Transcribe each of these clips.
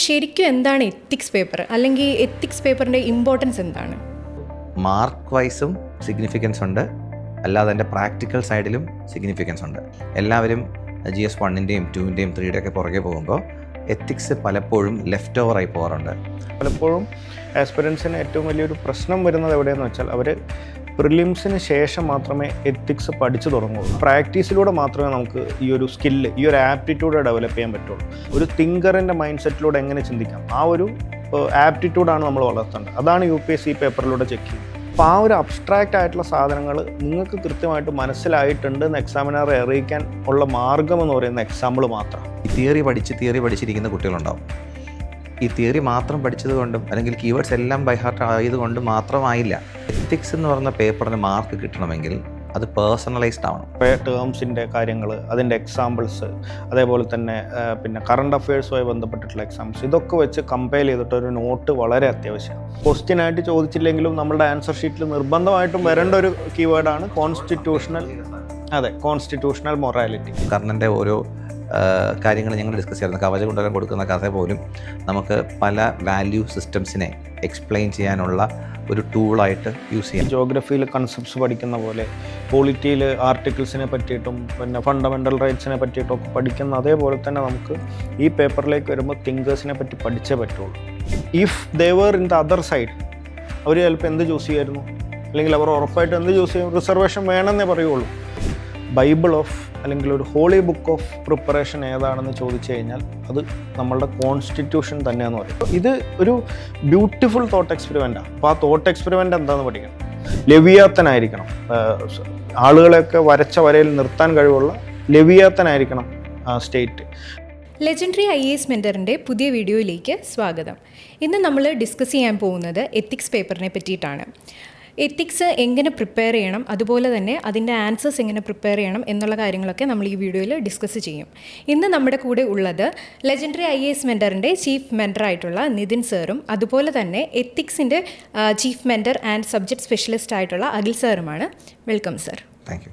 ശരിക്കും എന്താണ് ethics paper, അല്ലെങ്കിൽ എത്തിക്സ് പേപ്പറിൻ്റെ ഇമ്പോർട്ടൻസ് എന്താണ്? മാർക്ക് വൈസും സിഗ്നിഫിക്കൻസ് ഉണ്ട്, അല്ലാതെ എൻ്റെ പ്രാക്ടിക്കൽ സൈഡിലും സിഗ്നിഫിക്കൻസ് ഉണ്ട്. എല്ലാവരും GS1-ൻ്റെയും 2-ൻ്റെയും 3-യുടെ ഒക്കെ പുറകെ പോകുമ്പോൾ എത്തിക്സ് പലപ്പോഴും ലെഫ്റ്റ് ഓവറായി പോകാറുണ്ട്. പലപ്പോഴും ആസ്പിരൻസിന് ഏറ്റവും വലിയൊരു പ്രശ്നം വരുന്നത് എവിടെയെന്ന് വെച്ചാൽ അവർ പ്രിലിംസിന് ശേഷം മാത്രമേ എത്തിക്സ് പഠിച്ചു തുടങ്ങുള്ളൂ. പ്രാക്ടീസിലൂടെ മാത്രമേ നമുക്ക് ഈ ഒരു സ്കില്ല്, ഈ ഒരു ആപ്റ്റിറ്റ്യൂഡ് ഡെവലപ്പ് ചെയ്യാൻ പറ്റുള്ളൂ. ഒരു തിങ്കറിൻ്റെ മൈൻഡ് സെറ്റിലൂടെ എങ്ങനെ ചിന്തിക്കാം, ആ ഒരു ആപ്റ്റിറ്റ്യൂഡാണ് നമ്മൾ വളർത്തേണ്ടത്. അതാണ് UPSC പേപ്പറിലൂടെ ചെക്ക് ചെയ്യുന്നത്. അപ്പോൾ ആ ഒരു അബ്സ്ട്രാക്റ്റ് ആയിട്ടുള്ള സാധനങ്ങൾ നിങ്ങൾക്ക് കൃത്യമായിട്ട് മനസ്സിലായിട്ടുണ്ട് എന്ന് എക്സാമിനറെ അറിയിക്കാൻ ഉള്ള മാർഗം എന്ന് പറയുന്ന എക്സാമ്പിൾ മാത്രം. തിയറി പഠിച്ചിരിക്കുന്ന കുട്ടികളുണ്ടാവും. ഈ തിയറി മാത്രം പഠിച്ചത് കൊണ്ടും അല്ലെങ്കിൽ കീവേഡ്സ് എല്ലാം ബൈ ഹാർട്ട് ആയതുകൊണ്ട് മാത്രമായില്ല. എത്തിക്സ് എന്ന് പറയുന്ന പേപ്പറിന് മാർക്ക് കിട്ടണമെങ്കിൽ അത് പേഴ്സണലൈസ്ഡ് ആവണം. ടേംസിൻ്റെ കാര്യങ്ങൾ, അതിൻ്റെ എക്സാമ്പിൾസ്, അതേപോലെ തന്നെ പിന്നെ കറണ്ട് അഫയേഴ്സുമായി ബന്ധപ്പെട്ടിട്ടുള്ള എക്സാമ്പിൾസ്, ഇതൊക്കെ വെച്ച് കമ്പയർ ചെയ്തിട്ട് ഒരു നോട്ട് വളരെ അത്യാവശ്യമാണ്. ക്വസ്റ്റ്യനായിട്ട് ചോദിച്ചില്ലെങ്കിലും നമ്മുടെ ആൻസർ ഷീറ്റിൽ നിർബന്ധമായിട്ടും വരേണ്ട ഒരു കീവേഡാണ് കോൺസ്റ്റിറ്റ്യൂഷണൽ മൊറാലിറ്റി. കർണൻ്റെ ഓരോ കാര്യങ്ങൾ ഞങ്ങൾ ഡിസ്കസ് ചെയ്യുന്നു. കവച കൊണ്ടുവരാൻ കൊടുക്കുന്ന കഥ പോലും നമുക്ക് പല വാല്യൂ സിസ്റ്റംസിനെ എക്സ്പ്ലെയിൻ ചെയ്യാനുള്ള ഒരു ടൂളായിട്ട് യൂസ് ചെയ്യാം. ജോഗ്രഫിയിൽ കൺസെപ്റ്റ്സ് പഠിക്കുന്ന പോലെ പോളിറ്റിയിൽ ആർട്ടിക്കിൾസിനെ പറ്റിയിട്ടും പിന്നെ ഫണ്ടമെൻ്റൽ റൈറ്റ്സിനെ പറ്റിയിട്ടും ഒക്കെ പഠിക്കുന്ന അതേപോലെ തന്നെ നമുക്ക് ഈ പേപ്പറിലേക്ക് വരുമ്പോൾ തിങ്കേഴ്സിനെ പറ്റി പഠിച്ചേ പറ്റുള്ളൂ. If they were in the other side, അവർ ചിലപ്പോൾ എന്ത് ചൂസ് ചെയ്യുമായിരുന്നു, അല്ലെങ്കിൽ അവർ ഉറപ്പായിട്ട് എന്ത് ചൂസ് ചെയ്യും? റിസർവേഷൻ വേണമെന്നേ പറയുള്ളൂ. ബൈബിൾ ഓഫ് അല്ലെങ്കിൽ ഒരു ഹോളി ബുക്ക് ഓഫ് പ്രിപ്പറേഷൻ ഏതാണെന്ന് ചോദിച്ചു കഴിഞ്ഞാൽ അത് നമ്മളുടെ കോൺസ്റ്റിറ്റ്യൂഷൻ തന്നെയാണെന്ന് പറയും. ഇത് ഒരു ബ്യൂട്ടിഫുൾ തോട്ട് എക്സ്പെരിമെൻറ്റാണ്. അപ്പോൾ ആ തോട്ട് എക്സ്പെരിമെൻ്റ് എന്താണെന്ന് പഠിക്കണം. ലെവിയാത്തനായിരിക്കണം, ആളുകളെയൊക്കെ വരച്ച വരയിൽ നിർത്താൻ കഴിവുള്ള ലെവിയാത്തനായിരിക്കണം സ്റ്റേറ്റ്. ലെജൻഡറി IAS മെൻറ്ററിൻ്റെ പുതിയ വീഡിയോയിലേക്ക് സ്വാഗതം. ഇന്ന് നമ്മൾ ഡിസ്കസ് ചെയ്യാൻ പോകുന്നത് എത്തിക്സ് പേപ്പറിനെ പറ്റിയിട്ടാണ്. എത്തിക്സ് എങ്ങനെ പ്രിപ്പയർ ചെയ്യണം, അതുപോലെ തന്നെ അതിൻ്റെ ആൻസേഴ്സ് എങ്ങനെ പ്രിപ്പയർ ചെയ്യണം എന്നുള്ള കാര്യങ്ങളൊക്കെ നമ്മൾ ഈ വീഡിയോയിൽ ഡിസ്കസ് ചെയ്യും. ഇന്ന് നമ്മുടെ കൂടെ ഉള്ളത് ലെജൻഡറി IAS മെൻറ്ററിൻ്റെ ചീഫ് മെൻറ്ററായിട്ടുള്ള നിതിൻ സാറും, അതുപോലെ തന്നെ എത്തിക്സിൻ്റെ chief mentor and subject specialist ആയിട്ടുള്ള അഖിൽ സാറുമാണ്. Welcome sir. Thank you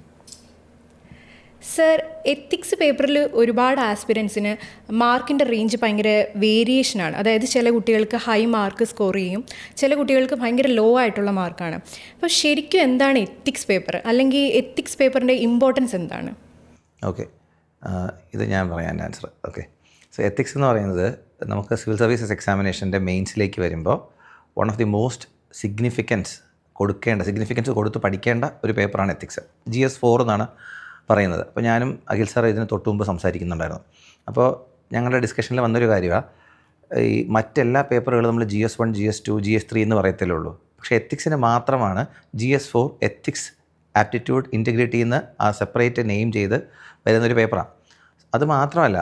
sir. Ethics പേപ്പറിൽ ഒരുപാട് ആസ്പിരൻസിന് മാർക്കിൻ്റെ റേഞ്ച് ഭയങ്കര വേരിയേഷനാണ്. അതായത് ചില കുട്ടികൾക്ക് ഹൈ മാർക്ക് സ്കോർ ചെയ്യും, ചില കുട്ടികൾക്ക് ഭയങ്കര ലോ ആയിട്ടുള്ള മാർക്കാണ്. അപ്പോൾ ശരിക്കും എന്താണ് എത്തിക്സ് പേപ്പർ, അല്ലെങ്കിൽ എത്തിക്സ് പേപ്പറിൻ്റെ ഇമ്പോർട്ടൻസ് എന്താണ്? ഓക്കെ, ഇത് ഞാൻ പറയാൻ ആൻസർ. ഓക്കെ, സോ എത്തിക്സ് എന്ന് പറയുന്നത് നമുക്ക് സിവിൽ സർവീസസ് എക്സാമിനേഷൻ്റെ മെയിൻസിലേക്ക് വരുമ്പോൾ one of the most significance കൊടുത്ത് പഠിക്കേണ്ട ഒരു പേപ്പറാണ് എത്തിക്സ്. GS4 എന്നാണ് പറയുന്നത്. അപ്പോൾ ഞാനും അഖിൽ സാർ ഇതിന് തൊട്ട് മുമ്പ് സംസാരിക്കുന്നുണ്ടായിരുന്നു. അപ്പോൾ ഞങ്ങളുടെ ഡിസ്കഷനിൽ വന്നൊരു കാര്യമാണ്, ഈ മറ്റെല്ലാ പേപ്പറുകളും നമ്മൾ GS1, GS2, GS3 എന്ന് പറയത്തേ ഉള്ളൂ. പക്ഷേ എത്തിക്സിന് മാത്രമാണ് GS4 എത്തിക്സ് ആപ്റ്റിറ്റ്യൂഡ് ഇൻറ്റഗ്രിറ്റി എന്ന് ആ സെപ്പറേറ്റ് നെയിം ചെയ്ത് വരുന്നൊരു പേപ്പറാണ്. അത് മാത്രമല്ല,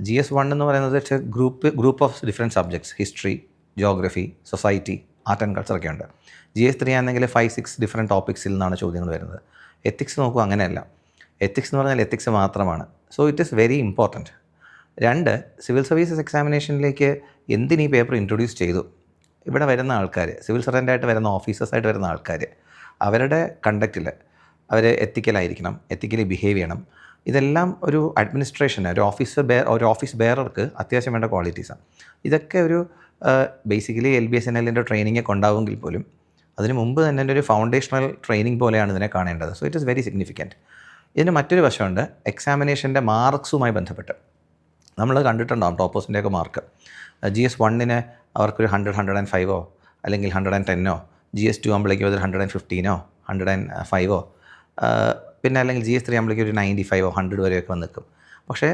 GS1 എന്ന് പറയുന്നത് it's A group of different subjects, history, geography, society, art and culture ഒക്കെ ഉണ്ട്. GS3 ആണെങ്കിൽ 5-6 ഡിഫറെൻറ്റ് ടോപ്പിക്സിൽ നിന്നാണ് ചോദ്യങ്ങൾ വരുന്നത്. എത്തിക്സ് നോക്കുക അങ്ങനെയല്ല. എത്തിക്സ് എന്ന് പറഞ്ഞാൽ എത്തിക്സ് മാത്രമാണ്. So it is very important. 2, civil services എക്സാമിനേഷനിലേക്ക് എന്തിന് ഈ പേപ്പർ ഇൻട്രൊഡ്യൂസ് ചെയ്തു? ഇവിടെ വരുന്ന ആൾക്കാർ, സിവിൽ സർവൻ്റായിട്ട് വരുന്ന ഓഫീസേഴ്സായിട്ട് വരുന്ന ആൾക്കാർ, അവരുടെ കണ്ടക്റ്റിൽ അവർ എത്തിക്കലായിരിക്കണം, എത്തിക്കലി ബിഹേവ് ചെയ്യണം. ഇതെല്ലാം ഒരു അഡ്മിനിസ്ട്രേഷന്, ഒരു ഓഫീസ് ബെയറർക്ക് അത്യാവശ്യം വേണ്ട ക്വാളിറ്റീസാണ്. ഇതൊക്കെ ഒരു ബേസിക്കലി LBSNLൻ്റെ ട്രെയിനിങ്ങൊക്കെ ഉണ്ടാവുമെങ്കിൽ പോലും അതിന് മുമ്പ് തന്നെ ഒരു ഫൗണ്ടേഷണൽ ട്രെയിനിങ് പോലെയാണ് ഇതിനെ കാണേണ്ടത്. So it is very significant. ഇതിന് മറ്റൊരു വശമുണ്ട്, എക്സാമിനേഷൻ്റെ മാർക്സുമായി ബന്ധപ്പെട്ട്. നമ്മൾ കണ്ടിട്ടുണ്ടാകും ടോപ്പേഴ്സിൻ്റെയൊക്കെ മാർക്ക്. GS1 അവർക്കൊരു 100-105 അല്ലെങ്കിൽ 110, GS2 ആകുമ്പോഴേക്കും ഒരു 115, 105, പിന്നെ അല്ലെങ്കിൽ GS3 ആകുമ്പോഴേക്കും ഒരു 95, 100 വരെയൊക്കെ വന്ന് നിൽക്കും. പക്ഷേ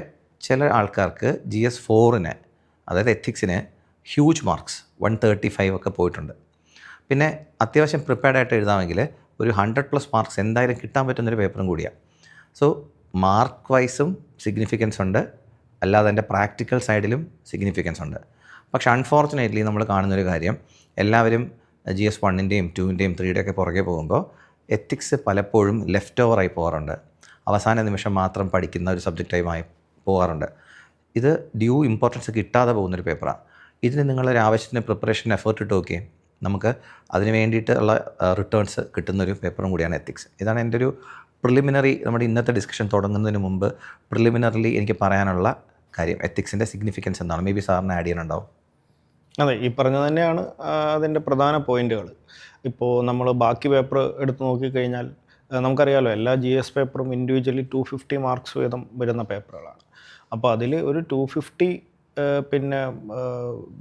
ചില ആൾക്കാർക്ക് GS4 അതായത് എത്തിക്സിന് ഹ്യൂജ് മാർക്സ് 135 ഒക്കെ പോയിട്ടുണ്ട്. പിന്നെ അത്യാവശ്യം പ്രിപ്പയർഡായിട്ട് എഴുതാമെങ്കിൽ ഒരു 100+ മാർക്സ് എന്തായാലും കിട്ടാൻ പറ്റുന്നൊരു പേപ്പറും കൂടിയാണ്. സോ മാർക്ക് വൈസും സിഗ്നിഫിക്കൻസ് ഉണ്ട്, അല്ലാതെ എൻ്റെ പ്രാക്ടിക്കൽ സൈഡിലും സിഗ്നിഫിക്കൻസ് ഉണ്ട്. പക്ഷേ അൺഫോർച്ചുനേറ്റ്ലി നമ്മൾ കാണുന്നൊരു കാര്യം, എല്ലാവരും GS1-ൻ്റെയും 2-ൻ്റെയും 3-യുടെ ഒക്കെ പുറകെ പോകുമ്പോൾ എത്തിക്സ് പലപ്പോഴും ലെഫ്റ്റ് ഓവറായി പോകാറുണ്ട്. അവസാന നിമിഷം മാത്രം പഠിക്കുന്ന ഒരു സബ്ജക്റ്റായി പോകാറുണ്ട്. ഇത് ഡ്യൂ ഇമ്പോർട്ടൻസ് കിട്ടാതെ പോകുന്നൊരു പേപ്പറാണ്. ഇതിന് നിങ്ങളൊരു ആവശ്യത്തിന് പ്രിപ്പറേഷൻ എഫേർട്ട് ഇട്ട് നോക്കിയേ, നമുക്ക് അതിന് വേണ്ടിയിട്ടുള്ള റിട്ടേൺസ് കിട്ടുന്നൊരു പേപ്പറും കൂടിയാണ് എത്തിക്സ്. ഇതാണ് എൻ്റെ ഒരു പ്രിലിമിനറി, നമ്മുടെ ഇന്നത്തെ ഡിസ്കഷൻ തുടങ്ങുന്നതിന് മുമ്പ് പ്രിലിമിനറിലി എനിക്ക് പറയാനുള്ള കാര്യം. എത്തിക്സിൻ്റെ സിഗ്നിഫിക്കൻസ് എന്താണ്? മേ ബി സാറിന് ആഡ് ചെയ്യാനുണ്ടാവും. അതെ, ഈ പറഞ്ഞത് തന്നെയാണ് അതിൻ്റെ പ്രധാന പോയിന്റുകൾ. ഇപ്പോൾ നമ്മൾ ബാക്കി പേപ്പർ എടുത്ത് നോക്കിക്കഴിഞ്ഞാൽ നമുക്കറിയാമല്ലോ, എല്ലാ GS പേപ്പറും ഇൻഡിവിജ്വലി 250 മാർക്സ് വീതം വരുന്ന പേപ്പറുകളാണ്. അപ്പോൾ അതിൽ ഒരു 250 പിന്നെ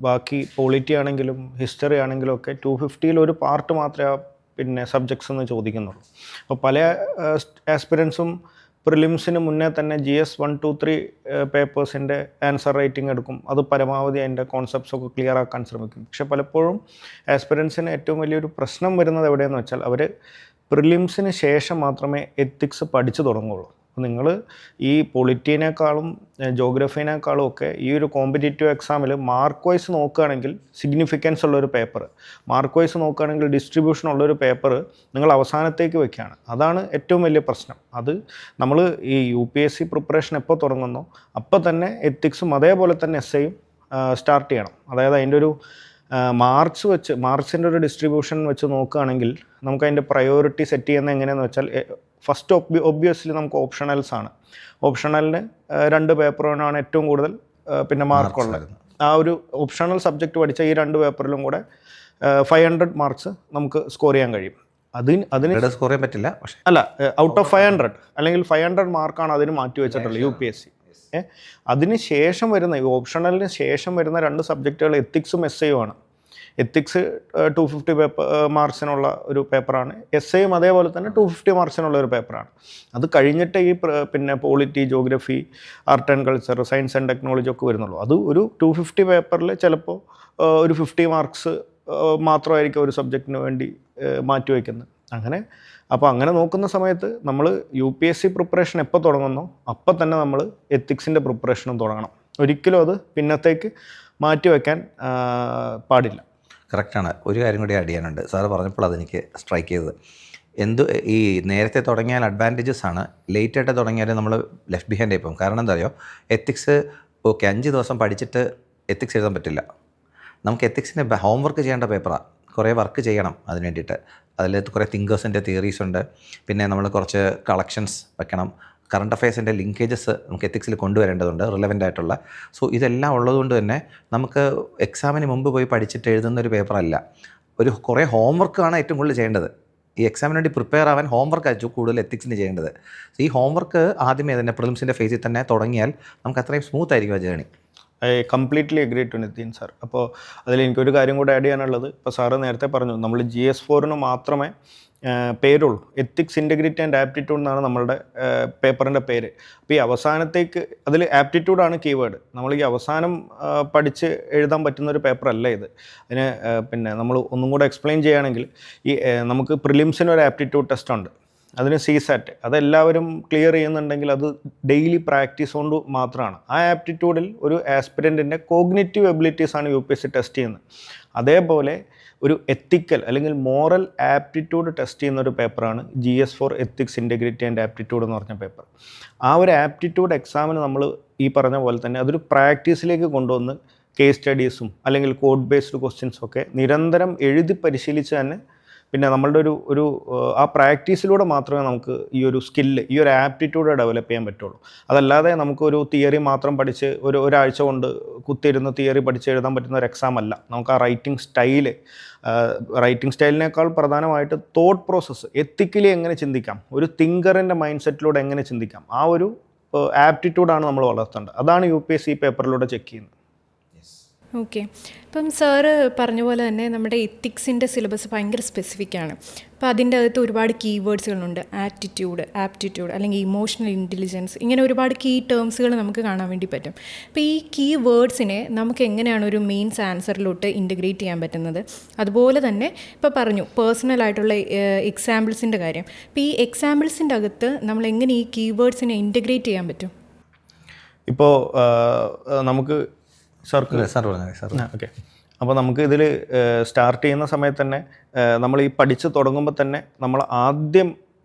ബാക്കി പോളിറ്റി ആണെങ്കിലും ഹിസ്റ്ററി ആണെങ്കിലും ഒക്കെ 250-ൽ ഒരു പാർട്ട് മാത്രമേ പിന്നെ സബ്ജക്ട്സ് എന്ന് ചോദിക്കുന്നുള്ളൂ. അപ്പോൾ പല ആസ്പിരൻസും പ്രിലിംസിന് മുന്നേ തന്നെ GS 1, 2, 3 പേപ്പേഴ്സിൻ്റെ ആൻസർ റൈറ്റിംഗ് എടുക്കും. അത് പരമാവധി അതിൻ്റെ കോൺസെപ്റ്റ്സ് ഒക്കെ ക്ലിയർ ആക്കാൻ ശ്രമിക്കും. പക്ഷെ പലപ്പോഴും ആസ്പിരൻസിന് ഏറ്റവും വലിയൊരു പ്രശ്നം വരുന്നത് എവിടെയെന്ന് വെച്ചാൽ അവർ പ്രിലിംസിന് ശേഷം മാത്രമേ എത്തിക്സ് പഠിച്ചു തുടങ്ങുള്ളൂ. നിങ്ങൾ ഈ പൊളിറ്റിനേക്കാളും ജോഗ്രഫീനേക്കാളും ഒക്കെ ഈ ഒരു കോമ്പറ്റേറ്റീവ് എക്സാമിൽ മാർക്ക് വൈസ് നോക്കുകയാണെങ്കിൽ സിഗ്നിഫിക്കൻസ് ഉള്ളൊരു പേപ്പർ, മാർക്ക് വൈസ് നോക്കുകയാണെങ്കിൽ ഡിസ്ട്രിബ്യൂഷൻ ഉള്ളൊരു പേപ്പർ നിങ്ങൾ അവസാനത്തേക്ക് വെക്കുകയാണ്. അതാണ് ഏറ്റവും വലിയ പ്രശ്നം. അത് നമ്മൾ ഈ UPSC പ്രിപ്പറേഷൻ എപ്പോൾ തുടങ്ങുന്നോ അപ്പോൾ തന്നെ എത്തിക്സും അതേപോലെ തന്നെ SIയും സ്റ്റാർട്ട് ചെയ്യണം. അതായത് അതിൻ്റെ ഒരു മാർക്സിൻ്റെ ഒരു ഡിസ്ട്രിബ്യൂഷൻ വെച്ച് നോക്കുകയാണെങ്കിൽ നമുക്ക് അതിൻ്റെ പ്രയോറിറ്റി സെറ്റ് ചെയ്യുന്നത് എങ്ങനെയാണെന്ന് വെച്ചാൽ, ഫസ്റ്റ് ഒബ്വിയസ്ലി നമുക്ക് ഓപ്ഷണൽസ് ആണ്. ഓപ്ഷണലിന് 2 പേപ്പറിനാണ് ഏറ്റവും കൂടുതൽ പിന്നെ മാർക്കുള്ളത്. ആ ഒരു ഓപ്ഷണൽ സബ്ജക്റ്റ് പഠിച്ച ഈ 2 പേപ്പറിലും കൂടെ 500 മാർക്സ് നമുക്ക് സ്കോർ ചെയ്യാൻ കഴിയും. അതിന് സ്കോർ ചെയ്യാൻ പറ്റില്ല, പക്ഷേ അല്ല, ഔട്ട് ഓഫ് 500 അല്ലെങ്കിൽ 500 മാർക്കാണ് അതിന് മാറ്റി വെച്ചിട്ടുള്ളത് UPSC. അതിന് ശേഷം വരുന്ന ഈ ഓപ്ഷണലിന് ശേഷം വരുന്ന 2 സബ്ജക്റ്റുകൾ എത്തിക്സും SIയും ആണ്. എത്തിക്സ് 250 മാർക്സിനുള്ള ഒരു പേപ്പറാണ്. SIയും അതേപോലെ തന്നെ 250 മാർക്സിനുള്ള ഒരു പേപ്പറാണ്. അത് കഴിഞ്ഞിട്ട് ഈ പിന്നെ polity, geography, art and culture, science and technology ഒക്കെ വരുന്നുള്ളൂ. അത് ഒരു 250 പേപ്പറിൽ ചിലപ്പോൾ ഒരു 50 മാർക്സ് മാത്രമായിരിക്കും ഒരു സബ്ജക്റ്റിന് വേണ്ടി മാറ്റിവെക്കുന്നത്. അപ്പോൾ അങ്ങനെ നോക്കുന്ന സമയത്ത് നമ്മൾ UPSC പ്രിപ്പറേഷൻ എപ്പോൾ തുടങ്ങുന്നോ അപ്പോൾ തന്നെ നമ്മൾ എത്തിക്സിൻ്റെ പ്രിപ്പറേഷനും തുടങ്ങണം. ഒരിക്കലും അത് പിന്നത്തേക്ക് മാറ്റിവെക്കാൻ പാടില്ല. കറക്റ്റാണ്. ഒരു കാര്യം കൂടി ആഡ് ചെയ്യാനുണ്ട്. സാറ് പറഞ്ഞപ്പോൾ അതെനിക്ക് സ്ട്രൈക്ക് ചെയ്തത്, ഈ നേരത്തെ തുടങ്ങിയാൽ അഡ്വാൻറ്റേജസ് ആണ്, ലേറ്റായിട്ട് തുടങ്ങിയാൽ നമ്മൾ ലെഫ്റ്റ് ബിഹൈൻഡ് ആയിപ്പോകും. കാരണം എന്താ അറിയോ, എത്തിക്സ് 5 ദിവസം പഠിച്ചിട്ട് എത്തിക്സ് എഴുതാൻ പറ്റില്ല. നമുക്ക് എത്തിക്സിന് ഹോംവർക്ക് ചെയ്യേണ്ട പേപ്പറാണ്. കുറേ വർക്ക് ചെയ്യണം അതിന് വേണ്ടിയിട്ട്. അതിൽ കുറേ തിങ്കേഴ്സിൻ്റെ തിയറീസ് ഉണ്ട്. പിന്നെ നമ്മൾ കുറച്ച് കളക്ഷൻസ് വെക്കണം. കറണ്ട് അഫയേഴ്സിൻ്റെ ലിങ്കേജസ് നമുക്ക് എത്തിക്സിൽ കൊണ്ടുവരേണ്ടതുണ്ട്, റിലവൻ്റ് ആയിട്ടുള്ള. സോ ഇതെല്ലാം ഉള്ളതുകൊണ്ട് തന്നെ നമുക്ക് എക്സാമിന് മുമ്പ് പോയി പഠിച്ചിട്ട് എഴുതുന്ന ഒരു പേപ്പറല്ല. കുറേ ഹോംവർക്കാണ് ഏറ്റവും കൂടുതൽ ചെയ്യേണ്ടത്. ഈ എക്സാമിന് വേണ്ടി പ്രിപ്പയർ ആവാൻ ഹോംവർക്ക് ആയിരിക്കും കൂടുതൽ എത്തിക്സിന് ചെയ്യേണ്ടത്. സോ ഈ ഹോംവർക്ക് ആദ്യമേ തന്നെ പ്രിലിംസിൻ്റെ ഫേസിൽ തന്നെ തുടങ്ങിയാൽ നമുക്ക് അത്രയും സ്മൂത്ത് ആയിരിക്കും ആ journey. I completely agree to Nitin sir. അപ്പോൾ അതിലെനിക്കൊരു കാര്യം കൂടെ ആഡ് ചെയ്യാനുള്ളത്, ഇപ്പോൾ സാറ് നേരത്തെ പറഞ്ഞു നമ്മൾ GS 4 മാത്രമേ പേരുള്ളൂ. എത്തിക്സ്, ഇൻറ്റഗ്രിറ്റി ആൻഡ് ആപ്റ്റിറ്റ്യൂഡ് എന്നാണ് നമ്മളുടെ പേപ്പറിൻ്റെ പേര്. അപ്പോൾ ഈ അവസാനത്തേക്ക് അതിൽ ആപ്റ്റിറ്റ്യൂഡാണ് കീവേഡ്. നമ്മൾ ഈ അവസാനം പഠിച്ച് എഴുതാൻ പറ്റുന്നൊരു പേപ്പറല്ല ഇത്. അതിന് പിന്നെ നമ്മൾ ഒന്നും കൂടെ എക്സ്പ്ലെയിൻ ചെയ്യുകയാണെങ്കിൽ, ഈ നമുക്ക് പ്രിലിംസിന് ഒരു ആപ്റ്റിറ്റ്യൂഡ് ടെസ്റ്റ് ഉണ്ട്, അതിന് CSAT. അതെല്ലാവരും ക്ലിയർ ചെയ്യുന്നുണ്ടെങ്കിൽ അത് ഡെയിലി പ്രാക്ടീസ് കൊണ്ട് മാത്രമാണ്. ആ ആപ്റ്റിറ്റ്യൂഡിൽ ഒരു ആസ്പിരൻറ്റിൻ്റെ കോഗ്നിറ്റീവ് എബിലിറ്റീസാണ് UPSC ടെസ്റ്റ് ചെയ്യുന്നത്. അതേപോലെ ഒരു എത്തിക്കൽ അല്ലെങ്കിൽ മോറൽ ആപ്റ്റിറ്റ്യൂഡ് ടെസ്റ്റ് ചെയ്യുന്ന ഒരു പേപ്പറാണ് GS 4 ethics, integrity and aptitude എന്ന് പറഞ്ഞ പേപ്പർ. ആ ഒരു ആപ്റ്റിറ്റ്യൂഡ് എക്സാമിന് നമ്മൾ ഈ പറഞ്ഞ പോലെ തന്നെ അതൊരു പ്രാക്ടീസിലേക്ക് കൊണ്ടുവന്ന് കേസ് സ്റ്റഡീസും അല്ലെങ്കിൽ കോഡ് ബേസ്ഡ് ക്വസ്റ്റ്യൻസും ഒക്കെ നിരന്തരം എഴുതി പരിശീലിച്ച് തന്നെ പിന്നെ നമ്മളുടെ ഒരു ആ പ്രാക്ടീസിലൂടെ മാത്രമേ നമുക്ക് ഈ ഒരു സ്കില്ല്, ഈ ഒരു ആപ്റ്റിറ്റ്യൂഡ് ഡെവലപ്പ് ചെയ്യാൻ പറ്റുള്ളൂ. അതല്ലാതെ നമുക്കൊരു തിയറി മാത്രം പഠിച്ച് ഒരാഴ്ച കൊണ്ട് കുത്തിയിരുന്ന് തിയറി പഠിച്ച് എഴുതാൻ പറ്റുന്ന ഒരു എക്സാം അല്ല. നമുക്ക് ആ റൈറ്റിംഗ് സ്റ്റൈലിനേക്കാൾ പ്രധാനമായിട്ട് തോട്ട് പ്രോസസ്സ്, എത്തിക്കലി എങ്ങനെ ചിന്തിക്കാം, ഒരു തിങ്കറിൻ്റെ മൈൻഡ് സെറ്റിലൂടെ എങ്ങനെ ചിന്തിക്കാം, ആ ഒരു ആപ്റ്റിറ്റ്യൂഡാണ് നമ്മൾ വളർത്തേണ്ടത്. അതാണ് UPSC പേപ്പറിലൂടെ ചെക്ക് ചെയ്യുന്നത്. ഓക്കെ. ഇപ്പം സാറ് പറഞ്ഞ പോലെ തന്നെ നമ്മുടെ എത്തിക്സിൻ്റെ സിലബസ് ഭയങ്കര സ്പെസിഫിക് ആണ്. അപ്പോൾ അതിൻ്റെ അകത്ത് ഒരുപാട് കീവേഡ്സുകളുണ്ട്. ആപ്റ്റിറ്റ്യൂഡ് അല്ലെങ്കിൽ ഇമോഷണൽ ഇൻ്റലിജൻസ്, ഇങ്ങനെ ഒരുപാട് കീ ടേംസുകൾ നമുക്ക് കാണാൻ വേണ്ടി പറ്റും. അപ്പോൾ ഈ കീ വേർഡ്സിനെ നമുക്ക് എങ്ങനെയാണ് ഒരു മെയിൻസ് ആൻസറിലോട്ട് ഇൻ്റഗ്രേറ്റ് ചെയ്യാൻ പറ്റുന്നത്? അതുപോലെ തന്നെ ഇപ്പോൾ പറഞ്ഞു പേഴ്സണലായിട്ടുള്ള എക്സാമ്പിൾസിൻ്റെ കാര്യം. അപ്പോൾ ഈ എക്സാമ്പിൾസിൻ്റെ അകത്ത് നമ്മൾ എങ്ങനെ ഈ കീവേഡ്സിനെ ഇൻ്റഗ്രേറ്റ് ചെയ്യാൻ പറ്റും? ഇപ്പോൾ നമുക്ക് ഓക്കെ. അപ്പോൾ നമുക്ക് ഇതിൽ സ്റ്റാർട്ട് ചെയ്യുന്ന സമയത്ത് തന്നെ നമ്മൾ ഈ പഠിച്ച് തുടങ്ങുമ്പോൾ തന്നെ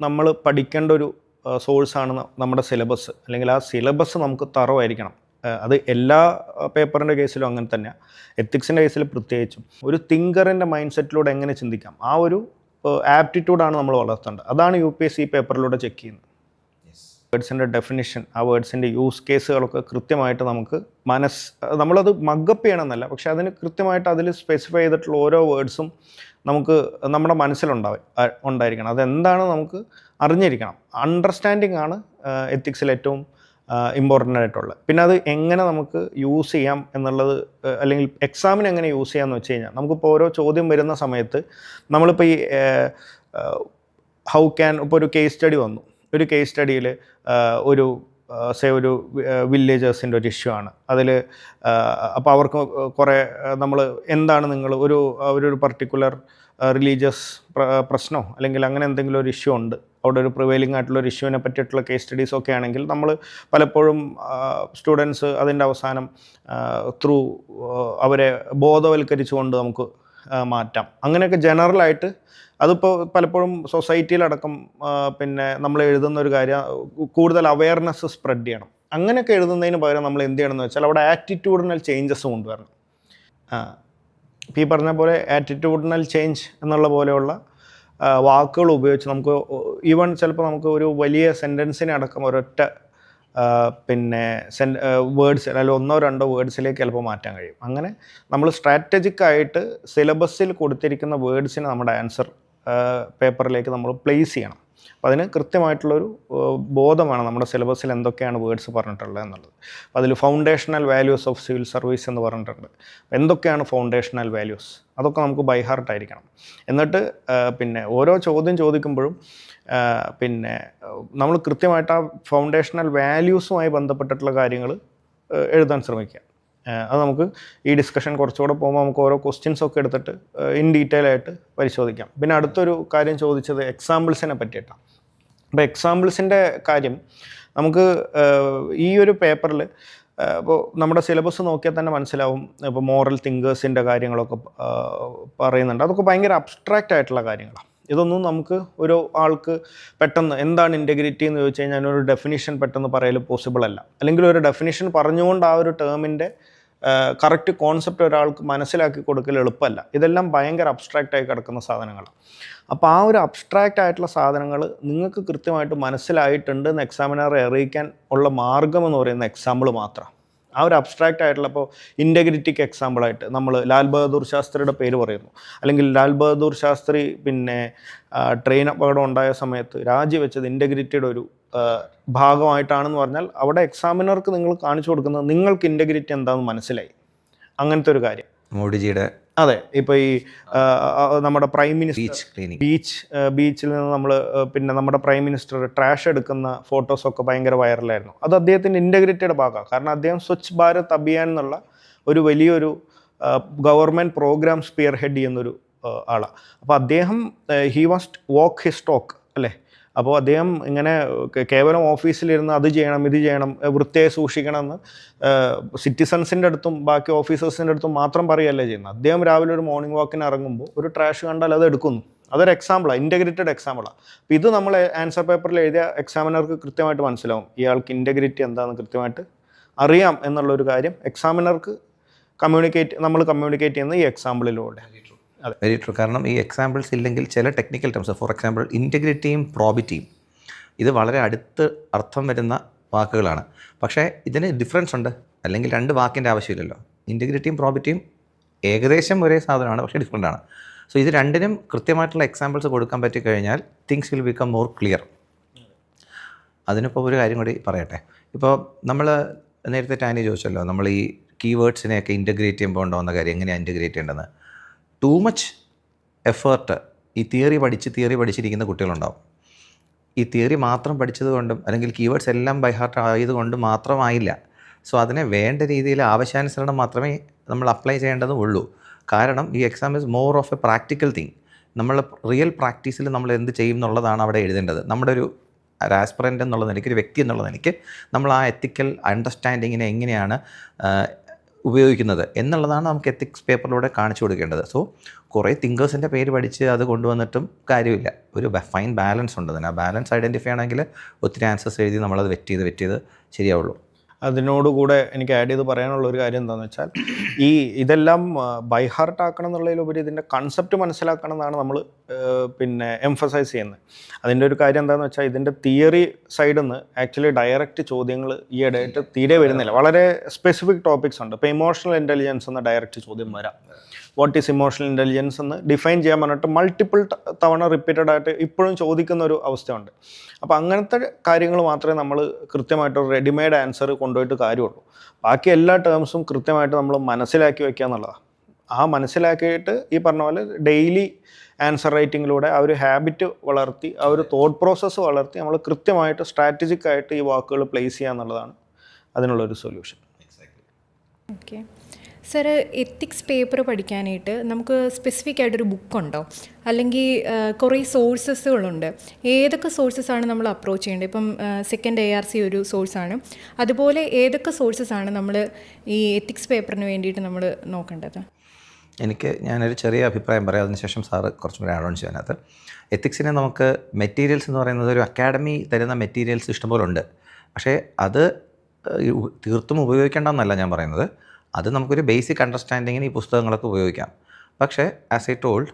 നമ്മൾ പഠിക്കേണ്ട ഒരു സോഴ്സാണ് നമ്മുടെ സിലബസ്. അല്ലെങ്കിൽ ആ സിലബസ് നമുക്ക് തറവായിരിക്കണം. അത് എല്ലാ പേപ്പറിൻ്റെ കേസിലും അങ്ങനെ തന്നെയാണ്, എത്തിക്സിൻ്റെ കേസിൽ പ്രത്യേകിച്ചും. ഒരു തിങ്കറിൻ്റെ മൈൻഡ് സെറ്റിലൂടെ എങ്ങനെ ചിന്തിക്കാം, ആ ഒരു ആപ്റ്റിറ്റ്യൂഡാണ് നമ്മൾ വളർത്തേണ്ടത്. അതാണ് UPSC പേപ്പറിലൂടെ ചെക്ക് ചെയ്യുന്നത്. വേർഡ്സിൻ്റെ ഡെഫിനിഷൻ, ആ വേർഡ്സിൻ്റെ യൂസ് കേസുകളൊക്കെ കൃത്യമായിട്ട് നമുക്ക് നമ്മളത് മഗപ്പ് ചെയ്യണമെന്നല്ല, പക്ഷേ അതിന് കൃത്യമായിട്ട് അതിൽ സ്പെസിഫൈ ചെയ്തിട്ടുള്ള ഓരോ വേർഡ്സും നമുക്ക് നമ്മുടെ മനസ്സിലുണ്ടായിരിക്കണം. അതെന്താണ് നമുക്ക് അറിഞ്ഞിരിക്കണം. അണ്ടർസ്റ്റാൻഡിങ് ആണ് എത്തിക്സിൽ ഏറ്റവും ഇമ്പോർട്ടൻ്റ് ആയിട്ടുള്ളത്. പിന്നെ അത് എങ്ങനെ നമുക്ക് യൂസ് ചെയ്യാം എന്നുള്ളത്, അല്ലെങ്കിൽ എക്സാമിന് എങ്ങനെ യൂസ് ചെയ്യാമെന്ന് വെച്ച് കഴിഞ്ഞാൽ, നമുക്കിപ്പോൾ ഓരോ ചോദ്യം വരുന്ന സമയത്ത് നമ്മളിപ്പോൾ ഈ ഇപ്പോൾ ഒരു കേസ് സ്റ്റഡി വന്നു. ഒരു കേസ് സ്റ്റഡിയിൽ ഒരു വില്ലേജേഴ്സിൻ്റെ ഒരു ഇഷ്യൂ ആണ് അതിൽ. അപ്പോൾ അവർക്ക് കുറേ നമ്മൾ എന്താണ് നിങ്ങൾ അവരൊരു പർട്ടിക്കുലർ റിലീജിയസ് പ്രശ്നമോ അല്ലെങ്കിൽ അങ്ങനെ എന്തെങ്കിലും ഒരു ഇഷ്യൂ ഉണ്ട്, അവിടെ ഒരു പ്രിവെയിലിംഗ് ആയിട്ടുള്ള ഒരു ഇഷ്യൂവിനെ പറ്റിയിട്ടുള്ള കേസ് സ്റ്റഡീസൊക്കെ ആണെങ്കിൽ നമ്മൾ പലപ്പോഴും സ്റ്റുഡൻസ് അതിൻ്റെ അവസാനം അവരെ ബോധവൽക്കരിച്ചുകൊണ്ട് നമുക്ക് മാറ്റാം. അങ്ങനെയൊക്കെ ജനറലായിട്ട് അതിപ്പോൾ പലപ്പോഴും സൊസൈറ്റിയിലടക്കം പിന്നെ നമ്മൾ എഴുതുന്ന ഒരു കാര്യം കൂടുതൽ അവയർനെസ് സ്പ്രെഡ് ചെയ്യണം. അങ്ങനെയൊക്കെ എഴുതുന്നതിന് പകരം നമ്മൾ എന്ത് ചെയ്യണമെന്ന് വെച്ചാൽ അവിടെ ആറ്റിറ്റ്യൂഡിനൽ ചേഞ്ചസ് കൊണ്ടുവരണം. ഈ പറഞ്ഞ പോലെ ആറ്റിറ്റ്യൂഡിനൽ ചേഞ്ച് എന്നുള്ള പോലെയുള്ള വാക്കുകൾ ഉപയോഗിച്ച് നമുക്ക് ഈവൻ ചിലപ്പോൾ നമുക്ക് ഒരു വലിയ സെൻറ്റൻസിനെ അടക്കം ഒരൊറ്റ പിന്നെ വേർഡ്സ് അല്ലെങ്കിൽ 1-2 വേർഡ്സിലേക്ക് ചിലപ്പോൾ മാറ്റാൻ കഴിയും. അങ്ങനെ നമ്മൾ സ്ട്രാറ്റജിക്കായിട്ട് സിലബസിൽ കൊടുത്തിരിക്കുന്ന വേർഡ്സിന് നമ്മുടെ ആൻസർ പേപ്പറിലേക്ക് നമ്മൾ പ്ലേസ് ചെയ്യണം. അപ്പോൾ അതിന് കൃത്യമായിട്ടുള്ളൊരു ബോധമാണ് നമ്മുടെ സിലബസിൽ എന്തൊക്കെയാണ് വേർഡ്സ് പറഞ്ഞിട്ടുള്ളത് എന്നുള്ളത്. അപ്പോൾ അതിൽ foundational values of civil service എന്ന് പറഞ്ഞിട്ടുണ്ട്. എന്തൊക്കെയാണ് ഫൗണ്ടേഷണൽ വാല്യൂസ്, അതൊക്കെ നമുക്ക് ബൈ ഹാർട്ട് ആയിരിക്കണം. എന്നിട്ട് പിന്നെ ഓരോ ചോദ്യം ചോദിക്കുമ്പോഴും പിന്നെ നമ്മൾ കൃത്യമായിട്ട് ആ ഫൗണ്ടേഷണൽ വാല്യൂസുമായി ബന്ധപ്പെട്ടിട്ടുള്ള കാര്യങ്ങൾ എഴുതാൻ ശ്രമിക്കുക. അത് നമുക്ക് ഈ ഡിസ്കഷൻ കുറച്ചുകൂടെ പോകുമ്പോൾ നമുക്ക് ഓരോ ക്വസ്റ്റ്യൻസൊക്കെ എടുത്തിട്ട് ഇൻ ഡീറ്റെയിൽ ആയിട്ട് പരിശോധിക്കാം. പിന്നെ അടുത്തൊരു കാര്യം ചോദിച്ചത് എക്സാമ്പിൾസിനെ പറ്റിയിട്ടാണ്. അപ്പോൾ എക്സാമ്പിൾസിൻ്റെ കാര്യം നമുക്ക് ഈ ഒരു പേപ്പറിൽ ഇപ്പോൾ നമ്മുടെ സിലബസ് നോക്കിയാൽ തന്നെ മനസ്സിലാവും. ഇപ്പോൾ മോറൽ തിങ്കേഴ്സിൻ്റെ കാര്യങ്ങളൊക്കെ പറയുന്നുണ്ട്. അതൊക്കെ ഭയങ്കര അബ്സ്ട്രാക്റ്റ് ആയിട്ടുള്ള കാര്യങ്ങളാണ്. ഇതൊന്നും നമുക്ക് ഒരു ആൾക്ക് പെട്ടെന്ന് എന്താണ് ഇൻറ്റഗ്രിറ്റി എന്ന് ചോദിച്ചു കഴിഞ്ഞാൽ അതിനൊരു ഡെഫിനിഷൻ പെട്ടെന്ന് പറയൽ പോസിബിൾ അല്ല. അല്ലെങ്കിൽ ഒരു ഡെഫിനിഷൻ പറഞ്ഞുകൊണ്ട് ആ ഒരു ടേമിൻ്റെ കറക്റ്റ് കോൺസെപ്റ്റ് ഒരാൾക്ക് മനസ്സിലാക്കി കൊടുക്കൽ എളുപ്പമല്ല. ഇതെല്ലാം ഭയങ്കര അബ്സ്ട്രാക്റ്റായി കിടക്കുന്ന സാധനങ്ങളാണ്. അപ്പോൾ ആ ഒരു അബ്സ്ട്രാക്റ്റ് ആയിട്ടുള്ള സാധനങ്ങൾ നിങ്ങൾക്ക് കൃത്യമായിട്ട് മനസ്സിലായിട്ടുണ്ട് എന്ന് എക്സാമിനറെ അറിയിക്കാൻ ഉള്ള മാർഗം എന്ന് പറയുന്ന എക്സാമ്പിൾ മാത്രം. ആ ഒരു അബ്സ്ട്രാക്റ്റ് ആയിട്ടുള്ള, ഇപ്പോൾ ഇൻറ്റഗ്രിറ്റിക്ക് എക്സാമ്പിളായിട്ട് നമ്മൾ ലാൽ ബഹദൂർ ശാസ്ത്രിയുടെ പേര് പറയുന്നു, അല്ലെങ്കിൽ ലാൽ ബഹദൂർ ശാസ്ത്രി പിന്നെ ട്രെയിൻ അപകടം ഉണ്ടായ സമയത്ത് രാജിവെച്ചത് ഇൻറ്റഗ്രിറ്റിയുടെ ഒരു ഭാഗമായിട്ടാണെന്ന് പറഞ്ഞാൽ അവിടെ എക്സാമിനർക്ക് നിങ്ങൾ കാണിച്ചു കൊടുക്കുന്നത് നിങ്ങൾക്ക് ഇൻറ്റഗ്രിറ്റി എന്താണെന്ന് മനസ്സിലായി. അങ്ങനത്തെ ഒരു കാര്യം. മോഡിജിയുടെ അതെ, ഇപ്പോൾ ഈ നമ്മുടെ പ്രൈം മിനിസ്റ്റർ ബീച്ചിൽ നിന്ന് നമ്മൾ പിന്നെ നമ്മുടെ പ്രൈം മിനിസ്റ്റർ ട്രാഷ് എടുക്കുന്ന ഫോട്ടോസൊക്കെ ഭയങ്കര വൈറലായിരുന്നു. അത് അദ്ദേഹത്തിൻ്റെ ഇൻറ്റഗ്രിറ്റിയുടെ ഭാഗമാണ്. കാരണം അദ്ദേഹം സ്വച്ഛ് ഭാരത് അഭിയാൻ എന്നുള്ള ഒരു വലിയൊരു ഗവൺമെൻറ് പ്രോഗ്രാം സ്പിയർ ഹെഡ് ചെയ്യുന്നൊരു ആളാണ്. അപ്പോൾ അദ്ദേഹം he must walk his talk അല്ലേ. അപ്പോൾ അദ്ദേഹം ഇങ്ങനെ കേവലം ഓഫീസിലിരുന്ന് അത് ചെയ്യണം ഇത് ചെയ്യണം വൃത്തിയായി സൂക്ഷിക്കണമെന്ന് സിറ്റിസൺസിൻ്റെ അടുത്തും ബാക്കി ഓഫീസേഴ്സിൻ്റെ അടുത്തും മാത്രം പറയുകയല്ലേ ചെയ്യുന്നത്. അദ്ദേഹം രാവിലെ ഒരു മോർണിംഗ് വാക്കിന് ഇറങ്ങുമ്പോൾ ഒരു ട്രാഷ് കണ്ടാൽ അത് എടുക്കുന്നു. അതൊരു എക്സാമ്പിളാണ്, ഇൻറ്റഗ്രിറ്റഡ് എക്സാമ്പിളാണ്. അപ്പോൾ ഇത് നമ്മൾ ആൻസർ പേപ്പറിൽ എഴുതിയ എക്സാമിനർക്ക് കൃത്യമായിട്ട് മനസ്സിലാവും ഇയാൾക്ക് ഇൻറ്റഗ്രിറ്റി എന്താണെന്ന് കൃത്യമായിട്ട് അറിയാം എന്നുള്ളൊരു കാര്യം എക്സാമിനർക്ക് നമ്മൾ കമ്മ്യൂണിക്കേറ്റ് ചെയ്യുന്ന ഈ എക്സാമ്പിളിലൂടെ. Very true. കാരണം ഈ എക്സാമ്പിൾസ് ഇല്ലെങ്കിൽ ചില ടെക്നിക്കൽ ടേംസ്, ഫോർ എക്സാമ്പിൾ ഇൻറ്റഗ്രിറ്റിയും പ്രോബിറ്റിയും, ഇത് വളരെ അടുത്ത് അർത്ഥം വരുന്ന വാക്കുകളാണ്. പക്ഷേ ഇതിന് ഡിഫറൻസ് ഉണ്ട്. അല്ലെങ്കിൽ 2 വാക്കിൻ്റെ ആവശ്യമില്ലല്ലോ. ഇൻറ്റഗ്രിറ്റിയും പ്രോബിറ്റിയും ഏകദേശം ഒരേ സാധനമാണ്, പക്ഷേ ഡിഫറൻ്റ് ആണ്. സോ ഇത് രണ്ടിനും കൃത്യമായിട്ടുള്ള എക്സാമ്പിൾസ് കൊടുക്കാൻ പറ്റിക്കഴിഞ്ഞാൽ things will become more clear. അതിനിപ്പോൾ ഒരു കാര്യം കൂടി പറയട്ടെ. ഇപ്പോൾ നമ്മൾ നേരത്തെ ടാനി ചോദിച്ചല്ലോ, നമ്മൾ ഈ കീവേഡ്സിനെയൊക്കെ ഇൻറ്റഗ്രേറ്റ് ചെയ്യുമ്പോൾ ഉണ്ടാകുന്ന കാര്യം എങ്ങനെയാണ് ഇൻറ്റഗ്രേറ്റ് ചെയ്യേണ്ടതെന്ന്. ടൂ മച്ച് എഫേർട്ട് ഈ തിയറി പഠിച്ചിരിക്കുന്ന കുട്ടികളുണ്ടാവും. ഈ തിയറി മാത്രം പഠിച്ചത് കൊണ്ടും അല്ലെങ്കിൽ കീവേഡ്സ് എല്ലാം ബൈ ഹാർട്ട് ആയതുകൊണ്ടും മാത്രമായില്ല. സോ അതിനെ വേണ്ട രീതിയിൽ ആവശ്യാനുസരണം മാത്രമേ നമ്മൾ അപ്ലൈ ചെയ്യേണ്ടതും ഉള്ളൂ. കാരണം ഈ exam is more of A practical thing. നമ്മൾ റിയൽ പ്രാക്ടീസിൽ നമ്മൾ എന്ത് ചെയ്യും എന്നുള്ളതാണ് അവിടെ എഴുതേണ്ടത്. നമ്മുടെ ഒരു ആസ്പിറൻ്റ് എന്നുള്ള നിലയ്ക്ക്, ഒരു വ്യക്തി എന്നുള്ള നിലയ്ക്ക് നമ്മൾ ആ എത്തിക്കൽ അണ്ടർസ്റ്റാൻഡിങ്ങിനെ എങ്ങനെയാണ് ഉപയോഗിക്കുന്നത് എന്നുള്ളതാണ് നമുക്ക് എത്തിക്സ് പേപ്പറിലൂടെ കാണിച്ചു കൊടുക്കേണ്ടത്. സോ കുറേ തിങ്കേഴ്സിൻ്റെ പേര് പഠിച്ച് അത് കൊണ്ടുവന്നിട്ടും കാര്യമില്ല. ഒരു ഫൈൻ ബാലൻസ് ഉണ്ട് അതിന്. ആ ബാലൻസ് ഐഡൻറ്റിഫൈ ആണെങ്കിൽ ഒത്തിരി ആൻസേഴ്സ് എഴുതി നമ്മളത് വെറ്റ് ചെയ്ത് ശരിയാവുള്ളൂ. അതിനോടുകൂടെ എനിക്ക് ആഡ് ചെയ്ത് പറയാനുള്ള ഒരു കാര്യം എന്താണെന്ന് വെച്ചാൽ, ഇതെല്ലാം ബൈ ഹാർട്ട് ആക്കണം എന്നുള്ളതിലുപരി ഇതിൻ്റെ കൺസെപ്റ്റ് മനസ്സിലാക്കണം എന്നാണ് നമ്മൾ പിന്നെ എംഫസൈസ് ചെയ്യുന്നത്. അതിൻ്റെ ഒരു കാര്യം എന്താണെന്ന് വെച്ചാൽ ഇതിൻ്റെ തിയറി സൈഡിൽ നിന്ന് ആക്ച്വലി ഡയറക്റ്റ് ചോദ്യങ്ങൾ ഈ ഇടയായിട്ട് തീരെ വരുന്നില്ല. വളരെ സ്പെസിഫിക് ടോപ്പിക്സ് ഉണ്ട്. ഇപ്പോൾ ഇമോഷണൽ ഇൻ്റലിജൻസ് എന്ന ഡയറക്റ്റ് ചോദ്യം വരാം. വാട്ട് ഈസ് ഇമോഷണൽ ഇൻ്റലിജൻസ് എന്ന് ഡിഫൈൻ ചെയ്യാൻ പറഞ്ഞിട്ട് മൾട്ടിപ്പിൾ തവണ റിപ്പീറ്റഡ് ആയിട്ട് ഇപ്പോഴും ചോദിക്കുന്ന ഒരു അവസ്ഥയുണ്ട്. അപ്പോൾ അങ്ങനത്തെ കാര്യങ്ങൾ മാത്രമേ നമ്മൾ കൃത്യമായിട്ട് റെഡിമെയ്ഡ് ആൻസർ കൊണ്ടുപോയിട്ട് കാര്യമുള്ളൂ. ബാക്കി എല്ലാ ടേംസും കൃത്യമായിട്ട് നമ്മൾ മനസ്സിലാക്കി വയ്ക്കുക എന്നുള്ളതാണ്. ആ മനസ്സിലാക്കിയിട്ട് ഈ പറഞ്ഞ പോലെ ഡെയിലി ആൻസർ റൈറ്റിങ്ങിലൂടെ ആ ഒരു ഹാബിറ്റ് വളർത്തി, ആ ഒരു തോട്ട് പ്രോസസ്സ് വളർത്തി നമ്മൾ കൃത്യമായിട്ട് സ്ട്രാറ്റജിക് ആയിട്ട് ഈ വാക്കുകൾ പ്ലേസ് ചെയ്യുക എന്നുള്ളതാണ് അതിനുള്ളൊരു solution. Okay sir, ethics paper പഠിക്കാനായിട്ട് നമുക്ക് സ്പെസിഫിക് ആയിട്ടൊരു ബുക്കുണ്ടോ, അല്ലെങ്കിൽ കുറേ സോഴ്സസുകളുണ്ട്? ഏതൊക്കെ സോഴ്സസാണ് നമ്മൾ അപ്രോച്ച് ചെയ്യേണ്ടത്? ഇപ്പം സെക്കൻഡ് ARC ഒരു സോഴ്സാണ്, അതുപോലെ ഏതൊക്കെ സോഴ്സസാണ് നമ്മൾ ഈ എത്തിക്സ് പേപ്പറിന് വേണ്ടിയിട്ട് നമ്മൾ നോക്കേണ്ടത്? ഞാനൊരു ചെറിയ അഭിപ്രായം പറയാം, അതിനുശേഷം സാറ് കുറച്ചും കൂടി ആഡ് ഓൺ ചെയ്യാനകത്ത്. എത്തിക്സിനെ നമുക്ക് മെറ്റീരിയൽസ് എന്ന് പറയുന്നത് ഒരു അക്കാഡമി തരുന്ന മെറ്റീരിയൽസ് ഇഷ്ടംപോലെ ഉണ്ട്. പക്ഷേ അത് തീർത്തും ഉപയോഗിക്കേണ്ടെന്നല്ല ഞാൻ പറയുന്നത്. അത് നമുക്കൊരു ബേസിക് അണ്ടർസ്റ്റാൻഡിങ്ങിന് ഈ പുസ്തകങ്ങളൊക്കെ ഉപയോഗിക്കാം. പക്ഷേ ആസ് ഐ ടോൾഡ്,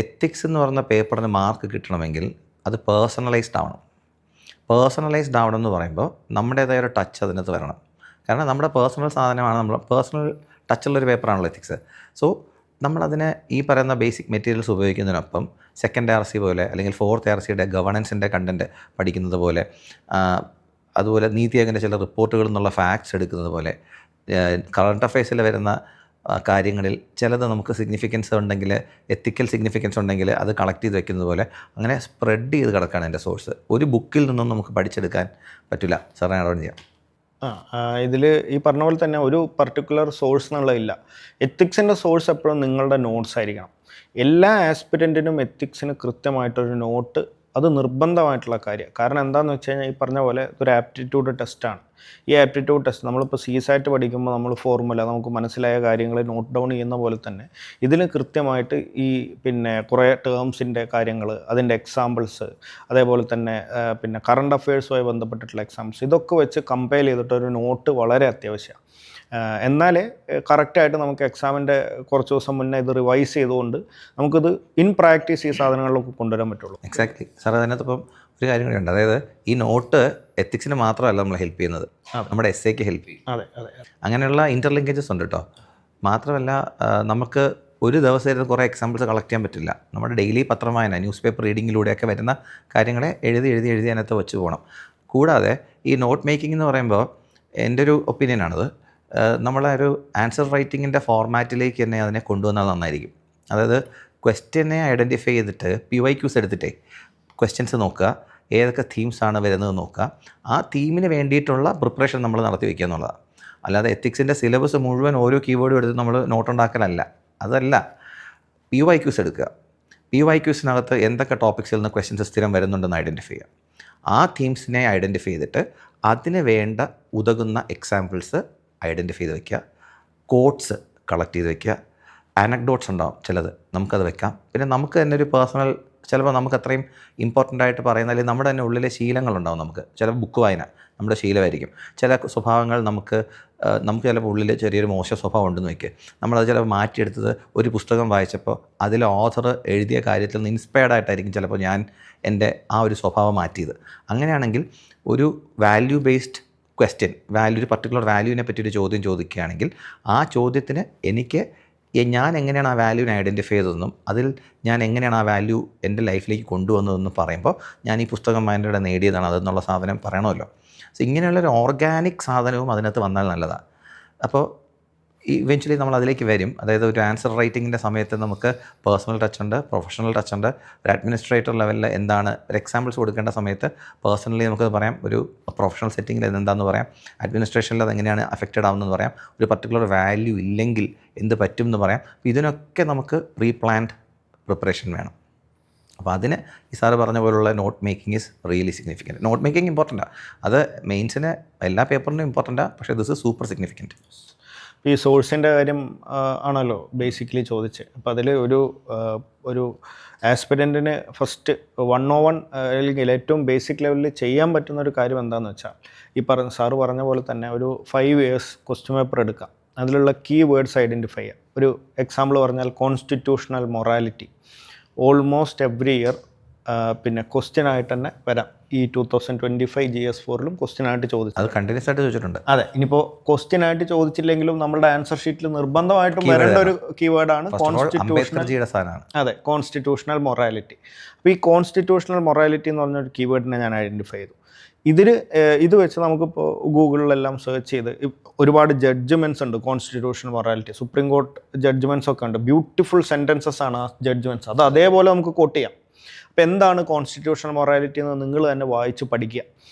എത്തിക്സ് എന്ന് പറയുന്ന പേപ്പറിന് മാർക്ക് കിട്ടണമെങ്കിൽ അത് പേഴ്സണലൈസ്ഡ് ആവണം. പേഴ്സണലൈസ്ഡ് ആവണം എന്ന് പറയുമ്പോൾ നമ്മുടേതായ ഒരു ടച്ച് അതിനകത്ത് വരണം. കാരണം നമ്മുടെ പേഴ്സണൽ സാധനമാണ്, നമ്മൾ പേഴ്സണൽ ടച്ചുള്ളൊരു പേപ്പറാണല്ലോ എത്തിക്സ്. സോ നമ്മളതിന് ഈ പറയുന്ന ബേസിക് മെറ്റീരിയൽസ് ഉപയോഗിക്കുന്നതിനൊപ്പം സെക്കൻഡ് ARC പോലെ അല്ലെങ്കിൽ ഫോർത്ത് ARCയുടെ ഗവേണൻസിൻ്റെ കണ്ടൻറ്റ് പഠിക്കുന്നത് പോലെ, അതുപോലെ നീതി ആയോഗിൻ്റെ ചില റിപ്പോർട്ടുകളിൽ നിന്നുള്ള ഫാക്ട്സ് എടുക്കുന്നത് പോലെ, കറണ്ട് അഫയേഴ്സിൽ വരുന്ന കാര്യങ്ങളിൽ ചിലത് നമുക്ക് സിഗ്നിഫിക്കൻസ് ഉണ്ടെങ്കിൽ, എത്തിക്കൽ സിഗ്നിഫിക്കൻസ് ഉണ്ടെങ്കിൽ അത് കളക്ട് ചെയ്ത് വെക്കുന്നത് പോലെ അങ്ങനെ സ്പ്രെഡ് ചെയ്ത് കിടക്കുകയാണ് എൻ്റെ സോഴ്സ്. ഒരു ബുക്കിൽ നിന്നും നമുക്ക് പഠിച്ചെടുക്കാൻ പറ്റില്ല. സാറിനെ ആഡ് ഓൺ ചെയ്യാം. ഇതിൽ ഈ പറഞ്ഞ പോലെ തന്നെ ഒരു പർട്ടിക്കുലർ സോഴ്സ് എന്നുള്ളതില്ല. എത്തിക്സിൻ്റെ സോഴ്സ് എപ്പോഴും നിങ്ങളുടെ നോട്ട്സ് ആയിരിക്കണം. എല്ലാ ആസ്പിരൻറ്റിനും എത്തിക്സിന് കൃത്യമായിട്ടൊരു നോട്ട് അത് നിർബന്ധമായിട്ടുള്ള കാര്യം. കാരണം എന്താണെന്ന് വെച്ച് കഴിഞ്ഞാൽ ഈ പറഞ്ഞ പോലെ ഒരു ആപ്റ്റിറ്റ്യൂഡ് ടെസ്റ്റാണ്. ഈ ആപ്റ്റിറ്റ്യൂഡ് ടെസ്റ്റ് നമ്മളിപ്പോൾ CSAT പഠിക്കുമ്പോൾ നമ്മൾ ഫോർമുല നമുക്ക് മനസ്സിലായ കാര്യങ്ങൾ നോട്ട് ഡൗൺ ചെയ്യുന്ന പോലെ തന്നെ ഇതിന് കൃത്യമായിട്ട് ഈ കുറേ ടേംസിൻ്റെ കാര്യങ്ങൾ, അതിൻ്റെ എക്സാമ്പിൾസ്, അതേപോലെ തന്നെ കറണ്ട് അഫയേഴ്സുമായി ബന്ധപ്പെട്ടിട്ടുള്ള എക്സാമ്പിൾസ്, ഇതൊക്കെ വെച്ച് കമ്പയർ ചെയ്തിട്ടൊരു നോട്ട് വളരെ അത്യാവശ്യമാണ്. എന്നാലേ കറക്റ്റായിട്ട് നമുക്ക് എക്സാമിൻ്റെ കുറച്ച് ദിവസം മുന്നേ ഇത് റിവൈസ് ചെയ്തുകൊണ്ട് നമുക്കിത് ഇൻ പ്രാക്ടീസ് ഈ സാധനങ്ങളിലൊക്കെ കൊണ്ടുവരാൻ പറ്റുള്ളൂ. എക്സാക്ട്ലി സാർ, അതിനകത്ത് ഇപ്പം ഒരു കാര്യം കൂടി ഉണ്ട്. അതായത് ഈ നോട്ട് എത്തിക്സിന് മാത്രമല്ല നമ്മൾ ഹെൽപ്പ് ചെയ്യുന്നത്, നമ്മുടെ SAക്ക് ഹെൽപ്പ് ചെയ്യും. അതെ അതെ, അങ്ങനെയുള്ള ഇൻ്റർലിങ്കേജസ് ഉണ്ട് കേട്ടോ. മാത്രമല്ല നമുക്ക് ഒരു ദിവസം കുറേ എക്സാമ്പിൾസ് കളക്ട് ചെയ്യാൻ പറ്റില്ല. നമ്മുടെ ഡെയിലി പത്രം വായന, ന്യൂസ് പേപ്പർ റീഡിങ്ങിലൂടെയൊക്കെ വരുന്ന കാര്യങ്ങളെ എഴുതി അതിനകത്ത് വെച്ച് പോകണം. കൂടാതെ ഈ നോട്ട് മേക്കിംഗ് എന്ന് പറയുമ്പോൾ എൻ്റെ ഒരു ഒപ്പീനിയനാണത്, നമ്മളെ ഒരു ആൻസർ റൈറ്റിങ്ങിൻ്റെ ഫോർമാറ്റിലേക്ക് തന്നെ അതിനെ കൊണ്ടുവന്നാൽ നന്നായിരിക്കും. അതായത് ക്വസ്റ്റ്യനെ ഐഡൻറ്റിഫൈ ചെയ്തിട്ട് PYQs എടുത്തിട്ടേ ക്വസ്റ്റ്യൻസ് നോക്കുക, ഏതൊക്കെ തീംസാണ് വരുന്നത് നോക്കുക, ആ തീമിന് വേണ്ടിയിട്ടുള്ള പ്രിപ്പറേഷൻ നമ്മൾ നടത്തി വയ്ക്കുക എന്നുള്ളതാണ്. അല്ലാതെ എത്തിക്സിൻ്റെ സിലബസ് മുഴുവൻ ഓരോ കീവേഡും എടുത്ത് നമ്മൾ നോട്ടുണ്ടാക്കലല്ല. അതല്ല, PYQs എടുക്കുക. PYQസിനകത്ത് എന്തൊക്കെ ടോപ്പിക്സിൽ നിന്ന് ക്വസ്റ്റ്യൻസ് സ്ഥിരം വരുന്നുണ്ടെന്ന് ഐഡൻറ്റിഫൈ ചെയ്യുക. ആ തീംസിനെ ഐഡൻറ്റിഫൈ ചെയ്തിട്ട് അതിന് വേണ്ട ഉതകുന്ന എക്സാമ്പിൾസ് ഐഡൻറ്റിഫൈ ചെയ്ത് വയ്ക്കുക. കോട്ട്സ് കളക്ട് ചെയ്ത് വയ്ക്കുക. ആനക്ഡോട്ട്സ് ഉണ്ടാവും ചിലത്, നമുക്കത് വെക്കാം. പിന്നെ നമുക്ക് തന്നെ ഒരു പേഴ്സണൽ, ചിലപ്പോൾ നമുക്ക് അത്രയും ഇമ്പോർട്ടൻ്റ് ആയിട്ട് പറയുന്ന, അല്ലെങ്കിൽ നമ്മുടെ തന്നെ ഉള്ളിലെ ശീലങ്ങളുണ്ടാവും. നമുക്ക് ചില ബുക്ക് വായന നമ്മുടെ ശീലമായിരിക്കും. ചില സ്വഭാവങ്ങൾ നമുക്ക് ചിലപ്പോൾ ഉള്ളിൽ ചെറിയൊരു മോശം സ്വഭാവം ഉണ്ടെന്ന് വയ്ക്കുക. നമ്മളത് ചിലപ്പോൾ മാറ്റിയെടുത്തത് ഒരു പുസ്തകം വായിച്ചപ്പോൾ അതിൽ ഓഥർ എഴുതിയ കാര്യത്തിൽ നിന്ന് ഇൻസ്പയർഡ് ആയിട്ടായിരിക്കും ചിലപ്പോൾ ഞാൻ എൻ്റെ ആ ഒരു സ്വഭാവം മാറ്റിയത്. അങ്ങനെയാണെങ്കിൽ ഒരു വാല്യൂ ബേസ്ഡ് ക്വസ്റ്റ്യൻ, ഒരു പർട്ടിക്കുലർ വാല്യൂവിനെ പറ്റി ഒരു ചോദ്യം ചോദിക്കുകയാണെങ്കിൽ ആ ചോദ്യത്തിന് എനിക്ക് ഞാൻ എങ്ങനെയാണ് ആ വാല്യൂവിനെ ഐഡൻറ്റിഫൈ ചെയ്തതെന്നും അതിൽ ഞാൻ എങ്ങനെയാണ് ആ വാല്യൂ എൻ്റെ ലൈഫിലേക്ക് കൊണ്ടുവന്നതെന്നും പറയുമ്പോൾ ഞാൻ ഈ പുസ്തകം വായനയുടെ നേടിയതാണ് അതെന്നുള്ള സാധനം പറയണമല്ലോ. സോ ഇങ്ങനെയുള്ളൊരു ഓർഗാനിക് സാധനവും അതിനകത്ത് വന്നാൽ നല്ലതാണ്. അപ്പോൾ ഇവൻച്വലി നമ്മൾ അതിലേക്ക് വരും. അതായത് ഒരു ആൻസർ റൈറ്റിങ്ങിൻ്റെ സമയത്ത് നമുക്ക് പേഴ്സണൽ ടച്ച് ഉണ്ട്, പ്രൊഫഷണൽ ടച്ച് ഉണ്ട്. ഒരു അഡ്മിനിസ്ട്രേറ്റർ ലെവലിൽ എന്താണ് ഒരു എക്സാമ്പിൾസ് കൊടുക്കേണ്ട സമയത്ത് പേഴ്സണലി നമുക്ക് പറയാം, ഒരു പ്രൊഫഷണൽ സെറ്റിങ്ങിൽ എന്താണെന്ന് പറയാം, അഡ്മിനിസ്ട്രേഷനിൽ അതെങ്ങനെയാണ് അഫക്റ്റഡ് ആവുന്നതെന്ന് പറയാം, ഒരു പർട്ടിക്കുലർ വാല്യൂ ഇല്ലെങ്കിൽ എന്ത് പറ്റും എന്ന് പറയാം. ഇതിനൊക്കെ നമുക്ക് പ്രീ പ്ലാൻഡ് പ്രിപ്പറേഷൻ വേണം. അപ്പോൾ അതിന് ഈ സാറ് പറഞ്ഞ പോലുള്ള note making is really significant. Note making ഇമ്പോർട്ടൻ്റാണ്, അത് മെയിൻസിന് എല്ലാ പേപ്പറിനും ഇമ്പോർട്ടൻ്റാണ്. പക്ഷേ ദിസ് ഇസ് സൂപ്പർ സിഗ്നിഫിക്കൻറ്റ്. ഈ സോഴ്സിൻ്റെ കാര്യം ആണല്ലോ ബേസിക്കലി ചോദിച്ചത്. അപ്പോൾ അതിൽ ഒരു ആസ്പിരൻറ്റിന് ഫസ്റ്റ് 101 അല്ലെങ്കിൽ ഏറ്റവും ബേസിക് ലെവലിൽ ചെയ്യാൻ പറ്റുന്ന ഒരു കാര്യം എന്താണെന്ന് വെച്ചാൽ, സാറ് പറഞ്ഞ പോലെ തന്നെ ഒരു 5 years ക്വസ്റ്റ്യൻ പേപ്പർ എടുക്കാം. അതിലുള്ള കീ വേർഡ്സ് ഐഡൻറ്റിഫൈ ചെയ്യുക. ഒരു എക്സാമ്പിൾ പറഞ്ഞാൽ constitutional morality. Almost every year പിന്നെ ക്വസ്റ്റ്യൻ ആയിട്ട് തന്നെ വരാം. ഈ 2025 GS4-ലും ക്വസ്റ്റ്യൻ ആയിട്ട് ചോദിച്ചു. അത് കണ്ടിന്യൂസ് ആയിട്ട് ചോദിച്ചിട്ടുണ്ട്. അതെ, ഇനിയിപ്പോൾ ക്വസ്റ്റ്യൻ ആയിട്ട് ചോദിച്ചില്ലെങ്കിലും നമ്മുടെ ആൻസർ ഷീറ്റിൽ നിർബന്ധമായിട്ടും വരേണ്ട ഒരു കീവേഡാണ് അതെ, കോൺസ്റ്റിറ്റ്യൂഷണൽ മൊറാലിറ്റി. അപ്പോൾ ഈ കോൺസ്റ്റിറ്റ്യൂഷണൽ മൊറാലിറ്റി എന്ന് പറഞ്ഞൊരു കീവേഡിനെ ഞാൻ ഐഡൻറ്റിഫൈ ചെയ്തു. ഇത് വെച്ച് നമുക്കിപ്പോൾ ഗൂഗിളിലെല്ലാം സെർച്ച് ചെയ്ത് ഒരുപാട് ജഡ്ജ്മെൻറ്റ്സ് ഉണ്ട്. Constitutional morality, supreme court judgements ഒക്കെ ഉണ്ട്. ബ്യൂട്ടിഫുൾ സെൻറ്റൻസസ് ആണ് ആ ജഡ്ജ്മെൻറ്റ്സ്. അത് അതേപോലെ നമുക്ക് കോട്ട് ചെയ്യാം. അപ്പോൾ എന്താണ് കോൺസ്റ്റിറ്റ്യൂഷണൽ മൊറാലിറ്റി എന്ന് നിങ്ങൾ തന്നെ വായിച്ച് പഠിക്കുക.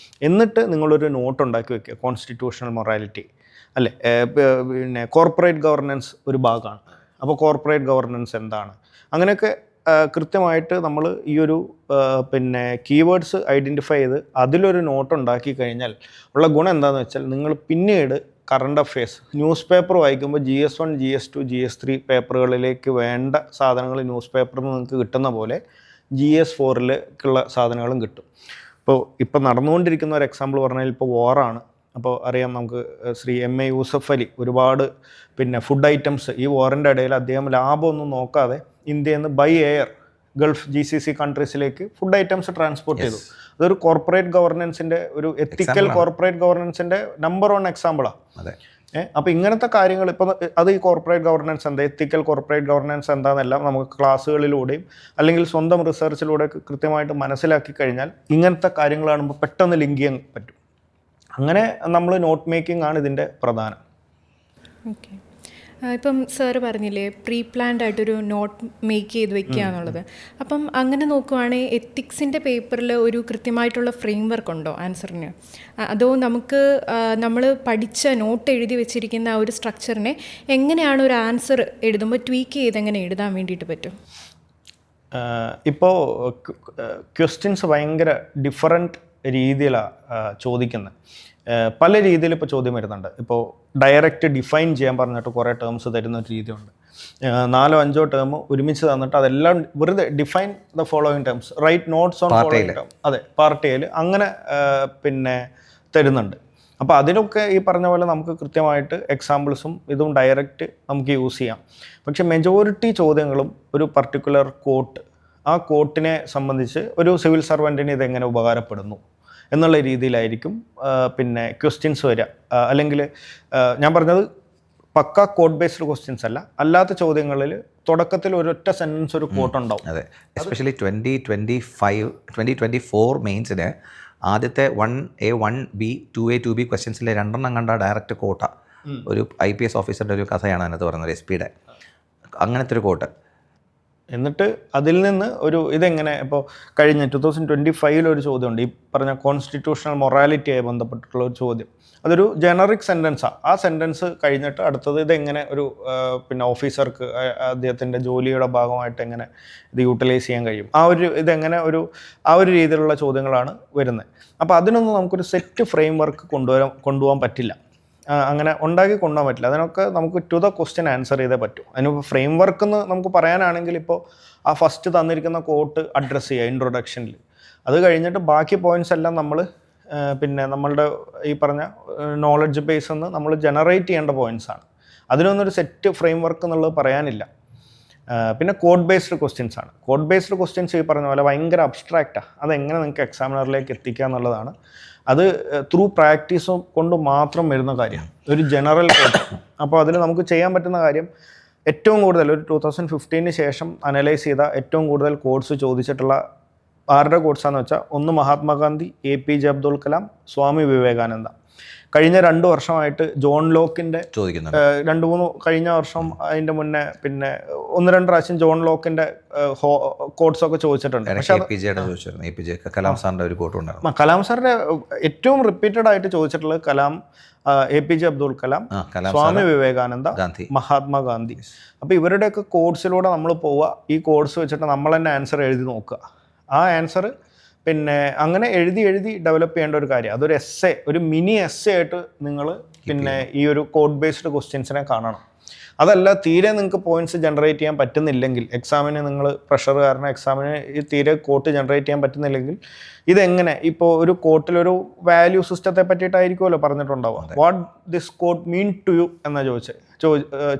എന്നിട്ട് നിങ്ങളൊരു നോട്ട് ഉണ്ടാക്കി വെക്കുക. കോൺസ്റ്റിറ്റ്യൂഷണൽ മൊറാലിറ്റി അല്ലേ, പിന്നെ കോർപ്പറേറ്റ് ഗവർണൻസ് ഒരു ഭാഗമാണ്. അപ്പോൾ കോർപ്പറേറ്റ് ഗവർണൻസ് എന്താണ്, അങ്ങനെയൊക്കെ കൃത്യമായിട്ട് നമ്മൾ ഈ ഒരു പിന്നെ കീവേഡ്സ് ഐഡൻറ്റിഫൈ ചെയ്ത് അതിലൊരു നോട്ട് ഉണ്ടാക്കി കഴിഞ്ഞാൽ ഉള്ള ഗുണം എന്താണെന്ന് വെച്ചാൽ, നിങ്ങൾ പിന്നീട് കറണ്ട് അഫെയർസ് ന്യൂസ് പേപ്പർ വായിക്കുമ്പോൾ GS1, GS2, GS3 പേപ്പറുകളിലേക്ക് വേണ്ട സാധനങ്ങൾ ന്യൂസ് പേപ്പറിൽ നിന്ന് നിങ്ങൾക്ക് കിട്ടുന്ന പോലെ GS4-ലേക്കുള്ള സാധനങ്ങളും കിട്ടും. ഇപ്പോൾ നടന്നുകൊണ്ടിരിക്കുന്ന ഒരു എക്സാമ്പിൾ പറഞ്ഞാൽ ഇപ്പോൾ വാറാണ്. അപ്പോൾ അറിയാം നമുക്ക് ശ്രീ MA യൂസഫ് അലി ഒരുപാട് പിന്നെ ഫുഡ് ഐറ്റംസ് ഈ വാറിൻ്റെ ഇടയിൽ അദ്ദേഹം ലാഭമൊന്നും നോക്കാതെ ഇന്ത്യയിൽ നിന്ന് ബൈ എയർ ഗൾഫ് GCC കൺട്രീസിലേക്ക് ഫുഡ് ഐറ്റംസ് ട്രാൻസ്പോർട്ട് ചെയ്തു. അതൊരു കോർപ്പറേറ്റ് ഗവർണൻസിൻ്റെ ഒരു എത്തിക്കൽ കോർപ്പറേറ്റ് ഗവർണൻസിൻ്റെ നമ്പർ 1 എക്സാമ്പിളാണ്. അതെ. അപ്പോൾ ഇങ്ങനത്തെ കാര്യങ്ങൾ ഇപ്പോൾ അത് ഈ കോർപ്പറേറ്റ് ഗവർണൻസ് എന്താ, എത്തിക്കൽ കോർപ്പറേറ്റ് ഗവർണൻസ് എന്താണെന്നെല്ലാം നമുക്ക് ക്ലാസ്സുകളിലൂടെയും അല്ലെങ്കിൽ സ്വന്തം റിസർച്ചിലൂടെയൊക്കെ കൃത്യമായിട്ട് മനസ്സിലാക്കി കഴിഞ്ഞാൽ ഇങ്ങനത്തെ കാര്യങ്ങൾ കാണുമ്പോൾ പെട്ടെന്ന് ലിങ്ക് ചെയ്യാൻ പറ്റും. അങ്ങനെ നമ്മൾ നോട്ട് മേക്കിംഗ് ആണ് ഇതിൻ്റെ പ്രധാനം. ഓക്കെ, ഇപ്പം സാറ് പറഞ്ഞില്ലേ പ്രീ പ്ലാൻഡ് ആയിട്ടൊരു നോട്ട് മേക്ക് ചെയ്ത് വെക്കുക എന്നുള്ളത്. അപ്പം അങ്ങനെ നോക്കുവാണെങ്കിൽ എത്തിക്സിൻ്റെ പേപ്പറിൽ ഒരു കൃത്യമായിട്ടുള്ള ഫ്രെയിം വർക്ക് ഉണ്ടോ ആൻസറിന്? അതോ നമുക്ക് നമ്മൾ പഠിച്ച നോട്ട് എഴുതി വെച്ചിരിക്കുന്ന ആ ഒരു സ്ട്രക്ചറിനെ എങ്ങനെയാണ് ഒരു ആൻസർ എഴുതുമ്പോൾ ട്വീക്ക് ചെയ്ത് എങ്ങനെ എഴുതാൻ വേണ്ടിയിട്ട് പറ്റും? ഇപ്പോൾ ക്വസ്റ്റ്യൻസ് ഭയങ്കര ഡിഫറൻറ്റ് രീതിയിലാണ് ചോദിക്കുന്നത്. പല രീതിയിൽ ഇപ്പോൾ ചോദ്യം വരുന്നുണ്ട്. ഇപ്പോൾ ഡയറക്റ്റ് ഡിഫൈൻ ചെയ്യാൻ പറഞ്ഞിട്ട് കുറേ ടേംസ് തരുന്ന ഒരു രീതിയുണ്ട്. 4-5 ടേം ഒരുമിച്ച് തന്നിട്ട് അതെല്ലാം വെറുതെ define the following terms, write notes on following term, അതെ പാർട്ടിയിൽ അങ്ങനെ പിന്നെ തരുന്നുണ്ട്. അപ്പോൾ അതിലൊക്കെ ഈ പറഞ്ഞ പോലെ നമുക്ക് കൃത്യമായിട്ട് എക്സാമ്പിൾസും ഇതും ഡയറക്റ്റ് നമുക്ക് യൂസ് ചെയ്യാം. പക്ഷേ മെജോറിറ്റി ചോദ്യങ്ങളും ഒരു പർട്ടിക്കുലർ കോട്ട്, ആ കോട്ടിനെ സംബന്ധിച്ച് ഒരു സിവിൽ സർവൻറ്റിന് ഇതെങ്ങനെ ഉപകാരപ്പെടുന്നു എന്നുള്ള രീതിയിലായിരിക്കും പിന്നെ ക്വസ്റ്റ്യൻസ് വരിക. അല്ലെങ്കിൽ ഞാൻ പറഞ്ഞത് പക്ക കോഡ് ബേസ്ഡ് ക്വസ്റ്റ്യൻസ് അല്ല, അല്ലാത്ത ചോദ്യങ്ങളിൽ തുടക്കത്തിൽ ഒരൊറ്റ സെൻറ്റൻസ് ഒരു കോട്ട് ഉണ്ടാവും. അതെ, എസ്പെഷ്യലി 2024 മെയിൻസിന് ആദ്യത്തെ 1A 1B 2A 2B ക്വസ്റ്റ്യൻസിലെ 2 കണ്ട ഡയറക്റ്റ് കോട്ട. ഒരു IPS ഓഫീസറുടെ ഒരു കഥയാണ് അതിനകത്ത് പറയുന്നത്, SP-യുടെ അങ്ങനത്തെ ഒരു കോട്ട്. എന്നിട്ട് അതിൽ നിന്ന് ഒരു ഇതെങ്ങനെ ഇപ്പോൾ കഴിഞ്ഞ 2025 ഒരു ചോദ്യമുണ്ട്, ഈ പറഞ്ഞ കോൺസ്റ്റിറ്റ്യൂഷണൽ മൊറാലിറ്റിയായി ബന്ധപ്പെട്ടിട്ടുള്ള ഒരു ചോദ്യം. അതൊരു ജനറിക് സെൻറ്റൻസാണ്. ആ സെൻറ്റൻസ് കഴിഞ്ഞിട്ട് അടുത്തത് ഇതെങ്ങനെ ഒരു പിന്നെ ഓഫീസർക്ക് അദ്ദേഹത്തിൻ്റെ ജോലിയുടെ ഭാഗമായിട്ട് എങ്ങനെ ഇത് യൂട്ടിലൈസ് ചെയ്യാൻ കഴിയും, ഇതെങ്ങനെ ആ ഒരു രീതിയിലുള്ള ചോദ്യങ്ങളാണ് വരുന്നത്. അപ്പോൾ അതിനൊന്നും നമുക്കൊരു സെറ്റ് ഫ്രെയിം വർക്ക് കൊണ്ടുപോകാൻ പറ്റില്ല, അങ്ങനെ ഉണ്ടാക്കി കൊണ്ടുപോകാൻ പറ്റില്ല. അതിനൊക്കെ നമുക്ക് ടു ദ ക്വസ്റ്റ്യൻ ആൻസർ ചെയ്തേ പറ്റൂ. അതിനിപ്പോൾ ഫ്രെയിം വർക്ക് എന്ന് നമുക്ക് പറയാനാണെങ്കിൽ ഇപ്പോൾ ആ ഫസ്റ്റ് തന്നിരിക്കുന്ന കോട്ട് അഡ്രസ്സ് ചെയ്യുക ഇൻട്രൊഡക്ഷനിൽ. അത് കഴിഞ്ഞിട്ട് ബാക്കി പോയിൻറ്റ്സ് എല്ലാം നമ്മൾ പിന്നെ നമ്മളുടെ ഈ പറഞ്ഞ നോളജ് ബേസ് നിന്ന് നമ്മൾ ജനറേറ്റ് ചെയ്യേണ്ട പോയിൻറ്റ്സാണ്. അതിനൊന്നൊരു സെറ്റ് ഫ്രെയിം വർക്ക് എന്നുള്ളത് പറയാനില്ല. പിന്നെ കോഡ് ബേസ്ഡ് ക്വസ്റ്റ്യൻസ് ആണ്. കോഡ് ബേസ്ഡ് ക്വസ്റ്റ്യൻസ് ഈ പറഞ്ഞ പോലെ ഭയങ്കര അബ്സ്ട്രാക്റ്റാണ്. അതെങ്ങനെ നിങ്ങൾക്ക് എക്സാമിനറിലേക്ക് എത്തിക്കുക എന്നുള്ളതാണ്. അത് ത്രൂ പ്രാക്ടീസും കൊണ്ട് മാത്രം വരുന്ന കാര്യം, ഒരു ജനറൽ കോഡ്. അപ്പോൾ അതിൽ നമുക്ക് ചെയ്യാൻ പറ്റുന്ന കാര്യം, ഏറ്റവും കൂടുതൽ ഒരു 2015 ശേഷം അനലൈസ് ചെയ്ത ഏറ്റവും കൂടുതൽ കോഡ്സ് ചോദിച്ചിട്ടുള്ള ആരുടെ കോഡ്സാന്ന് വെച്ചാൽ, ഒന്ന് മഹാത്മാഗാന്ധി, APJ അബ്ദുൽ കലാം, സ്വാമി വിവേകാനന്ദ. കഴിഞ്ഞ 2 വർഷമായിട്ട് ജോൺ ലോക്കിൻ്റെ ചോദിക്കുന്നുണ്ട്. 2-3 കഴിഞ്ഞ വർഷം അതിൻ്റെ മുന്നേ പിന്നെ 1-2 പ്രാവശ്യം ജോൺ ലോക്കിൻ്റെ കോഡ്സൊക്കെ ചോദിച്ചിട്ടുണ്ട്. പക്ഷേ കലാം സാറിൻ്റെ ഒരു കോഡ് ഉണ്ടായിരുന്നു. കലാം സാറിൻ്റെ ഏറ്റവും റിപ്പീറ്റഡ് ആയിട്ട് ചോദിച്ചിട്ടുള്ളത് കലാം, APJ അബ്ദുൽ കലാം, സ്വാമി വിവേകാനന്ദ, മഹാത്മാഗാന്ധി. അപ്പോൾ ഇവരുടെയൊക്കെ കോഡ്സിലൂടെ നമ്മൾ പോവുക. ഈ കോഡ്സ് വെച്ചിട്ട് നമ്മൾ തന്നെ ആൻസർ എഴുതി നോക്കുക. ആ ആൻസർ പിന്നെ അങ്ങനെ എഴുതി ഡെവലപ്പ് ചെയ്യേണ്ട ഒരു കാര്യം. അതൊരു എസ്സേ, ഒരു മിനി എസ്സേ ആയിട്ട് നിങ്ങൾ പിന്നെ ഈ ഒരു കോഡ് ബേസ്ഡ് ക്വസ്റ്റ്യൻസിനെ കാണണം. അതല്ല തീരെ നിങ്ങൾക്ക് പോയിന്റ്സ് ജനറേറ്റ് ചെയ്യാൻ പറ്റുന്നില്ലെങ്കിൽ, എക്സാമിന് നിങ്ങൾ പ്രഷർ കാരണം എക്സാമിന് ഈ തീരെ കോട്ട് ജനറേറ്റ് ചെയ്യാൻ പറ്റുന്നില്ലെങ്കിൽ, ഇതെങ്ങനെ ഇപ്പോൾ ഒരു കോട്ടിലൊരു വാല്യൂ സിസ്റ്റത്തെ പറ്റിയിട്ടായിരിക്കുമല്ലോ പറഞ്ഞിട്ടുണ്ടാവുക. What this quote mean to you എന്നാണ്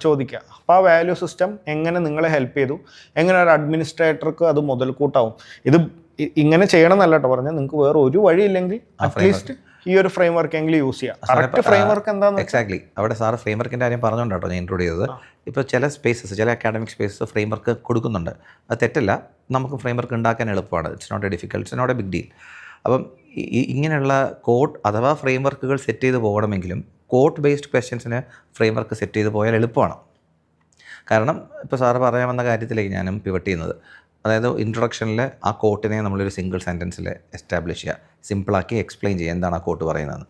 ചോദിക്കുക. അപ്പോൾ ആ വാല്യൂ സിസ്റ്റം എങ്ങനെ നിങ്ങളെ ഹെൽപ്പ് ചെയ്തു, എങ്ങനെ ഒരു അഡ്മിനിസ്ട്രേറ്റർക്ക് അത് മുതൽക്കൂട്ടാവും. ഇത് ഇങ്ങനെ ചെയ്യണം എന്നല്ല കേട്ടോ പറഞ്ഞാൽ, നിങ്ങൾക്ക് വേറെ ഒരു വഴിയില്ലെങ്കിൽ അറ്റ്ലീസ്റ്റ് ഈ ഒരു ഫ്രെയിം വർക്ക് എങ്കിലും യൂസ് ചെയ്യാം. കറക്റ്റ് ഫ്രെയിം വർക്ക് എന്താണെന്ന് എക്സാക്ട്ലി അവിടെ സാറ് ഫ്രെയിം വർക്കിൻ്റെ കാര്യം പറഞ്ഞുകൊണ്ടാട്ടോ ഞാൻ ഇൻക്ലൂഡ് ചെയ്തത്. ഇപ്പോൾ ചില സ്പേസസ്, ചില അക്കാഡമിക് സ്പേസസ് ഫ്രെയിം വർക്ക് കൊടുക്കുന്നുണ്ട്. അത് തെറ്റല്ല, നമുക്ക് ഫ്രെയിം വർക്ക് ഉണ്ടാക്കാൻ എളുപ്പമാണ്. It's not a difficult, it's not a big deal. അപ്പം ഇങ്ങനെയുള്ള കോഡ് അഥവാ ഫ്രെയിം വർക്കുകൾ സെറ്റ് ചെയ്ത് പോകണമെങ്കിലും കോഡ് ബേസ്ഡ് ക്വസ്റ്റ്യൻസിന് ഫ്രെയിം വർക്ക് സെറ്റ് ചെയ്ത് പോയാൽ എളുപ്പമാണ്. കാരണം ഇപ്പോൾ സാറ് പറയാൻ വന്ന കാര്യത്തിലേക്ക് ഞാനും പിവട്ട് ചെയ്യുന്നത്, അതായത് ഇൻട്രൊഡക്ഷനിൽ ആ കോട്ടിനെ നമ്മളൊരു സിംഗിൾ സെൻറ്റൻസിൽ എസ്റ്റാബ്ലിഷ് ചെയ്യുക, സിമ്പിളാക്കി എക്സ്പ്ലെയിൻ ചെയ്യുക എന്താണ് ആ കോട്ട് പറയുന്നത്.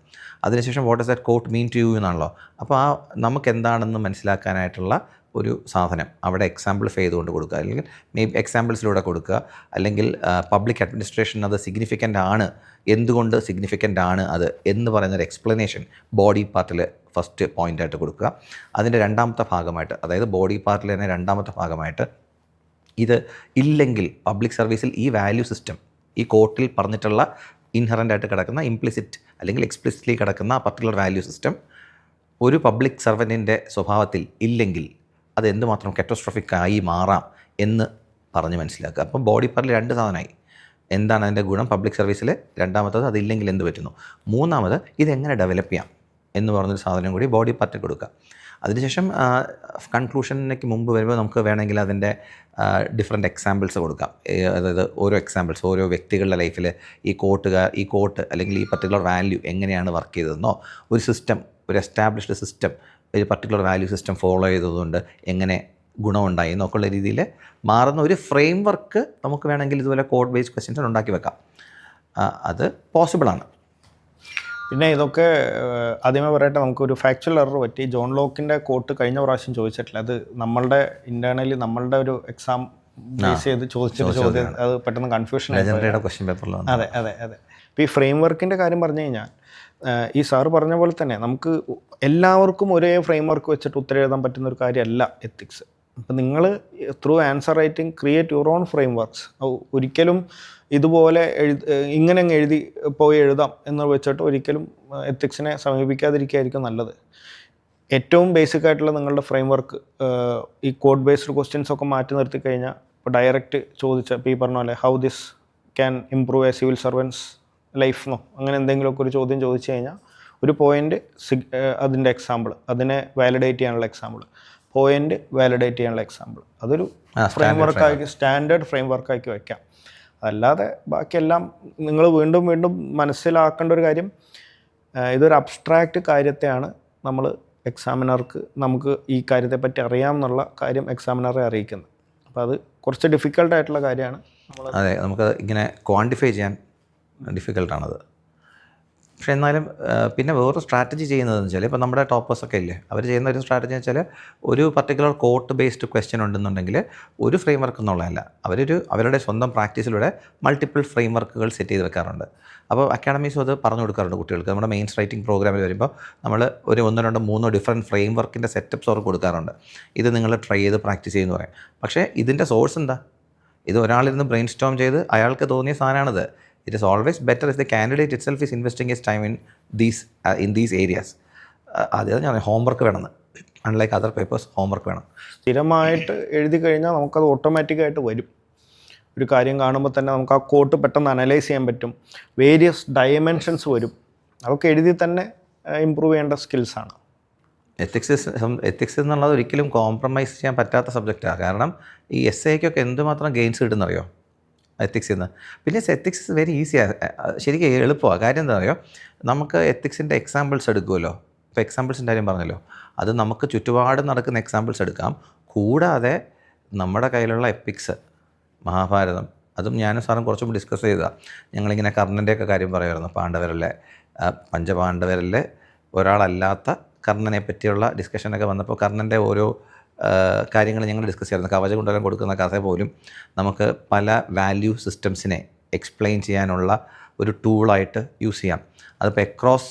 അതിനുശേഷം what is that quote mean to you എന്നാണല്ലോ. അപ്പോൾ ആ നമുക്ക് എന്താണെന്ന് മനസ്സിലാക്കാനായിട്ടുള്ള ഒരു സാധനം അവിടെ എക്സാമ്പിൾഫൈ ചെയ്തുകൊണ്ട് കൊടുക്കുക, അല്ലെങ്കിൽ എക്സാമ്പിൾസിലൂടെ കൊടുക്കുക, അല്ലെങ്കിൽ പബ്ലിക് അഡ്മിനിസ്ട്രേഷൻ അത് സിഗ്നിഫിക്കൻ്റ് ആണ്, എന്തുകൊണ്ട് സിഗ്നിഫിക്കൻ്റ് ആണ് അത് എന്ന് പറയുന്നൊരു എക്സ്പ്ലനേഷൻ ബോഡി പാർട്ടിൽ ഫസ്റ്റ് പോയിൻ്റായിട്ട് കൊടുക്കുക. അതിൻ്റെ രണ്ടാമത്തെ ഭാഗമായിട്ട്, അതായത് ബോഡി പാർട്ടിൽ തന്നെ രണ്ടാമത്തെ ഭാഗമായിട്ട്, ഇത് ഇല്ലെങ്കിൽ പബ്ലിക് സർവീസിൽ ഈ വാല്യൂ സിസ്റ്റം, ഈ കോട്ടിൽ പറഞ്ഞിട്ടുള്ള ഇൻഹറൻ്റ് ആയിട്ട് കിടക്കുന്ന ഇംപ്ലിസിറ്റ് അല്ലെങ്കിൽ എക്സ്പ്ലിസിറ്റ്ലി കിടക്കുന്ന ആ പർട്ടിക്കുലർ വാല്യൂ സിസ്റ്റം ഒരു പബ്ലിക് സർവൻറ്റിൻ്റെ സ്വഭാവത്തിൽ ഇല്ലെങ്കിൽ അത് എന്തുമാത്രം കാറ്റസ്ട്രോഫിക് ആയി മാറാം എന്ന് പറഞ്ഞ് മനസ്സിലാക്കുക. അപ്പം ബോഡി പാർട്ടിൽ രണ്ട് സാധനമായി. എന്താണ് അതിൻ്റെ ഗുണം പബ്ലിക് സർവീസിൽ, രണ്ടാമത്തത് അതില്ലെങ്കിൽ എന്ത് പറ്റുന്നു, മൂന്നാമത് ഇതെങ്ങനെ ഡെവലപ്പ് ചെയ്യാം എന്ന് പറഞ്ഞൊരു സാധനം കൂടി ബോഡി പാർട്ടിൽ കൊടുക്കുക. അതിനുശേഷം കൺക്ലൂഷനിലേക്ക് മുമ്പ് വരുമ്പോൾ നമുക്ക് വേണമെങ്കിൽ അതിൻ്റെ ഡിഫറെൻറ്റ് എക്സാമ്പിൾസ് കൊടുക്കാം. അതായത് ഓരോ എക്സാമ്പിൾസ്, ഓരോ വ്യക്തികളുടെ ലൈഫിൽ ഈ കോട്ട് അല്ലെങ്കിൽ ഈ പർട്ടിക്കുലർ വാല്യൂ എങ്ങനെയാണ് വർക്ക് ചെയ്തതെന്നോ, ഒരു സിസ്റ്റം, ഒരു എസ്റ്റാബ്ലിഷ്ഡ് സിസ്റ്റം ഒരു പർട്ടിക്കുലർ വാല്യൂ സിസ്റ്റം ഫോളോ ചെയ്തതുകൊണ്ട് എങ്ങനെ ഗുണമുണ്ടായി എന്നൊക്കെയുള്ള രീതിയിൽ മാറുന്ന ഒരു ഫ്രെയിം വർക്ക് നമുക്ക് വേണമെങ്കിൽ ഇതുപോലെ കോഡ് ബേസ്ഡ് ക്വസ്റ്റ്യൻസ് ഉണ്ടാക്കി വെക്കാം. അത് പോസിബിളാണ്. പിന്നെ ഇതൊക്കെ ആദ്യമേ പറയട്ടെ, നമുക്കൊരു ഫാക്ച്വൽ എറർ പറ്റി. ജോൺ ലോക്കിൻ്റെ കോട്ട് കഴിഞ്ഞ പ്രാവശ്യം ചോദിച്ചിട്ടില്ല. അത് നമ്മളുടെ ഇൻറ്റേർണലി നമ്മളുടെ ഒരു എക്സാം ബേസ് ചെയ്ത് ചോദിച്ചിട്ട് ചോദ്യം അത് പെട്ടെന്ന് കൺഫ്യൂഷൻ ക്വസ്റ്റ്യൻ പേപ്പറിലാണ്. അതെ. ഇപ്പോൾ ഈ ഫ്രെയിം വർക്കിൻ്റെ കാര്യം പറഞ്ഞു കഴിഞ്ഞാൽ, ഈ സാറ് പറഞ്ഞ പോലെ തന്നെ നമുക്ക് എല്ലാവർക്കും ഒരേ ഫ്രെയിം വർക്ക് വെച്ചിട്ട് ഉത്തരം എഴുതാൻ പറ്റുന്ന ഒരു കാര്യമല്ല എത്തിക്സ്. അപ്പം നിങ്ങൾ through answer writing create your own frame works. ഒരിക്കലും ഇതുപോലെ ഇങ്ങനെ എഴുതി പോയി എഴുതാം എന്ന് വെച്ചിട്ട് ഒരിക്കലും എത്തിക്സിനെ സമീപിക്കാതിരിക്കുകയായിരിക്കും നല്ലത്. ഏറ്റവും ബേസിക് ആയിട്ടുള്ള നിങ്ങളുടെ ഫ്രെയിം വർക്ക് ഈ കോഡ് ബേസ്ഡ് ക്വസ്റ്റ്യൻസ് ഒക്കെ മാറ്റി നിർത്തി കഴിഞ്ഞാൽ, ഇപ്പോൾ ഡയറക്റ്റ് ചോദിച്ച ഇപ്പോൾ ഈ പറഞ്ഞ പോലെ how this can improve a civil servants ലൈഫെന്നോ അങ്ങനെ എന്തെങ്കിലുമൊക്കെ ഒരു ചോദ്യം ചോദിച്ചു കഴിഞ്ഞാൽ ഒരു പോയിൻ്റ് അതിൻ്റെ എക്സാമ്പിൾ, അതിനെ വാലിഡേറ്റ് ചെയ്യാനുള്ള എക്സാമ്പിൾ, പോയിൻ്റ് വാലിഡേറ്റ് ചെയ്യാനുള്ള എക്സാമ്പിൾ, അതൊരു ഫ്രെയിം വർക്കാക്കി സ്റ്റാൻഡേർഡ് ഫ്രെയിം വർക്കാക്കി വയ്ക്കാം. അല്ലാതെ ബാക്കിയെല്ലാം നിങ്ങൾ വീണ്ടും വീണ്ടും മനസ്സിലാക്കേണ്ട ഒരു കാര്യം, ഇതൊരു അബ്സ്ട്രാക്റ്റ് കാര്യത്തെയാണ് നമ്മൾ എക്സാമിനർക്ക് നമുക്ക് ഈ കാര്യത്തെപ്പറ്റി അറിയാമെന്നുള്ള കാര്യം എക്സാമിനറെ അറിയിക്കുന്നത്. അപ്പോൾ അത് കുറച്ച് ഡിഫിക്കൽട്ടായിട്ടുള്ള കാര്യമാണ്. അതെ, നമുക്ക് ഇങ്ങനെ ക്വാണ്ടിഫൈ ചെയ്യാൻ ഡിഫിക്കൽട്ടാണത്. പക്ഷേ എന്നാലും പിന്നെ വേറൊരു സ്ട്രാറ്റജി ചെയ്യുന്നതെന്ന് വെച്ചാൽ, ഇപ്പോൾ നമ്മുടെ ടോപ്പേഴ്സൊക്കെ ഇല്ലേ, അവർ ചെയ്യുന്ന ഒരു സ്ട്രാറ്റജി എന്ന് വെച്ചാൽ, ഒരു പർട്ടിക്കുലർ കോട്ട് ബേസ്ഡ് ക്വസ്റ്റ്യൻ ഉണ്ടെന്നുണ്ടെങ്കിൽ ഒരു ഫ്രെയിം വർക്ക് എന്നുള്ളതല്ല, അവരുടെ സ്വന്തം പ്രാക്ടീസിലൂടെ മൾട്ടിപ്പിൾ ഫ്രെയിം വർക്കുകൾ സെറ്റ് ചെയ്ത് വെക്കാറുണ്ട്. അപ്പോൾ അക്കാഡമീസും അത് പറഞ്ഞു കൊടുക്കാറുണ്ട് കുട്ടികൾക്ക്. നമ്മുടെ മെയിൻസ് റൈറ്റിംഗ് പ്രോഗ്രാമിൽ വരുമ്പോൾ നമ്മൾ ഒരു 1, 2, 3 ഡിഫറെൻറ്റ് ഫ്രെയിം വർക്കിൻ്റെ സെറ്റപ്പ്സ് അവർക്ക് കൊടുക്കാറുണ്ട്. ഇത് നിങ്ങൾ ട്രൈ ചെയ്ത് പ്രാക്ടീസ് ചെയ്യുമെന്ന് പറയും. പക്ഷേ ഇതിൻ്റെ സോഴ്സ് എന്താ? ഇത് ഒരാളിരുന്ന് ബ്രെയിൻ സ്റ്റോം ചെയ്ത് അയാൾക്ക് തോന്നിയ സാധനമാണിത്. It is always better if the candidate itself is investing his time in these areas. അത് ഞാൻ ഹോംവർക്ക് വേണമെന്ന്, അൺലൈക്ക് അതർ പേപ്പേഴ്സ് ഹോംവർക്ക് വേണം. സ്ഥിരമായിട്ട് എഴുതി കഴിഞ്ഞാൽ നമുക്കത് ഓട്ടോമാറ്റിക്കായിട്ട് വരും. ഒരു കാര്യം കാണുമ്പോൾ തന്നെ നമുക്ക് ആ കോട്ട് പെട്ടെന്ന് അനലൈസ് ചെയ്യാൻ പറ്റും. വേരിയസ് ഡയമെൻഷൻസ് വരും. അതൊക്കെ എഴുതി തന്നെ ഇമ്പ്രൂവ് ചെയ്യേണ്ട സ്കിൽസാണ്. എത്തിക്സ് എന്നുള്ളത് ഒരിക്കലും കോംപ്രമൈസ് ചെയ്യാൻ പറ്റാത്ത സബ്ജക്റ്റാണ്. കാരണം ഈ SAയ്ക്കൊക്കെ എന്തുമാത്രം ഗെയിൻസ് കിട്ടുന്നറിയോ എത്തിക്സിൽ നിന്ന്. പിന്നെ എത്തിക്സ് വെരി ഈസിയാണ്, ശരിക്കും എളുപ്പമാണ്. കാര്യം എന്താ പറയുക, നമുക്ക് എത്തിക്സിൻ്റെ എക്സാമ്പിൾസ് എടുക്കുമല്ലോ. ഇപ്പോൾ എക്സാമ്പിൾസിൻ്റെ കാര്യം പറഞ്ഞല്ലോ, അത് നമുക്ക് ചുറ്റുപാടും നടക്കുന്ന എക്സാമ്പിൾസ് എടുക്കാം. കൂടാതെ നമ്മുടെ കയ്യിലുള്ള എപ്പിക്സ്, മഹാഭാരതം, അതും ഞാനും സാറും കുറച്ചും ഡിസ്കസ് ചെയ്തതാണ്. ഞങ്ങളിങ്ങനെ കർണൻ്റെയൊക്കെ കാര്യം പറയുമായിരുന്നു. പഞ്ചപാണ്ഡവരിലെ ഒരാളല്ലാത്ത കർണനെ പറ്റിയുള്ള ഡിസ്കഷനൊക്കെ വന്നപ്പോൾ കർണൻ്റെ ഓരോ കാര്യങ്ങൾ ഞങ്ങൾ ഡിസ്കസ് ചെയ്യായിരുന്നു. കവചകുണ്ടലം കൊടുക്കുന്ന കഥ പോലും നമുക്ക് പല വാല്യൂ സിസ്റ്റംസിനെ എക്സ്പ്ലെയിൻ ചെയ്യാനുള്ള ഒരു ടൂളായിട്ട് യൂസ് ചെയ്യാം. അതിപ്പോൾ അക്രോസ്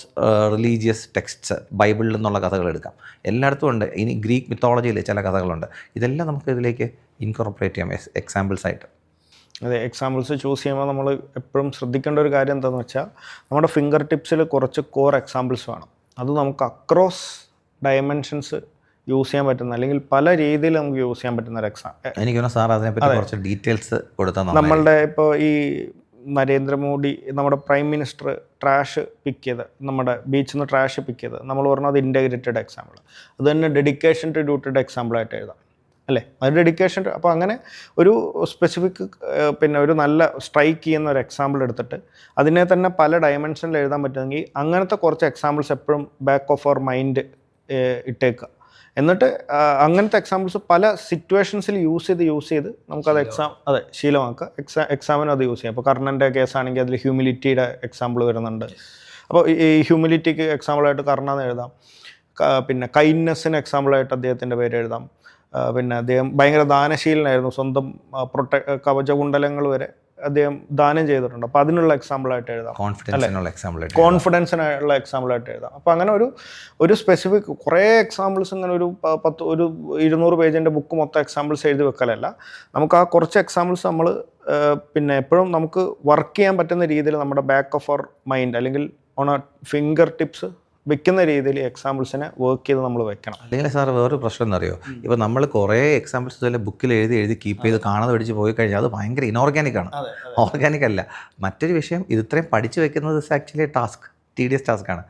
റിലീജിയസ് ടെക്സ്റ്റ്സ്, ബൈബിളിൽ നിന്നുള്ള കഥകൾ എടുക്കാം, എല്ലായിടത്തും ഉണ്ട്. ഇനി ഗ്രീക്ക് മിത്തോളജിയിൽ ചില കഥകളുണ്ട്. ഇതെല്ലാം നമുക്ക് ഇതിലേക്ക് ഇൻകോർപ്പറേറ്റ് ചെയ്യാം എക്സാമ്പിൾസ് ആയിട്ട്. അതെ, എക്സാമ്പിൾസ് ചൂസ് ചെയ്യുമ്പോൾ നമ്മൾ എപ്പോഴും ശ്രദ്ധിക്കേണ്ട ഒരു കാര്യം എന്താണെന്ന് വെച്ചാൽ, നമ്മുടെ ഫിംഗർ ടിപ്സിൽ കുറച്ച് കോർ എക്സാമ്പിൾസ് വേണം. അത് നമുക്ക് അക്രോസ് ഡയമെൻഷൻസ് യൂസ് ചെയ്യാൻ പറ്റുന്ന, അല്ലെങ്കിൽ പല രീതിയിൽ നമുക്ക് യൂസ് ചെയ്യാൻ പറ്റുന്ന ഒരു എക്സാം. എനിക്ക് തോന്നുന്നു സാർ അതിനെപ്പറ്റി കുറച്ച് ഡീറ്റെയിൽസ് കൊടുത്താൽ നമ്മളുടെ ഇപ്പോൾ ഈ നരേന്ദ്രമോദി നമ്മുടെ പ്രൈം മിനിസ്റ്റർ ട്രാഷ് പിക്ക് ചെയ്ത്, നമ്മുടെ ബീച്ചിൽ നിന്ന് ട്രാഷ് പിക്ക് ചെയ്ത് നമ്മൾ പറഞ്ഞത് ഇൻറ്റഗ്രേറ്റഡ് എക്സാമ്പിൾ. അത് തന്നെ ഡെഡിക്കേഷൻ ടു ഡ്യൂട്ടിയുടെ എക്സാമ്പിളായിട്ട് എഴുതാം അല്ലേ? അത് ഡെഡിക്കേഷൻ. അപ്പോൾ അങ്ങനെ ഒരു സ്പെസിഫിക് പിന്നെ ഒരു നല്ല സ്ട്രൈക്ക് ചെയ്യുന്ന ഒരു എക്സാമ്പിൾ എടുത്തിട്ട് അതിനെ തന്നെ പല ഡയമെൻഷനിൽ എഴുതാൻ പറ്റുമെങ്കിൽ അങ്ങനത്തെ കുറച്ച് എക്സാമ്പിൾസ് എപ്പോഴും ബാക്ക് ഓഫ് അവർ മൈൻഡ് ഇട്ടേക്കുക. എന്നിട്ട് അങ്ങനത്തെ എക്സാമ്പിൾസ് പല സിറ്റുവേഷൻസിൽ യൂസ് ചെയ്ത് നമുക്കത് ശീലമാക്കുക. എക്സാമിന് അത് യൂസ് ചെയ്യാം. അപ്പോൾ കർണൻ്റെ കേസാണെങ്കിൽ അതിൽ ഹ്യൂമിലിറ്റിയുടെ എക്സാമ്പിൾ വരുന്നുണ്ട്. അപ്പോൾ ഈ ഹ്യൂമിലിറ്റിക്ക് എക്സാമ്പിളായിട്ട് കർണ എഴുതാം. പിന്നെ കൈൻഡ്നെസ്സിന് എക്സാമ്പിളായിട്ട് അദ്ദേഹത്തിൻ്റെ പേര് എഴുതാം. പിന്നെ അദ്ദേഹം ഭയങ്കര ദാനശീലനായിരുന്നു. സ്വന്തം കവചകുണ്ടലങ്ങൾ വരെ അദ്ദേഹം ദാനം ചെയ്തിട്ടുണ്ട്. അപ്പോൾ അതിനുള്ള എക്സാമ്പിളായിട്ട് എഴുതാം. കോൺഫിഡൻസിനുള്ള എക്സാമ്പിളായിട്ട് എഴുതാം. അപ്പോൾ അങ്ങനെ ഒരു സ്പെസിഫിക് കുറേ എക്സാമ്പിൾസ് ഇങ്ങനെ ഒരു 200 പേജിൻ്റെ ബുക്ക് മൊത്തം എക്സാമ്പിൾസ് എഴുതി വെക്കലല്ല. നമുക്ക് ആ കുറച്ച് എക്സാമ്പിൾസ് നമ്മൾ പിന്നെ എപ്പോഴും നമുക്ക് വർക്ക് ചെയ്യാൻ പറ്റുന്ന രീതിയിൽ നമ്മുടെ ബാക്ക് ഓഫ് അവർ മൈൻഡ് അല്ലെങ്കിൽ ഓൺ ആ ഫിംഗർ ടിപ്സ് വെക്കുന്ന രീതിയിൽ എക്സാമ്പിൾസിനെ വർക്ക് ചെയ്ത് നമ്മൾ വെക്കണം. അല്ലെങ്കിൽ സാർ വേറൊരു പ്രശ്നം എന്നറിയോ, ഇപ്പോൾ നമ്മൾ കുറേ എക്സാമ്പിൾസ് ഇതുപോലെ ബുക്കിൽ എഴുതി കീപ്പ് ചെയ്ത് കാണാതെ പഠിച്ച് പോയി കഴിഞ്ഞാൽ അത് ഭയങ്കര ഇനോർഗാനിക്കാണ്. ഓർഗാനിക് അല്ല. മറ്റൊരു വിഷയം, ഇത് ഇത്രയും പഠിച്ചു വെക്കുന്നത് ആക്ച്വലി ടീഡിയസ് ടാസ്ക്കാണ്.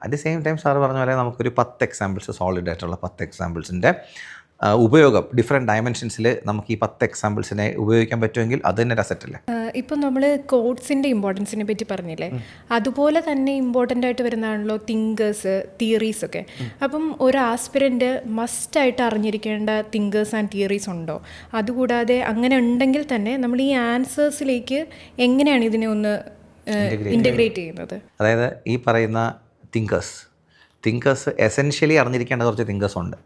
At the same time sir പറഞ്ഞ പോലെ നമുക്കൊരു 10 എക്സാമ്പിൾസ്, സോളിഡ് ആയിട്ടുള്ള 10 എക്സാമ്പിൾസിൻ്റെ ഉപയോഗം ഡിഫറെൻറ്റ് ഡയമെൻഷൻസിൽ നമുക്ക് ഈ 10 എക്സാമ്പിൾസിനെ ഉപയോഗിക്കാൻ പറ്റുമെങ്കിൽ അത് തന്നെ അസറ്റല്ലേ. ഇപ്പം നമ്മൾ കോഡ്സിൻ്റെ ഇമ്പോർട്ടൻസിനെ പറ്റി പറഞ്ഞില്ലേ, അതുപോലെ തന്നെ ഇമ്പോർട്ടൻ്റ് ആയിട്ട് വരുന്നതാണല്ലോ തിങ്കേഴ്സ്, തിയറീസ് ഒക്കെ. അപ്പം ഒരു ആസ്പിരൻറ്റ് മസ്റ്റായിട്ട് അറിഞ്ഞിരിക്കേണ്ട തിങ്കേഴ്സ് ആൻഡ് തിയറീസ് ഉണ്ടോ? അതുകൂടാതെ അങ്ങനെ ഉണ്ടെങ്കിൽ തന്നെ നമ്മൾ ഈ ആൻസേഴ്സിലേക്ക് എങ്ങനെയാണ് ഇതിനെ ഒന്ന് ഇൻ്റഗ്രേറ്റ് ചെയ്യുന്നത്? അതായത് ഈ പറയുന്ന തിങ്കേഴ്സ് എസെൻഷ്യലി അറിഞ്ഞിരിക്കേണ്ട കുറച്ച് തിങ്കേഴ്സ് ഉണ്ട്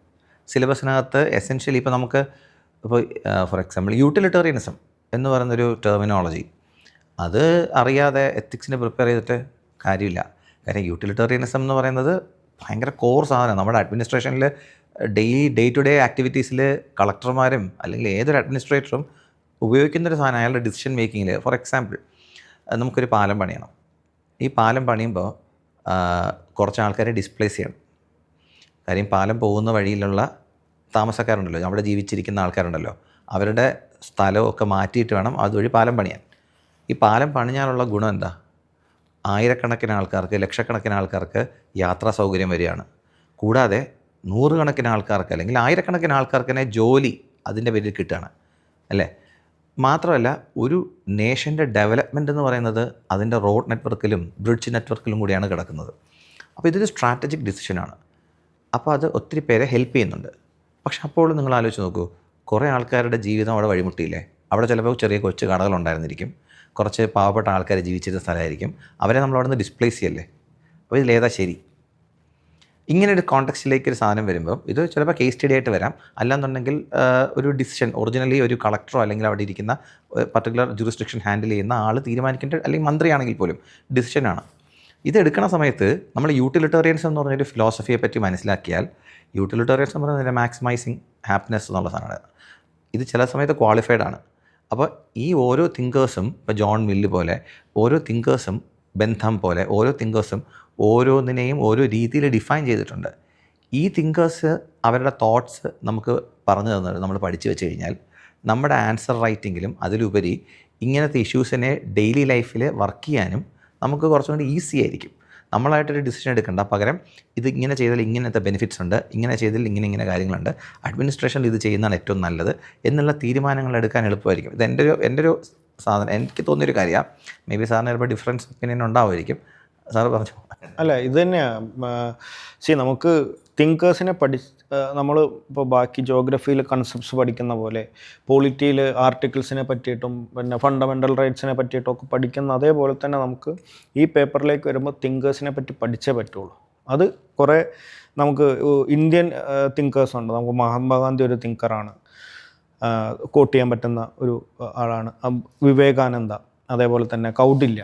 സിലബസിനകത്ത്. എസെൻഷ്യലി ഇപ്പോൾ നമുക്ക് ഫോർ എക്സാമ്പിൾ യൂട്ടിലിറ്റേറിയനിസം എന്ന് പറയുന്നൊരു ടെർമിനോളജി, അത് അറിയാതെ എത്തിക്സിന് പ്രിപ്പയർ ചെയ്തിട്ട് കാര്യമില്ല. കാര്യം യൂട്ടിലിറ്റേറിയനിസം എന്ന് പറയുന്നത് ഭയങ്കര കോർ സാധനം. നമ്മുടെ അഡ്മിനിസ്ട്രേഷനിൽ ഡേ ടു ഡേ ആക്ടിവിറ്റീസിൽ കളക്ടർമാരും അല്ലെങ്കിൽ ഏതൊരു അഡ്മിനിസ്ട്രേറ്ററും ഉപയോഗിക്കുന്നൊരു സാധനം അയാളുടെ ഡിസിഷൻ മേക്കിങ്ങിൽ. ഫോർ എക്സാമ്പിൾ നമുക്കൊരു പാലം പണിയണം. ഈ പാലം പണിയുമ്പോൾ കുറച്ച് ആൾക്കാരെ ഡിസ്പ്ലേസ് ചെയ്യണം. കാര്യം പാലം പോകുന്ന വഴിയിലുള്ള താമസക്കാരുണ്ടല്ലോ, അവിടെ ജീവിച്ചിരിക്കുന്ന ആൾക്കാരുണ്ടല്ലോ, അവരുടെ സ്ഥലമൊക്കെ മാറ്റിയിട്ട് വേണം അതുവഴി പാലം പണിയാൻ. ഈ പാലം പണിയാനുള്ള ഗുണം എന്താ? ആയിരക്കണക്കിന് ആൾക്കാർക്ക്, ലക്ഷക്കണക്കിന് ആൾക്കാർക്ക് യാത്രാ സൗകര്യം വരികയാണ്. കൂടാതെ നൂറുകണക്കിന് ആൾക്കാർക്ക് അല്ലെങ്കിൽ ആയിരക്കണക്കിന് ആൾക്കാർക്ക് തന്നെ ജോലി അതിൻ്റെ പേരിൽ കിട്ടുകയാണ് അല്ലേ? മാത്രമല്ല ഒരു നേഷൻ്റെ ഡെവലപ്മെൻറ്റ് എന്ന് പറയുന്നത് അതിൻ്റെ റോഡ് നെറ്റ്വർക്കിലും ബ്രിഡ്ജ് നെറ്റ്വർക്കിലും കൂടിയാണ് കിടക്കുന്നത്. അപ്പോൾ ഇതൊരു സ്ട്രാറ്റജിക് ഡിസിഷനാണ്. അപ്പോൾ അത് ഒത്തിരി പേരെ ഹെൽപ്പ് ചെയ്യുന്നുണ്ട്. പക്ഷെ അപ്പോൾ നിങ്ങൾ ആലോചിച്ച് നോക്കൂ, കുറേ ആൾക്കാരുടെ ജീവിതം അവിടെ വഴിമുട്ടിയില്ലേ? അവിടെ ചിലപ്പോൾ ചെറിയ കൊച്ചു കടകളുണ്ടായിരുന്നിരിക്കും, കുറച്ച് പാവപ്പെട്ട ആൾക്കാർ ജീവിച്ചിരുന്ന സ്ഥലമായിരിക്കും, അവരെ നമ്മൾ അവിടെ നിന്ന് ഡിസ്പ്ലേസ് ചെയ്യല്ലേ? അപ്പോൾ ഇതിലേതാ ശരി? ഇങ്ങനെ ഒരു കോണ്ടെക്സ്റ്റിലേക്ക് ഒരു സാധനം വരുമ്പോൾ ഇത് ചിലപ്പോൾ കേസ് സ്റ്റഡി ആയിട്ട് വരാം. അല്ലാന്നുണ്ടെങ്കിൽ ഒരു ഡിസിഷൻ ഒറിജിനലി ഒരു കളക്ടറോ അല്ലെങ്കിൽ അവിടെ ഇരിക്കുന്ന പർട്ടിക്കുലർ ജൂറിസ്ഡിക്ഷൻ ഹാൻഡിൽ ചെയ്യുന്ന ആൾ തീരുമാനിക്കേണ്ട, അല്ലെങ്കിൽ മന്ത്രിയാണെങ്കിൽ പോലും ഡിസിഷനാണ്. ഇതെടുക്കുന്ന സമയത്ത് നമ്മൾ യൂട്ടിലിറ്റേറിയൻസ് എന്ന് പറഞ്ഞൊരു ഫിലോസഫിയെ പറ്റി മനസ്സിലാക്കിയാൽ, യൂട്ടിലിറ്റേറിയൻസ് എന്ന് പറയുന്നത് മാക്സിമൈസിങ് ഹാപ്പിനെസ് എന്നുള്ള സാധനമാണ്. ഇത് ചില സമയത്ത് ക്വാളിഫൈഡ് ആണ്. അപ്പോൾ ഈ ഓരോ തിങ്കേഴ്സും, ഇപ്പോൾ ജോൺ മില്ല് പോലെ ഓരോ തിങ്കേഴ്സും, ബെൻഥം പോലെ ഓരോ തിങ്കേഴ്സും ഓരോന്നിനെയും ഓരോ രീതിയിൽ ഡിഫൈൻ ചെയ്തിട്ടുണ്ട്. ഈ തിങ്കേഴ്സ് അവരുടെ തോട്ട്സ് നമുക്ക് പറഞ്ഞു തന്നത് നമ്മൾ പഠിച്ചു വെച്ച് കഴിഞ്ഞാൽ നമ്മുടെ ആൻസർ റൈറ്റിങ്ങിലും അതിലുപരി ഇങ്ങനത്തെ ഇഷ്യൂസിനെ ഡെയിലി ലൈഫിൽ വർക്ക് ചെയ്യാനും നമുക്ക് കുറച്ചും കൂടി ഈസി ആയിരിക്കും. നമ്മളായിട്ടൊരു ഡിസിഷൻ എടുക്കേണ്ട, പകരം ഇത് ഇങ്ങനെ ചെയ്താൽ ഇങ്ങനത്തെ ബെനിഫിറ്റ്സ് ഉണ്ട്, ഇങ്ങനെ ചെയ്താൽ ഇങ്ങനെ കാര്യങ്ങളുണ്ട്, അഡ്മിനിസ്ട്രേഷനിൽ ഇത് ചെയ്യുന്നതാണ് ഏറ്റവും നല്ലത് എന്നുള്ള തീരുമാനങ്ങൾ എടുക്കാൻ എളുപ്പമായിരിക്കും. ഇത് എൻ്റെ ഒരു സാധനം, എനിക്ക് തോന്നിയൊരു കാര്യമാണ്. മേ ബി സാറിന് ചിലപ്പോൾ ഡിഫറൻസ് ഒപ്പീനിയൻ ഉണ്ടാവുമായിരിക്കും. സാറ് പറഞ്ഞു. അല്ല, ഇത് തന്നെയാണ്. നമുക്ക് തിങ്കേഴ്സിനെ നമ്മൾ ഇപ്പോൾ ബാക്കി ജോഗ്രഫിയിൽ കൺസെപ്റ്റ്സ് പഠിക്കുന്ന പോലെ പോളിറ്റിയിൽ ആർട്ടിക്കിൾസിനെ പറ്റിയിട്ടും പിന്നെ ഫണ്ടമെൻ്റൽ റൈറ്റ്സിനെ പറ്റിയിട്ടും ഒക്കെ പഠിക്കുന്ന അതേപോലെ തന്നെ നമുക്ക് ഈ പേപ്പറിലേക്ക് വരുമ്പോൾ തിങ്കേഴ്സിനെ പറ്റി പഠിച്ചേ പറ്റുള്ളൂ. അത് കുറേ നമുക്ക് ഇന്ത്യൻ തിങ്കേഴ്സ് ഉണ്ട്. നമുക്ക് മഹാത്മാഗാന്ധി ഒരു തിങ്കറാണ്, കോട്ട് ചെയ്യാൻ പറ്റുന്ന ഒരു ആളാണ്. വിവേകാനന്ദ, അതേപോലെ തന്നെ കൗടില്യ.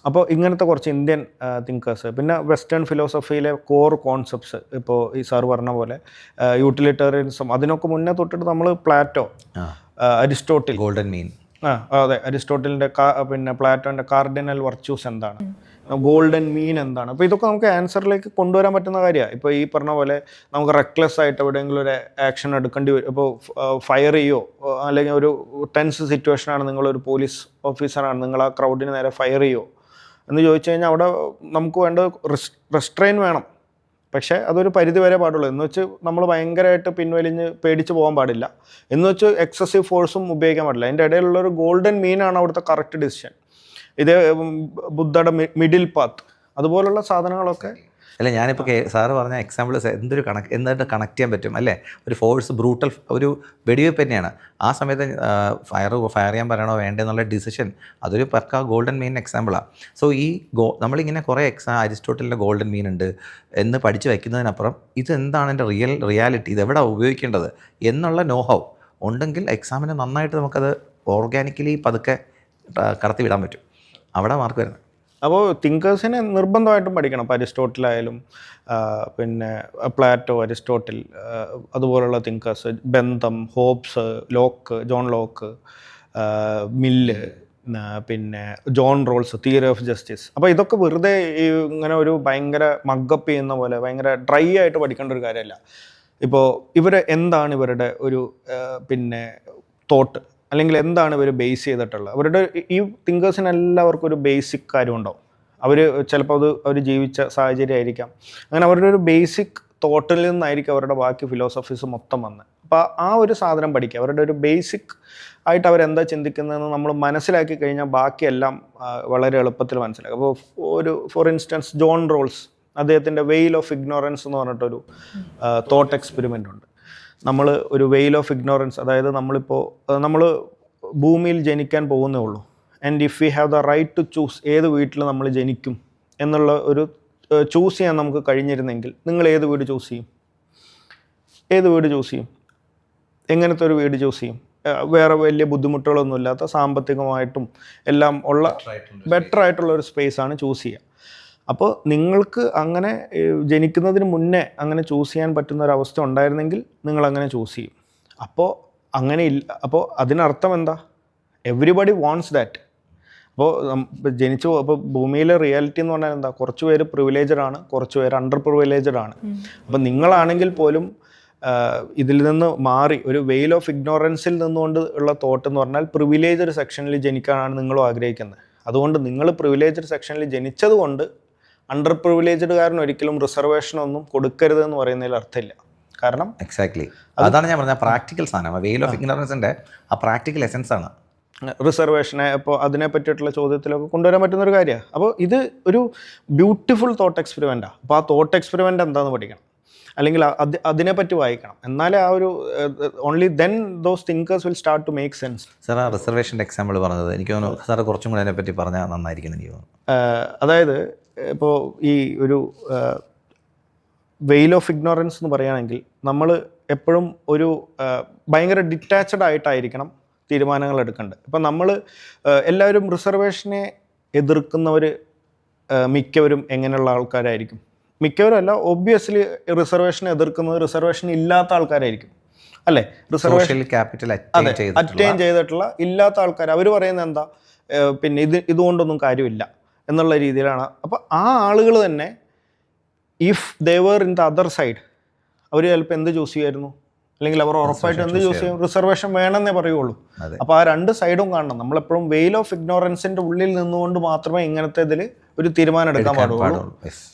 അപ്പോൾ ഇങ്ങനത്തെ കുറച്ച് ഇന്ത്യൻ തിങ്കേഴ്സ്. പിന്നെ വെസ്റ്റേൺ ഫിലോസഫിയിലെ കോർ കോൺസെപ്റ്റ്സ്, ഇപ്പോൾ ഈ സാർ പറഞ്ഞ പോലെ യൂട്ടിലിറ്റേറിയനിസം, അതിനൊക്കെ മുന്നേ തൊട്ടിട്ട് നമ്മൾ പ്ലാറ്റോ, അരിസ്റ്റോട്ടിൽ, ഗോൾഡൻ മീൻ, അതെ, അരിസ്റ്റോട്ടലിൻ്റെ പിന്നെ പ്ലാറ്റോൻ്റെ കാർഡിനൽ വർച്യൂസ് എന്താണ്, ഗോൾഡൻ മീൻ എന്താണ്? അപ്പോൾ ഇതൊക്കെ നമുക്ക് ആൻസറിലേക്ക് കൊണ്ടുവരാൻ പറ്റുന്ന കാര്യമാണ്. ഇപ്പോൾ ഈ പറഞ്ഞ പോലെ നമുക്ക് റെക്ലെസ് ആയിട്ട് എവിടെയെങ്കിലും ഒരു ആക്ഷൻ എടുക്കേണ്ടി വരും. ഇപ്പോൾ ഫയർ ചെയ്യോ അല്ലെങ്കിൽ ഒരു ടെൻസ് സിറ്റുവേഷനാണ്, നിങ്ങളൊരു പോലീസ് ഓഫീസറാണ്, നിങ്ങൾ ആ ക്രൗഡിന് നേരെ ഫയർ ചെയ്യോ എന്ന് ചോദിച്ചു കഴിഞ്ഞാൽ അവിടെ നമുക്ക് വേണ്ട റെസ്ട്രെയിൻ വേണം. പക്ഷേ അതൊരു പരിധി വരെ പാടുള്ളൂ. എന്ന് വെച്ച് നമ്മൾ ഭയങ്കരമായിട്ട് പിൻവലിഞ്ഞ് പേടിച്ച് പോകാൻ പാടില്ല. എന്ന് വെച്ച് എക്സസീവ് ഫോഴ്സും ഉപയോഗിക്കാൻ പാടില്ല. അതിൻ്റെ ഇടയിലുള്ളൊരു ഗോൾഡൻ മീനാണ് അവിടുത്തെ കറക്റ്റ് ഡിസിഷൻ. ഇത് ബുദ്ധയുടെ മിഡിൽ പാത്ത് അതുപോലുള്ള സാധനങ്ങളൊക്കെ. അല്ല, ഞാനിപ്പോൾ സാറ് പറഞ്ഞ എക്സാമ്പിൾ എന്തൊരു എന്നിട്ട് കണക്ട് ചെയ്യാൻ പറ്റും അല്ലേ? ഒരു ഫോഴ്സ് ബ്രൂട്ടൽ ഒരു വെടിവെപ്പ് തന്നെയാണ്. ആ സമയത്ത് ഫയർ ചെയ്യാൻ പറയണോ വേണ്ടെന്നുള്ള ഡിസിഷൻ, അതൊരു പക്ക ഗോൾഡൻ മീൻ എക്സാമ്പിളാണ്. സോ ഈ നമ്മളിങ്ങനെ കുറേ അരിസ്റ്റോട്ടലിൻ്റെ ഗോൾഡൻ മീൻ ഉണ്ട് എന്ന് പഠിച്ച് വയ്ക്കുന്നതിനപ്പുറം ഇതെന്താണ് എൻ്റെ റിയാലിറ്റി, ഇതെവിടെ ഉപയോഗിക്കേണ്ടത് എന്നുള്ള നോഹൗ ഉണ്ടെങ്കിൽ എക്സാമിന് നന്നായിട്ട് നമുക്കത് ഓർഗാനിക്കലി പതുക്കെ കടത്തി വിടാൻ പറ്റും. അവിടെ മാർക്ക് വരുന്നത്. അപ്പോൾ തിങ്കേഴ്സിനെ നിർബന്ധമായിട്ടും പഠിക്കണം. ഇപ്പോൾ അരിസ്റ്റോട്ടിലായാലും പിന്നെ പ്ലാറ്റോ, അരിസ്റ്റോട്ടിൽ, അതുപോലുള്ള thinkers, Bentham, Hobbes, Locke, John Locke, Mill, പിന്നെ John Rawls, theory of justice. അപ്പോൾ ഇതൊക്കെ വെറുതെ ഇങ്ങനെ ഒരു ഭയങ്കര മഗ്ഗപ്പ് ചെയ്യുന്ന പോലെ ഭയങ്കര ഡ്രൈ ആയിട്ട് പഠിക്കേണ്ട ഒരു കാര്യമല്ല. ഇപ്പോൾ എന്താണ് ഇവരുടെ ഒരു പിന്നെ തോട്ട്, അല്ലെങ്കിൽ എന്താണ് ഇവർ ബേസ് ചെയ്തിട്ടുള്ളത്. അവരുടെ ഈ തിങ്കേഴ്സിന് എല്ലാവർക്കും ഒരു ബേസിക് കാര്യം ഉണ്ടാവും. ചിലപ്പോൾ അവർ ജീവിച്ച സാഹചര്യം ആയിരിക്കാം. അങ്ങനെ അവരുടെ ഒരു ബേസിക് തോട്ടിൽ നിന്നായിരിക്കും അവരുടെ ബാക്കി ഫിലോസഫീസ് മൊത്തം വന്നത്. അപ്പോൾ ആ ഒരു സാധനം പഠിക്കുക. അവരുടെ ഒരു ബേസിക് ആയിട്ട് അവരെന്താ ചിന്തിക്കുന്നതെന്ന് നമ്മൾ മനസ്സിലാക്കി കഴിഞ്ഞാൽ ബാക്കിയെല്ലാം വളരെ എളുപ്പത്തിൽ മനസ്സിലാക്കും. അപ്പോൾ ഫോർ ഇൻസ്റ്റൻസ് ജോൺ റോൾസ്, അദ്ദേഹത്തിൻ്റെ വെയിൽ ഓഫ് ഇഗ്നോറൻസ് എന്ന് പറഞ്ഞിട്ടൊരു തോട്ട് എക്സ്പെരിമെൻ്റ് ഉണ്ട്. നമ്മൾ ഒരു വെയിൽ ഓഫ് ഇഗ്നോറൻസ്, അതായത് നമ്മൾ ഭൂമിയിൽ ജനിക്കാൻ പോകുന്നേ ഉള്ളൂ. And if you have the right to choose ഏത് വീട്ടിൽ നമ്മൾ ജനിക്കും എന്നുള്ള ഒരു ചൂസ് ചെയ്യാൻ നമുക്ക് കഴിഞ്ഞിരുന്നെങ്കിൽ നിങ്ങൾ ഏത് വീട് ചൂസ് ചെയ്യും? എങ്ങനത്തെ ഒരു വീട് ചൂസ് ചെയ്യും? വേറെ വലിയ ബുദ്ധിമുട്ടുകളൊന്നുമില്ലാത്ത, സാമ്പത്തികമായിട്ടും എല്ലാം ഉള്ള ബെറ്റർ ആയിട്ടുള്ള ഒരു സ്പേസാണ് ചൂസ് ചെയ്യുക. അപ്പോൾ നിങ്ങൾക്ക് അങ്ങനെ ജനിക്കുന്നതിന് മുന്നേ അങ്ങനെ ചൂസ് ചെയ്യാൻ പറ്റുന്ന ഒരവസ്ഥ ഉണ്ടായിരുന്നെങ്കിൽ നിങ്ങൾ അങ്ങനെ ചൂസ് ചെയ്യും. അപ്പോൾ അങ്ങനെ ഇല്ല. അപ്പോൾ അതിനർത്ഥം എന്താ? Everybody wants that. അപ്പോൾ അപ്പോൾ ഭൂമിയിലെ റിയാലിറ്റി എന്ന് പറഞ്ഞാൽ എന്താ? കുറച്ച് പേര് പ്രിവിലേജഡ് ആണ്, കുറച്ച് പേര് അണ്ടർ പ്രിവിലേജഡ് ആണ്. അപ്പോൾ നിങ്ങളാണെങ്കിൽ പോലും ഇതിൽ നിന്ന് മാറി ഒരു വെയിൽ ഓഫ് ഇഗ്നോറൻസിൽ നിന്നുകൊണ്ട് ഉള്ള തോട്ട് എന്ന് പറഞ്ഞാൽ പ്രിവിലേജഡ് സെക്ഷനിൽ ജനിക്കാനാണ് നിങ്ങളും ആഗ്രഹിക്കുന്നത്. അതുകൊണ്ട് നിങ്ങൾ പ്രിവിലേജഡ് സെക്ഷനിൽ ജനിച്ചത് കൊണ്ട് അണ്ടർ പ്രിവിലേജഡുകാരന് ഒരിക്കലും റിസർവേഷനൊന്നും കൊടുക്കരുത് എന്ന് പറയുന്നതിൽ അർത്ഥമില്ല. കാരണം എക്സാക്ട്ലി അതാണ് ഞാൻ പറഞ്ഞ പ്രാക്ടിക്കൽ സാധനം. വെയിൽ ഓഫ് ഇഗ്നോറൻസിൻ്റെ ആ പ്രാക്ടിക്കൽ എസൻസ് ആണ് റിസർവേഷനെ. അപ്പോൾ അതിനെ പറ്റിയിട്ടുള്ള ചോദ്യത്തിലൊക്കെ കൊണ്ടുവരാൻ പറ്റുന്നൊരു കാര്യമാണ്. അപ്പോൾ ഇത് ഒരു ബ്യൂട്ടിഫുൾ തോട്ട് എക്സ്പെരിമെൻറ്റാണ്. അപ്പോൾ ആ തോട്ട് എക്സ്പെരിമെൻ്റ് എന്താണെന്ന് പഠിക്കണം, അല്ലെങ്കിൽ അതിനെപ്പറ്റി വായിക്കണം. എന്നാലേ ആ ഒരു only then those thinkers will start to make sense. Sir ആ റിസർവേഷൻ്റെ എക്സാമ്പിൾ പറഞ്ഞത് എനിക്ക് തോന്നുന്നു സാറ് കുറച്ചും കൂടെ അതിനെപ്പറ്റി പറഞ്ഞാൽ നന്നായിരിക്കും എനിക്ക് തോന്നുന്നു. അതായത് ഇപ്പോൾ ഈ ഒരു വെയിൽ ഓഫ് ഇഗ്നോറൻസ് എന്ന് പറയുകയാണെങ്കിൽ നമ്മൾ എപ്പോഴും ഒരു ഭയങ്കര ഡിറ്റാച്ചഡ് ആയിട്ടായിരിക്കണം തീരുമാനങ്ങൾ എടുക്കേണ്ടത്. ഇപ്പം നമ്മൾ എല്ലാവരും റിസർവേഷനെ എതിർക്കുന്നവർ മിക്കവരും എങ്ങനെയുള്ള ആൾക്കാരായിരിക്കും? മിക്കവരല്ല, ഒബ്വിയസ്ലി റിസർവേഷനെ എതിർക്കുന്നത് റിസർവേഷൻ ഇല്ലാത്ത ആൾക്കാരായിരിക്കും, അല്ലേ? റിസർവേഷൻ ക്യാപിറ്റൽ അറ്റൈൻ ചെയ്തിട്ടുള്ള ഇല്ലാത്ത ആൾക്കാർ. അവർ പറയുന്നത് എന്താ? പിന്നെ ഇതുകൊണ്ടൊന്നും കാര്യമില്ല എന്നുള്ള രീതിയിലാണ്. അപ്പോൾ ആ ആളുകൾ തന്നെ if they were in the other side അവർ ചിലപ്പോൾ എന്ത് ചൂസ് ചെയ്യുമായിരുന്നു? അല്ലെങ്കിൽ അവർ ഉറപ്പായിട്ട് എന്ത് ചൂസ് ചെയ്യും? റിസർവേഷൻ വേണമെന്നേ പറയുള്ളൂ. അപ്പോൾ ആ രണ്ട് സൈഡും കാണണം. നമ്മളെപ്പോഴും വെയിൽ ഓഫ് ഇഗ്നോറൻസിൻ്റെ ഉള്ളിൽ നിന്നുകൊണ്ട് മാത്രമേ ഇങ്ങനത്തെ ഇതിൽ ഒരു തീരുമാനം എടുക്കാൻ പാടുള്ളൂ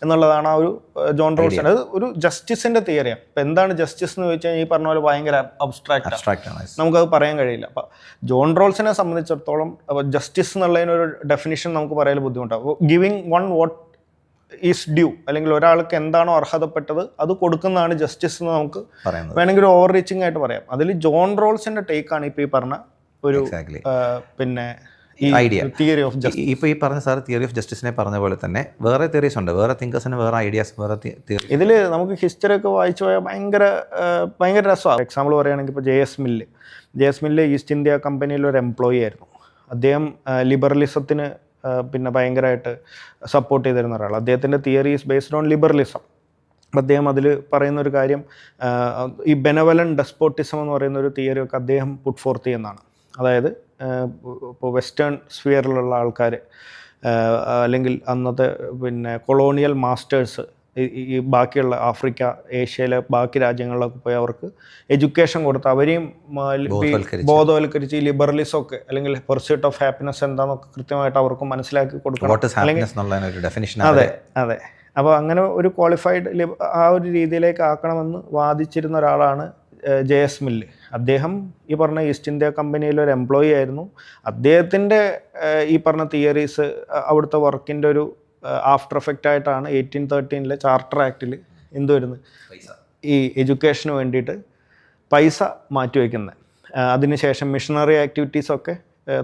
എന്നുള്ളതാണ് ആ ഒരു ജോൺ റോൾസിൻ്റെ. അത് ഒരു ജസ്റ്റിസിൻ്റെ തിയറിയാണ്. അപ്പോൾ എന്താണ് ജസ്റ്റിസ് എന്ന് ചോദിച്ചാൽ ഈ പറഞ്ഞ പോലെ ഭയങ്കര അബ്സ്ട്രാക്റ്റ്, നമുക്കത് പറയാൻ കഴിയില്ല. അപ്പോൾ ജോൺ റോൾസിനെ സംബന്ധിച്ചിടത്തോളം ജസ്റ്റിസ് എന്നുള്ളതിനൊരു ഡെഫിനിഷൻ നമുക്ക് പറയാൻ ബുദ്ധിമുട്ടാണ്. അപ്പോൾ giving one what is due, അല്ലെങ്കിൽ ഒരാൾക്ക് എന്താണോ അർഹതപ്പെട്ടത് അത് കൊടുക്കുന്നതാണ് ജസ്റ്റിസ് എന്ന് നമുക്ക് വേണമെങ്കിൽ ഒരു ഓവർ റീച്ചിങ് ആയിട്ട് പറയാം. അതിൽ ജോൺ റോൾസിൻ്റെ ടേക്കാണ് ഇപ്പോൾ ഈ പറഞ്ഞ ഒരു പിന്നെ ഐഡിയ തിയറി ഓഫ് ജസ്റ്റിസ്. ഇപ്പോൾ ഈ പറഞ്ഞ സാർ തിയറി ഓഫ് ജസ്റ്റിസിനെ പറഞ്ഞ പോലെ തന്നെ വേറെ തിയറീസ് ഉണ്ട്, വേറെ തിങ്കേഴ്സിന് വേറെ ഐഡിയാസ്, വേറെ തിയറി. ഇതിൽ നമുക്ക് ഹിസ്റ്ററി ഒക്കെ വായിച്ചു പോയാൽ ഭയങ്കര രസമാണ്. എക്സാമ്പിൾ പറയുകയാണെങ്കിൽ ഇപ്പോൾ J S mill east India കമ്പനിയിലെ ഒരു എംപ്ലോയി ആയിരുന്നു. അദ്ദേഹം ലിബറലിസത്തിന് പിന്നെ ഭയങ്കരമായിട്ട് സപ്പോർട്ട് ചെയ്തിരുന്ന ഒരാൾ. അദ്ദേഹത്തിൻ്റെ theory is based on liberalism. അദ്ദേഹം അതിൽ പറയുന്നൊരു കാര്യം ഈ ബെനവലൻറ്റ് ഡെസ്പോട്ടിസം എന്ന് പറയുന്ന ഒരു തിയറി ഒക്കെ അദ്ദേഹം പുട്ട് ഫോർത്ത് ചെയ്യുന്നതാണ്. അതായത് ഇപ്പോൾ വെസ്റ്റേൺ സ്ഫിയറിലുള്ള ആൾക്കാർ അല്ലെങ്കിൽ അന്നത്തെ പിന്നെ കൊളോണിയൽ മാസ്റ്റേഴ്സ് ഈ ബാക്കിയുള്ള ആഫ്രിക്ക, ഏഷ്യയിലെ ബാക്കി രാജ്യങ്ങളിലൊക്കെ പോയി അവർക്ക് എഡ്യൂക്കേഷൻ കൊടുത്ത് അവരെയും ബോധവൽക്കരിച്ച് ഈ ലിബറലിസം ഒക്കെ അല്ലെങ്കിൽ പെർസ്യൂട്ട് ഓഫ് ഹാപ്പിനെസ് എന്താണെന്നൊക്കെ കൃത്യമായിട്ട് അവർക്ക് മനസ്സിലാക്കി കൊടുക്കണം. അതെ അതെ. അപ്പോൾ അങ്ങനെ ഒരു ക്വാളിഫൈഡ് ആ ഒരു രീതിയിലേക്ക് ആക്കണമെന്ന് വാദിച്ചിരുന്ന ഒരാളാണ് JS മില്ല്. അദ്ദേഹം ഈ പറഞ്ഞ ഈസ്റ്റ് ഇന്ത്യ കമ്പനിയിലെ ഒരു എംപ്ലോയി ആയിരുന്നു. അദ്ദേഹത്തിൻ്റെ ഈ പറഞ്ഞ തിയറീസ് അവിടുത്തെ വർക്കിൻ്റെ ഒരു ആഫ്റ്റർ എഫക്റ്റ് ആയിട്ടാണ് 1813 ചാർട്ടർ ആക്റ്റിൽ എന്ത് വരുന്നത്, ഈ എഡ്യൂക്കേഷന് വേണ്ടിയിട്ട് പൈസ മാറ്റിവെക്കുന്നത്. അതിനുശേഷം മിഷണറി ആക്ടിവിറ്റീസൊക്കെ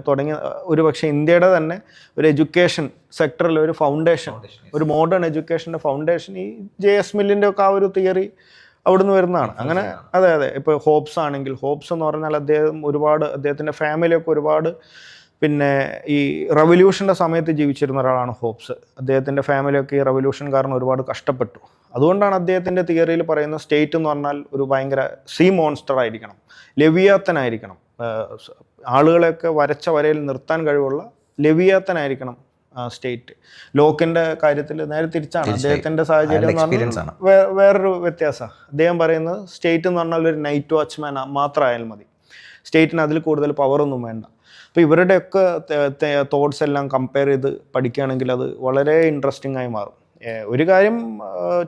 തുടങ്ങി ഒരുപക്ഷെ ഇന്ത്യയുടെ തന്നെ ഒരു എഡ്യൂക്കേഷൻ സെക്ടറിൽ ഒരു ഫൗണ്ടേഷൻ, ഒരു മോഡേൺ എഡ്യൂക്കേഷൻ്റെ ഫൗണ്ടേഷൻ ഈ JS മില്ലിൻ്റെ ഒക്കെ ആ ഒരു തിയറി അവിടുന്ന് വരുന്നതാണ്. അങ്ങനെ അതെ അതെ. ഇപ്പോൾ ഹോബ്സ് ആണെങ്കിൽ, ഹോബ്സ് എന്ന് പറഞ്ഞാൽ അദ്ദേഹത്തിൻ്റെ ഫാമിലിയൊക്കെ ഒരുപാട് പിന്നെ ഈ റവല്യൂഷൻ്റെ സമയത്ത് ജീവിച്ചിരുന്ന ഒരാളാണ് ഹോബ്സ്. അദ്ദേഹത്തിൻ്റെ ഫാമിലിയൊക്കെ ഈ റവല്യൂഷൻ കാരണം ഒരുപാട് കഷ്ടപ്പെട്ടു. അതുകൊണ്ടാണ് അദ്ദേഹത്തിൻ്റെ തിയറിയിൽ പറയുന്ന സ്റ്റേറ്റ് എന്ന് പറഞ്ഞാൽ ഒരു ഭയങ്കര സീ മോൺസ്റ്റർ ആയിരിക്കണം, ലെവിയാത്തനായിരിക്കണം, ആളുകളെയൊക്കെ വരച്ച വരയിൽ നിർത്താൻ കഴിവുള്ള ലെവിയാത്തനായിരിക്കണം സ്റ്റേറ്റ്. ലോക്കിൻ്റെ കാര്യത്തിൽ നേരെ തിരിച്ചാണ്. അദ്ദേഹത്തിൻ്റെ സാഹചര്യം എന്ന് പറഞ്ഞാൽ വേറൊരു വ്യത്യാസമാണ്. അദ്ദേഹം പറയുന്നത് സ്റ്റേറ്റ് എന്ന് പറഞ്ഞാൽ ഒരു നൈറ്റ് വാച്ച്മാൻ മാത്രമായാൽ മതി, സ്റ്റേറ്റിന് അതിൽ കൂടുതൽ പവറൊന്നും വേണ്ട. അപ്പോൾ ഇവരുടെയൊക്കെ തോട്ട്സ് എല്ലാം കമ്പയർ ചെയ്ത് പഠിക്കുകയാണെങ്കിൽ അത് വളരെ ഇൻട്രസ്റ്റിംഗ് ആയി മാറും. ഒരു കാര്യം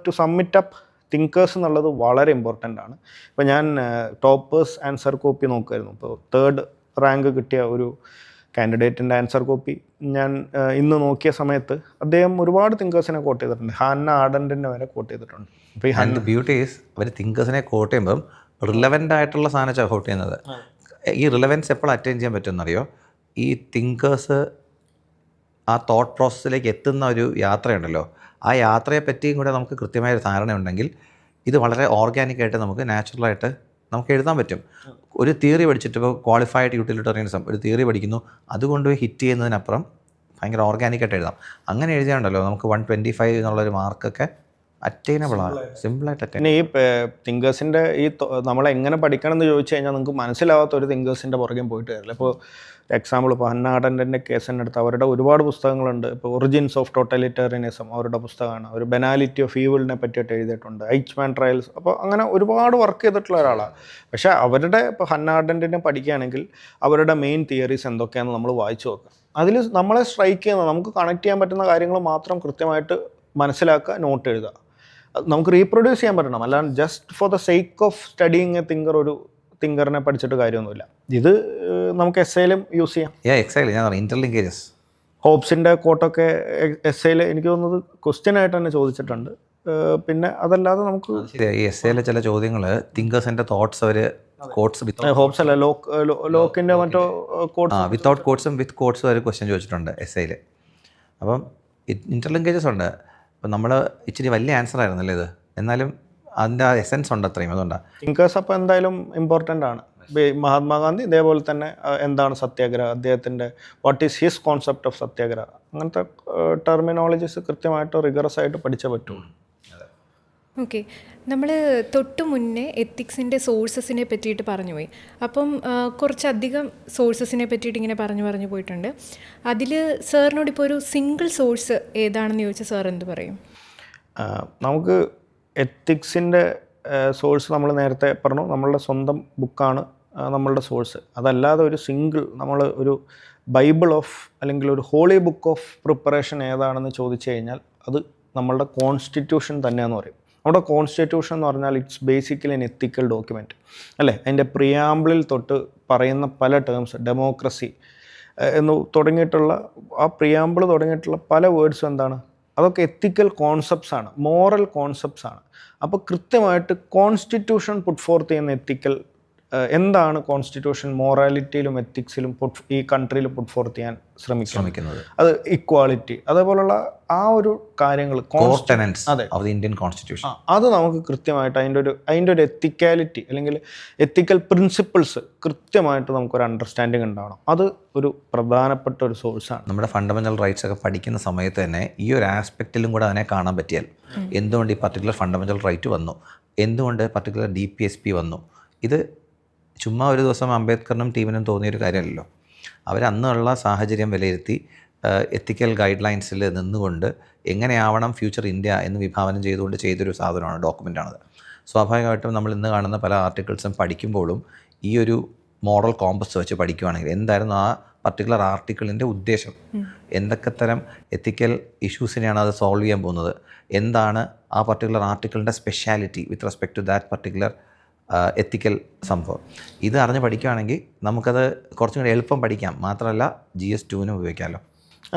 ടു സബ്മിറ്റ് അപ്പ് തിങ്കേഴ്സ് എന്നുള്ളത് വളരെ ഇമ്പോർട്ടൻ്റ് ആണ്. ഇപ്പോൾ ഞാൻ ടോപ്പേഴ്സ് ആൻസർ കോപ്പി നോക്കുമായിരുന്നു. ഇപ്പോൾ 3rd റാങ്ക് കിട്ടിയ ഒരു കാൻഡിഡേറ്റിൻ്റെ ആൻസർ കോപ്പി ഞാൻ ഇന്ന് നോക്കിയ സമയത്ത് അദ്ദേഹം ഒരുപാട് തിങ്കേഴ്സിനെ കോട്ട് ചെയ്തിട്ടുണ്ട്. ഹാന്ന ആഡൻറ്റിനെ വരെ കോട്ട് ചെയ്തിട്ടുണ്ട്. അപ്പോൾ ഈ ബ്യൂട്ടി ഈസ് അവർ തിങ്കേഴ്സിനെ കോട്ട് ചെയ്യുമ്പം റിലവൻ്റ് ആയിട്ടുള്ള സാധനം കോട്ട് ചെയ്യുന്നത്. ഈ റിലവൻസ് എപ്പോൾ അറ്റൈൻ ചെയ്യാൻ പറ്റുമെന്നറിയോ? ഈ തിങ്കേഴ്സ് ആ തോട്ട് പ്രോസസ്സിലേക്ക് എത്തുന്ന ഒരു യാത്രയുണ്ടല്ലോ, ആ യാത്രയെ പറ്റിയും കൂടെ നമുക്ക് കൃത്യമായൊരു ധാരണ ഉണ്ടെങ്കിൽ ഇത് വളരെ ഓർഗാനിക്കായിട്ട് നമുക്ക് നാച്ചുറലായിട്ട് നമുക്ക് എഴുതാൻ പറ്റും. ഒരു തിയറി പഠിച്ചിട്ട് ഇപ്പോൾ ക്വാളിഫൈഡ് യൂട്ടിലിറ്റേറിയനിസം ഒരു തിയറി പഠിക്കുന്നു, അതുകൊണ്ട് ഹിറ്റ് ചെയ്യുന്നതിനപ്പുറം ഭയങ്കര ഓർഗാനിക്കായിട്ട് എഴുതാം. അങ്ങനെ എഴുതിയാണ്ടല്ലോ നമുക്ക് 125 എന്നുള്ളൊരു മാർക്കൊക്കെ അറ്റൈനബിളാണ്, സിമ്പിളായിട്ട് അറ്റൈൻ. പിന്നെ ഈ തിങ്കേഴ്സിൻ്റെ ഈ നമ്മളെങ്ങനെ പഠിക്കണം എന്ന് ചോദിച്ചു കഴിഞ്ഞാൽ നിങ്ങൾക്ക് മനസ്സിലാവാത്ത ഒരു തിങ്കേഴ്സിൻ്റെ പുറകെ പോയിട്ട് വരില്ല. ഇപ്പോൾ എക്സാമ്പിൾ ഇപ്പോൾ ഹന്ന ആഡൻറ്റിൻ്റെ കേസ് തന്നെ എടുത്ത് അവരുടെ ഒരുപാട് പുസ്തകങ്ങളുണ്ട്. ഇപ്പോൾ ഒറിജിൻസ് ഓഫ് ടോട്ടലിറ്റേറിയനിസം അവരുടെ പുസ്തകമാണ്. ഒരു ബെനാലിറ്റി ഓഫ് ഈവിളിനെ പറ്റിയിട്ട് എഴുതിയിട്ടുണ്ട്. eichmann trials. അപ്പോൾ അങ്ങനെ ഒരുപാട് വർക്ക് ചെയ്തിട്ടുള്ള ഒരാളാണ്. പക്ഷേ അവരുടെ ഇപ്പോൾ ഹന്ന ആഡൻറ്റിനെ പഠിക്കുകയാണെങ്കിൽ അവരുടെ മെയിൻ തിയറീസ് എന്തൊക്കെയാണെന്ന് നമ്മൾ വായിച്ചു നോക്കുക. അതിൽ നമ്മളെ സ്ട്രൈക്ക് ചെയ്യുന്ന, നമുക്ക് കണക്ട് ചെയ്യാൻ പറ്റുന്ന കാര്യങ്ങൾ മാത്രം കൃത്യമായിട്ട് മനസ്സിലാക്കുക, നോട്ട് എഴുതുക. നമുക്ക് റീപ്രൊഡ്യൂസ് ചെയ്യാൻ പറ്റണം. അല്ലാണ്ട് just for the sake of studying A thinker ഒരു തിങ്കറിനെ പഠിച്ചിട്ട് കാര്യമൊന്നുമില്ല. ഇത് നമുക്ക് എസ്സേയിലും യൂസ് ചെയ്യാം. ഇന്റർലിങ്കേജസ് ഹോബ്സിൻ്റെ കോട്ടൊക്കെ എസ്സേയിൽ എനിക്ക് തോന്നുന്നത് ക്വസ്റ്റ്യൻ ആയിട്ട് തന്നെ ചോദിച്ചിട്ടുണ്ട്. പിന്നെ അതല്ലാതെ നമുക്ക് ഈ എസ്സേയിലെ ചില ചോദ്യങ്ങൾ തിങ്കേഴ്സിൻ്റെ തോട്ട്സ് അവർ കോട്ട്സ് ഹോബ്സ് അല്ല ലോക്കിൻ്റെ മറ്റോ കോട്ട്സ് വിത്തൗട്ട് കോട്ട്സും വിത്ത് കോട്ട്സും ഒരു ക്വസ്റ്റ്യൻ ചോദിച്ചിട്ടുണ്ട് എസ്സേയിൽ. അപ്പം ഇന്റർലിങ്കേജസ് ഉണ്ട്. അപ്പം നമ്മൾ ഇച്ചിരി വലിയ ആൻസർ ആയിരുന്നല്ലേ ഇത്, എന്നാലും അതിൻ്റെ ആ എസെൻസ് ഉണ്ട് അത്രയും. അതുകൊണ്ടാണ് തിങ്കേഴ്സ് അപ്പോൾ എന്തായാലും ഇമ്പോർട്ടൻ്റ് ആണ്. മഹാത്മാഗാന്ധി ഇതേപോലെ തന്നെ എന്താണ് സത്യാഗ്രഹ, അദ്ദേഹത്തിൻ്റെ what is his concept of satyagraha, അങ്ങനത്തെ ടെർമിനോളജീസ് കൃത്യമായിട്ട് റിഗറസ് ആയിട്ട് പഠിച്ചേ പറ്റുള്ളൂ. ഓക്കെ, നമ്മൾ തൊട്ട് മുന്നേ എത്തിക്സിൻ്റെ സോഴ്സസിനെ പറ്റിയിട്ട് പറഞ്ഞു പോയി. അപ്പം കുറച്ചധികം സോഴ്സസിനെ പറ്റിയിട്ട് ഇങ്ങനെ പറഞ്ഞു പോയിട്ടുണ്ട്. അതിൽ സാറിനോട് ഇപ്പോൾ ഒരു സിംഗിൾ സോഴ്സ് ഏതാണെന്ന് ചോദിച്ചാൽ സാർ എന്ത് പറയും? നമുക്ക് എത്തിക്സിൻ്റെ സോഴ്സ് നമ്മൾ നേരത്തെ പറഞ്ഞു, നമ്മളുടെ സ്വന്തം ബുക്കാണ് നമ്മളുടെ സോഴ്സ്. അതല്ലാതെ ഒരു സിംഗിൾ നമ്മൾ ഒരു ബൈബിൾ ഓഫ് അല്ലെങ്കിൽ ഒരു ഹോളി ബുക്ക് ഓഫ് പ്രിപ്പറേഷൻ ഏതാണെന്ന് ചോദിച്ചു കഴിഞ്ഞാൽ അത് നമ്മളുടെ കോൺസ്റ്റിറ്റ്യൂഷൻ തന്നെയാണെന്ന് പറയും. നമ്മുടെ കോൺസ്റ്റിറ്റ്യൂഷൻ എന്ന് പറഞ്ഞാൽ it's basically N ethical document അല്ലേ. അതിൻ്റെ പ്രിയാമ്പിളിൽ തൊട്ട് പറയുന്ന പല ടേംസ്, ഡെമോക്രസി എന്ന് തുടങ്ങിയിട്ടുള്ള ആ പ്രിയാമ്പിൾ തുടങ്ങിയിട്ടുള്ള പല വേർഡ്സും എന്താണ്, അതൊക്കെ എത്തിക്കൽ കോൺസെപ്റ്റ്സ് ആണ്, മോറൽ കോൺസെപ്റ്റ്സ് ആണ്. അപ്പോൾ കൃത്യമായിട്ട് കോൺസ്റ്റിറ്റ്യൂഷൻ പുട്ട് ഫോർത്ത് ചെയ്യുന്ന എത്തിക്കൽ എന്താണ്, കോൺസ്റ്റിറ്റ്യൂഷൻ മോറാലിറ്റിയിലും എത്തിക്സിലും ഈ കൺട്രിയിൽ പുട്ട് ഫോർത്ത് ചെയ്യാൻ ശ്രമിക്കുന്നത്, അത് ഇക്വാളിറ്റി, അതേപോലുള്ള ആ ഒരു കാര്യങ്ങൾ, അതെ ഇന്ത്യൻ കോൺസ്റ്റിറ്റ്യൂഷൻ, അത് നമുക്ക് കൃത്യമായിട്ട് അതിൻ്റെ ഒരു എത്തിക്കാലിറ്റി അല്ലെങ്കിൽ എത്തിക്കൽ പ്രിൻസിപ്പിൾസ് കൃത്യമായിട്ട് നമുക്കൊരു അണ്ടർസ്റ്റാൻഡിങ് ഉണ്ടാവണം. അത് ഒരു പ്രധാനപ്പെട്ട ഒരു സോഴ്സാണ്. നമ്മുടെ ഫണ്ടമെൻ്റൽ റൈറ്റ്സ് ഒക്കെ പഠിക്കുന്ന സമയത്ത് തന്നെ ഈ ഒരു ആസ്പെക്റ്റിലും കൂടെ അതിനെ കാണാൻ പറ്റിയാൽ എന്തുകൊണ്ട് ഈ പർട്ടിക്കുലർ ഫണ്ടമെൻ്റൽ റൈറ്റ് വന്നു, എന്തുകൊണ്ട് പർട്ടിക്കുലർ DPSP വന്നു, ഇത് ചുമ്മാ ഒരു ദിവസം അംബേദ്കറിനും ടീമിനും തോന്നിയൊരു കാര്യമല്ലല്ലോ. അവരന്നുള്ള സാഹചര്യം വിലയിരുത്തി എത്തിക്കൽ ഗൈഡ് ലൈൻസിൽ നിന്നുകൊണ്ട് എങ്ങനെയാവണം ഫ്യൂച്ചർ ഇന്ത്യ എന്ന് വിഭാവനം ചെയ്തുകൊണ്ട് ചെയ്തൊരു സാധനമാണ്, ഡോക്യുമെൻ്റാണത്. സ്വാഭാവികമായിട്ടും നമ്മൾ ഇന്ന് കാണുന്ന പല ആർട്ടിക്കിൾസും പഠിക്കുമ്പോഴും ഈ ഒരു മോറൽ കോമ്പസ് വെച്ച് പഠിക്കുകയാണെങ്കിൽ എന്തായിരുന്നു ആ പർട്ടിക്കുലർ ആർട്ടിക്കിളിൻ്റെ ഉദ്ദേശം, എന്തൊക്കെ തരം എത്തിക്കൽ ഇഷ്യൂസിനെയാണ് അത് സോൾവ് ചെയ്യാൻ പോകുന്നത്, എന്താണ് ആ പർട്ടിക്കുലർ ആർട്ടിക്കിളിൻ്റെ speciality with respect to that particular ethical സംഭവം. ഇത് അറിഞ്ഞ് പഠിക്കുകയാണെങ്കിൽ നമുക്കത് കുറച്ചും കൂടി എളുപ്പം പഠിക്കാം. മാത്രമല്ല GS2 ഉപയോഗിക്കാമല്ലോ.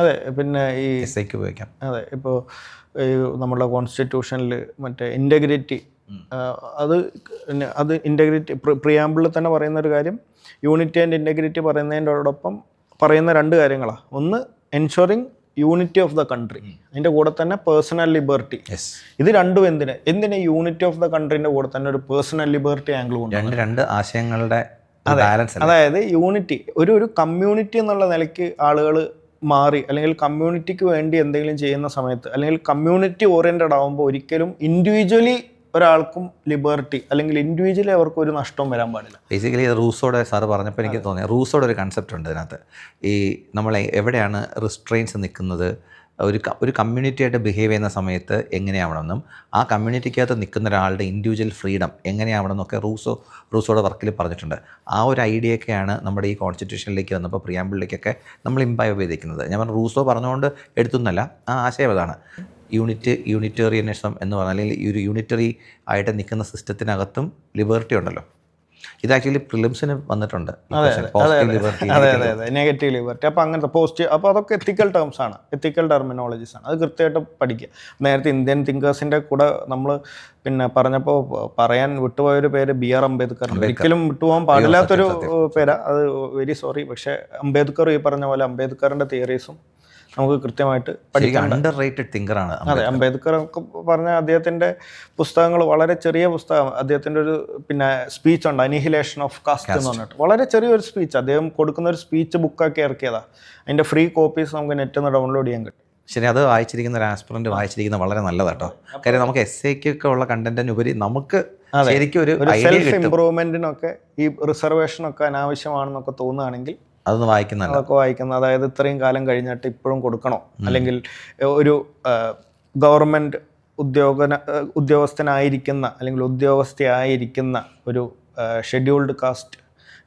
അതെ, പിന്നെ ഈ SIക്ക് ഉപയോഗിക്കാം. അതെ, ഇപ്പോൾ ഈ നമ്മുടെ കോൺസ്റ്റിറ്റ്യൂഷനിൽ മറ്റേ ഇൻറ്റഗ്രിറ്റി, അത് ഇൻറ്റഗ്രിറ്റി പ്രിയാമ്പിളിൽ തന്നെ പറയുന്ന ഒരു കാര്യം, യൂണിറ്റി ആൻഡ് ഇൻറ്റഗ്രിറ്റി പറയുന്നതിൻ്റെയോടൊപ്പം പറയുന്ന 2 കാര്യങ്ങളാണ്. ഒന്ന് ensuring unity of the country, അതിൻ്റെ കൂടെ തന്നെ പേഴ്സണൽ ലിബർട്ടി. ഇത് രണ്ടും എന്തിനാ യൂണിറ്റി ഓഫ് ദ കൺട്രീൻ്റെ കൂടെ തന്നെ ഒരു പേഴ്സണൽ ലിബർട്ടി ആംഗിൾ കൊണ്ട് രണ്ട് ആശയങ്ങളുടെ ബാലൻസ്. അതായത് യൂണിറ്റി, ഒരു കമ്മ്യൂണിറ്റി എന്നുള്ള നിലയ്ക്ക് ആളുകൾ മാറി, അല്ലെങ്കിൽ കമ്മ്യൂണിറ്റിക്ക് വേണ്ടി എന്തെങ്കിലും ചെയ്യുന്ന സമയത്ത്, അല്ലെങ്കിൽ കമ്മ്യൂണിറ്റി ഓറിയൻറ്റഡ് ആകുമ്പോൾ ഒരിക്കലും ഇൻഡിവിജ്വലി ഒരാൾക്കും ലിബർട്ടി അല്ലെങ്കിൽ ഇൻഡിവിജ്വലി അവർക്ക് ഒരു നഷ്ടവും വരാൻ പാടില്ല. ബേസിക്കലി റൂസോടെ സാറ് പറഞ്ഞപ്പോൾ എനിക്ക് തോന്നി, റൂസോടെ ഒരു കൺസെപ്റ്റ് ഉണ്ട് ഇതിനകത്ത്. ഈ നമ്മൾ എവിടെയാണ് റിസ്ട്രെയിൻസ് നിൽക്കുന്നത്, ഒരു കമ്മ്യൂണിറ്റിയായിട്ട് ബിഹേവ് ചെയ്യുന്ന സമയത്ത് എങ്ങനെയാവണമെന്നും ആ കമ്മ്യൂണിറ്റിക്കകത്ത് നിൽക്കുന്ന ഒരാളുടെ ഇൻഡിവിജ്വൽ ഫ്രീഡം എങ്ങനെയാവണമെന്നൊക്കെ റൂസോടെ വർക്കിൽ പറഞ്ഞിട്ടുണ്ട്. ആ ഒരു ഐഡിയയൊക്കെയാണ് നമ്മുടെ ഈ കോൺസ്റ്റിറ്റ്യൂഷനിലേക്ക് വന്നപ്പോൾ പ്രിയാമ്പിളിലേക്കൊക്കെ നമ്മൾ ഇംബൈബ് ചെയ്തിരിക്കുന്നത്. ഞാൻ പറഞ്ഞു റൂസോ പറഞ്ഞുകൊണ്ട് എടുത്തുന്നല്ല, ആ ആശയം അതാണ്. യൂണിറ്റേറിയനിസം എന്ന് പറഞ്ഞാൽ, അല്ലെങ്കിൽ ഒരു യൂണിറ്ററി ആയിട്ട് നിൽക്കുന്ന സിസ്റ്റത്തിനകത്തും ലിബർട്ടി ഉണ്ടല്ലോ. ഇത് ആക്ച്വലി പ്രിലിംസിന് വന്നിട്ടുണ്ട്, നെഗറ്റീവ് ലിബർട്ടി. അപ്പോൾ അങ്ങനത്തെ പോസിറ്റീവ്, അപ്പോൾ അതൊക്കെ എത്തിക്കൽ ടേംസ് ആണ്, എത്തിക്കൽ ടെർമിനോളജീസ് ആണ്. അത് കൃത്യമായിട്ട് പഠിക്കുക. നേരത്തെ ഇന്ത്യൻ തിങ്കേഴ്സിൻ്റെ കൂടെ നമ്മൾ പിന്നെ പറഞ്ഞപ്പോൾ പറയാൻ വിട്ടുപോയൊരു പേര് BR അംബേദ്കർ. ഒരിക്കലും വിട്ടുപോകാൻ പാടില്ലാത്തൊരു പേരാ അത്, വെരി സോറി. പക്ഷേ അംബേദ്കർ ഈ പറഞ്ഞ പോലെ അംബേദ്കറിൻ്റെ തിയറീസും നമുക്ക് കൃത്യമായിട്ട് പഠിക്കാം. അണ്ടർറേറ്റഡ് തിങ്കറാണ്. അതെ, അംബേദ്കർ ഒക്കെ പറഞ്ഞ അദ്ദേഹത്തിൻ്റെ പുസ്തകങ്ങൾ വളരെ ചെറിയ പുസ്തകം. അദ്ദേഹത്തിൻ്റെ ഒരു പിന്നെ സ്പീച്ച് ഉണ്ട്, അനിഹിലേഷൻ ഓഫ് കാസ്റ്റ് എന്ന് പറഞ്ഞിട്ട്, വളരെ ചെറിയൊരു സ്പീച്ച്. അദ്ദേഹം കൊടുക്കുന്ന ഒരു സ്പീച്ച് ബുക്കാക്കി ഇറക്കിയതാണ്. അതിൻ്റെ ഫ്രീ കോപ്പീസ് നമുക്ക് നെറ്റിൽ നിന്ന് ഡൗൺലോഡ് ചെയ്യാൻ കിട്ടും. ശരി, അത് വായിച്ചിരിക്കുന്ന ഒരു ആസ്പിറന്റ് വായിച്ചിരിക്കുന്ന വളരെ നല്ലതാട്ടോ. കാര്യം നമുക്ക് SIക്കൊക്കെ ഉള്ള കണ്ടന്റിനുപരി നമുക്ക് ശരിക്കും ഒരു സെൽഫ് ഇംപ്രൂവ്മെന്റിനൊക്കെ ഈ റിസർവേഷനൊക്കെ അനാവശ്യമാണെന്നൊക്കെ തോന്നുകയാണെങ്കിൽ അതൊന്ന് വായിക്കുന്നത്, അതൊക്കെ വായിക്കുന്നത്. അതായത് ഇത്രയും കാലം കഴിഞ്ഞിട്ട് ഇപ്പോഴും കൊടുക്കണോ, അല്ലെങ്കിൽ ഒരു ഗവൺമെൻറ് ഉദ്യോഗസ്ഥനായിരിക്കുന്ന അല്ലെങ്കിൽ ഉദ്യോഗസ്ഥയായിരിക്കുന്ന ഒരു ഷെഡ്യൂൾഡ് കാസ്റ്റ്,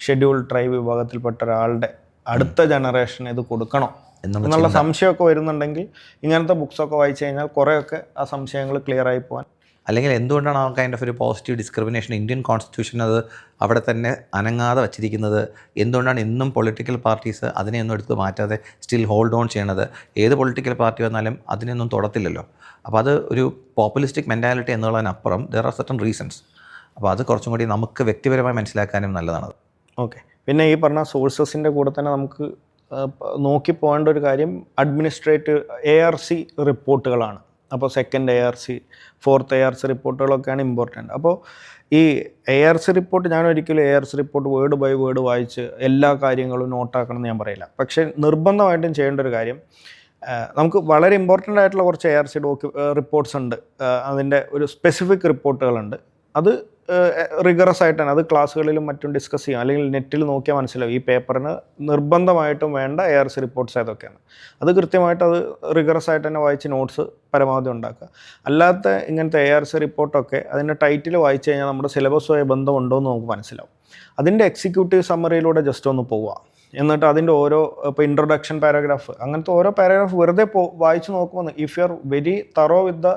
ഷെഡ്യൂൾഡ് ട്രൈബ് വിഭാഗത്തിൽപ്പെട്ട ഒരാളുടെ അടുത്ത ജനറേഷൻ ഇത് കൊടുക്കണോ എന്നുള്ള സംശയമൊക്കെ വരുന്നുണ്ടെങ്കിൽ ഇങ്ങനത്തെ ബുക്സൊക്കെ വായിച്ചു കഴിഞ്ഞാൽ കുറേയൊക്കെ ആ സംശയങ്ങൾ ക്ലിയർ ആയി പോകാൻ. അല്ലെങ്കിൽ എന്തുകൊണ്ടാണ് ആ കൈൻഡ് ഓഫ് ഒരു പോസിറ്റീവ് ഡിസ്ക്രിമിനേഷൻ ഇന്ത്യൻ കോൺസ്റ്റിറ്റ്യൂഷൻ അത് അവിടെ തന്നെ അനങ്ങാതെ വച്ചിരിക്കുന്നത്, എന്തുകൊണ്ടാണ് ഇന്നും പൊളിറ്റിക്കൽ പാർട്ടീസ് അതിനെയൊന്നും എടുത്ത് മാറ്റാതെ സ്റ്റിൽ ഹോൾഡ് ഓൺ ചെയ്യണത്? ഏത് പൊളിറ്റിക്കൽ പാർട്ടി വന്നാലും അതിനെയൊന്നും തൊടത്തില്ലല്ലോ. അപ്പോൾ അത് ഒരു പോപ്പുലിസ്റ്റിക് മെൻറ്റാലിറ്റി എന്നുള്ളതിനപ്പുറം ദർ ആർ സർട്ടൺ റീസൺസ്. അപ്പോൾ അത് കുറച്ചും കൂടി നമുക്ക് വ്യക്തിപരമായി മനസ്സിലാക്കാനും നല്ലതാണത്. ഓക്കെ, പിന്നെ ഈ പറഞ്ഞ സോഴ്സസിൻ്റെ കൂടെ തന്നെ നമുക്ക് നോക്കി പോകേണ്ട ഒരു കാര്യം അഡ്മിനിസ്ട്രേറ്റീവ് ARC റിപ്പോർട്ടുകളാണ്. അപ്പോൾ സെക്കൻഡ് ARC, ഫോർത്ത് ARC റിപ്പോർട്ടുകളൊക്കെയാണ് ഇമ്പോർട്ടൻ്റ്. അപ്പോൾ ഈ ARC റിപ്പോർട്ട്, ഞാൻ ഒരിക്കലും ARC report word by word വായിച്ച് എല്ലാ കാര്യങ്ങളും നോട്ടാക്കണം എന്ന് ഞാൻ പറയില്ല. പക്ഷേ നിർബന്ധമായിട്ടും ചെയ്യേണ്ട ഒരു കാര്യം, നമുക്ക് വളരെ ഇമ്പോർട്ടൻ്റ് ആയിട്ടുള്ള കുറച്ച് ARC റിപ്പോർട്ട്സ് ഉണ്ട്. അതിൻ്റെ ഒരു സ്പെസിഫിക് റിപ്പോർട്ടുകളുണ്ട്. അത് റിഗറസ് ആയിട്ട് തന്നെ അത് ക്ലാസ്സുകളിലും മറ്റും ഡിസ്കസ് ചെയ്യാം, അല്ലെങ്കിൽ നെറ്റിൽ നോക്കിയാൽ മനസ്സിലാവും ഈ പേപ്പറിന് നിർബന്ധമായിട്ടും വേണ്ട ARC റിപ്പോർട്ട്സ് ഏതൊക്കെയാണ്. അത് കൃത്യമായിട്ട് അത് റിഗറസ് ആയിട്ട് തന്നെ വായിച്ച് നോട്ട്സ് പരമാവധി ഉണ്ടാക്കുക. അല്ലാത്ത ഇങ്ങനത്തെ ARC റിപ്പോർട്ടൊക്കെ അതിൻ്റെ ടൈറ്റിൽ വായിച്ചു കഴിഞ്ഞാൽ നമ്മുടെ സിലബസുമായി ബന്ധമുണ്ടോ എന്ന് നമുക്ക് മനസ്സിലാവും. അതിൻ്റെ എക്സിക്യൂട്ടീവ് സമ്മറിയിലൂടെ ജസ്റ്റ് ഒന്ന് പോവുക, എന്നിട്ട് അതിൻ്റെ ഓരോ ഇപ്പോൾ ഇൻട്രൊഡക്ഷൻ പാരഗ്രാഫ്, അങ്ങനത്തെ ഓരോ പാരഗ്രാഫ് വെറുതെ വായിച്ച് നോക്കുമ്പോൾ if you are very thorough with the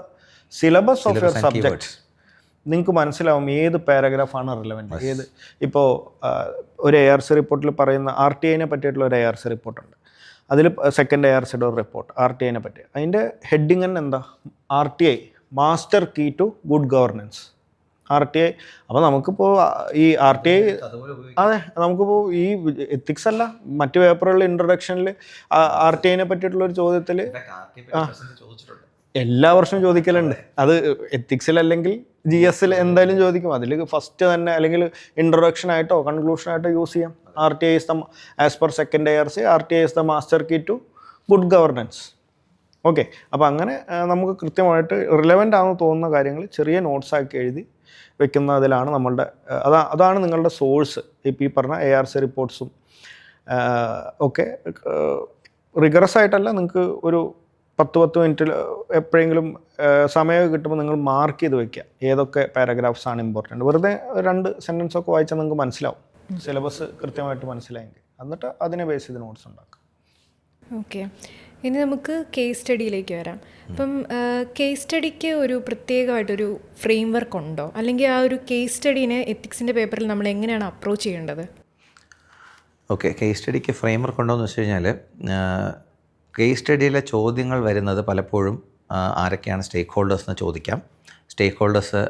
syllabus of your subject നിങ്ങൾക്ക് മനസ്സിലാവും ഏത് പാരഗ്രാഫാണ് റിലവൻറ്റ്. ഏത് ഇപ്പോൾ ഒരു ARC റിപ്പോർട്ടിൽ പറയുന്ന RTIനെ പറ്റിയിട്ടുള്ള ഒരു ARC റിപ്പോർട്ടുണ്ട്. അതിൽ സെക്കൻഡ് ARCയുടെ ഒരു റിപ്പോർട്ട് RTIനെ പറ്റി. അതിൻ്റെ ഹെഡിങ് തന്നെ എന്താ? RTI master key to good governance. RTI. അപ്പോൾ നമുക്കിപ്പോൾ ഈ RTI, അതെ, നമുക്കിപ്പോൾ ഈ എത്തിക്സ് അല്ല, മറ്റു പേപ്പറുകളിൽ ഇൻട്രൊഡക്ഷനിൽ RTIനെ പറ്റിയിട്ടുള്ളൊരു ചോദ്യത്തിൽ എല്ലാ വർഷവും ചോദിക്കലുണ്ട്. അത് എത്തിക്സിൽ അല്ലെങ്കിൽ GSൽ എന്തായാലും ചോദിക്കും. അതിൽ ഫസ്റ്റ് തന്നെ അല്ലെങ്കിൽ ഇൻട്രൊഡക്ഷൻ ആയിട്ടോ കൺക്ലൂഷൻ ആയിട്ടോ യൂസ് ചെയ്യാം. RTI is the, as per second ARC, RTI is the master key to good governance. Okay, അപ്പോൾ അങ്ങനെ നമുക്ക് കൃത്യമായിട്ട് റിലവൻ്റ് ആണെന്ന് തോന്നുന്ന കാര്യങ്ങൾ ചെറിയ നോട്ട്സ് ആക്കി എഴുതി വെക്കുന്നതിലാണ് നമ്മളുടെ അതാണ് നിങ്ങളുടെ സോഴ്സ്. ഇപ്പോൾ ഈ പറഞ്ഞ ARC റിപ്പോർട്ട്സും ഒക്കെ റിഗറസ് ആയിട്ടല്ല, നിങ്ങൾക്ക് ഒരു 10 മിനിറ്റിൽ എപ്പോഴെങ്കിലും സമയം കിട്ടുമ്പോൾ നിങ്ങൾ മാർക്ക് ചെയ്ത് വെക്കുക ഏതൊക്കെ പാരഗ്രാഫ്സ് ആണ് ഇമ്പോർട്ടൻറ്റ്. വെറുതെ 2 സെൻറ്റൻസ് ഒക്കെ വായിച്ചാൽ നിങ്ങൾക്ക് മനസ്സിലാവും, സിലബസ് കൃത്യമായിട്ട് മനസ്സിലായെങ്കിൽ. എന്നിട്ട് അതിനെ ബേസ് ചെയ്ത് നോട്ട്സ് ഉണ്ടാക്കുക. ഓക്കെ, ഇനി നമുക്ക് കേസ് സ്റ്റഡിയിലേക്ക് വരാം. അപ്പം കേസ് സ്റ്റഡിക്ക് ഒരു പ്രത്യേകമായിട്ടൊരു ഫ്രെയിം വർക്ക് ഉണ്ടോ, അല്ലെങ്കിൽ ആ ഒരു കേസ് സ്റ്റഡീനെ എത്തിക്സിൻ്റെ പേപ്പറിൽ നമ്മൾ എങ്ങനെയാണ് അപ്രോച്ച് ചെയ്യേണ്ടത്? ഓക്കെ, കേസ് സ്റ്റഡിക്ക് ഫ്രെയിം വർക്ക് ഉണ്ടോ എന്ന് വെച്ച് കഴിഞ്ഞാൽ, കേസ് സ്റ്റഡിയിലെ ചോദ്യങ്ങൾ വരുന്നത് പലപ്പോഴും ആരൊക്കെയാണ് സ്റ്റേക്ക് ഹോൾഡേഴ്സ് എന്ന് ചോദിക്കാം. സ്റ്റേക്ക് ഹോൾഡേഴ്സ്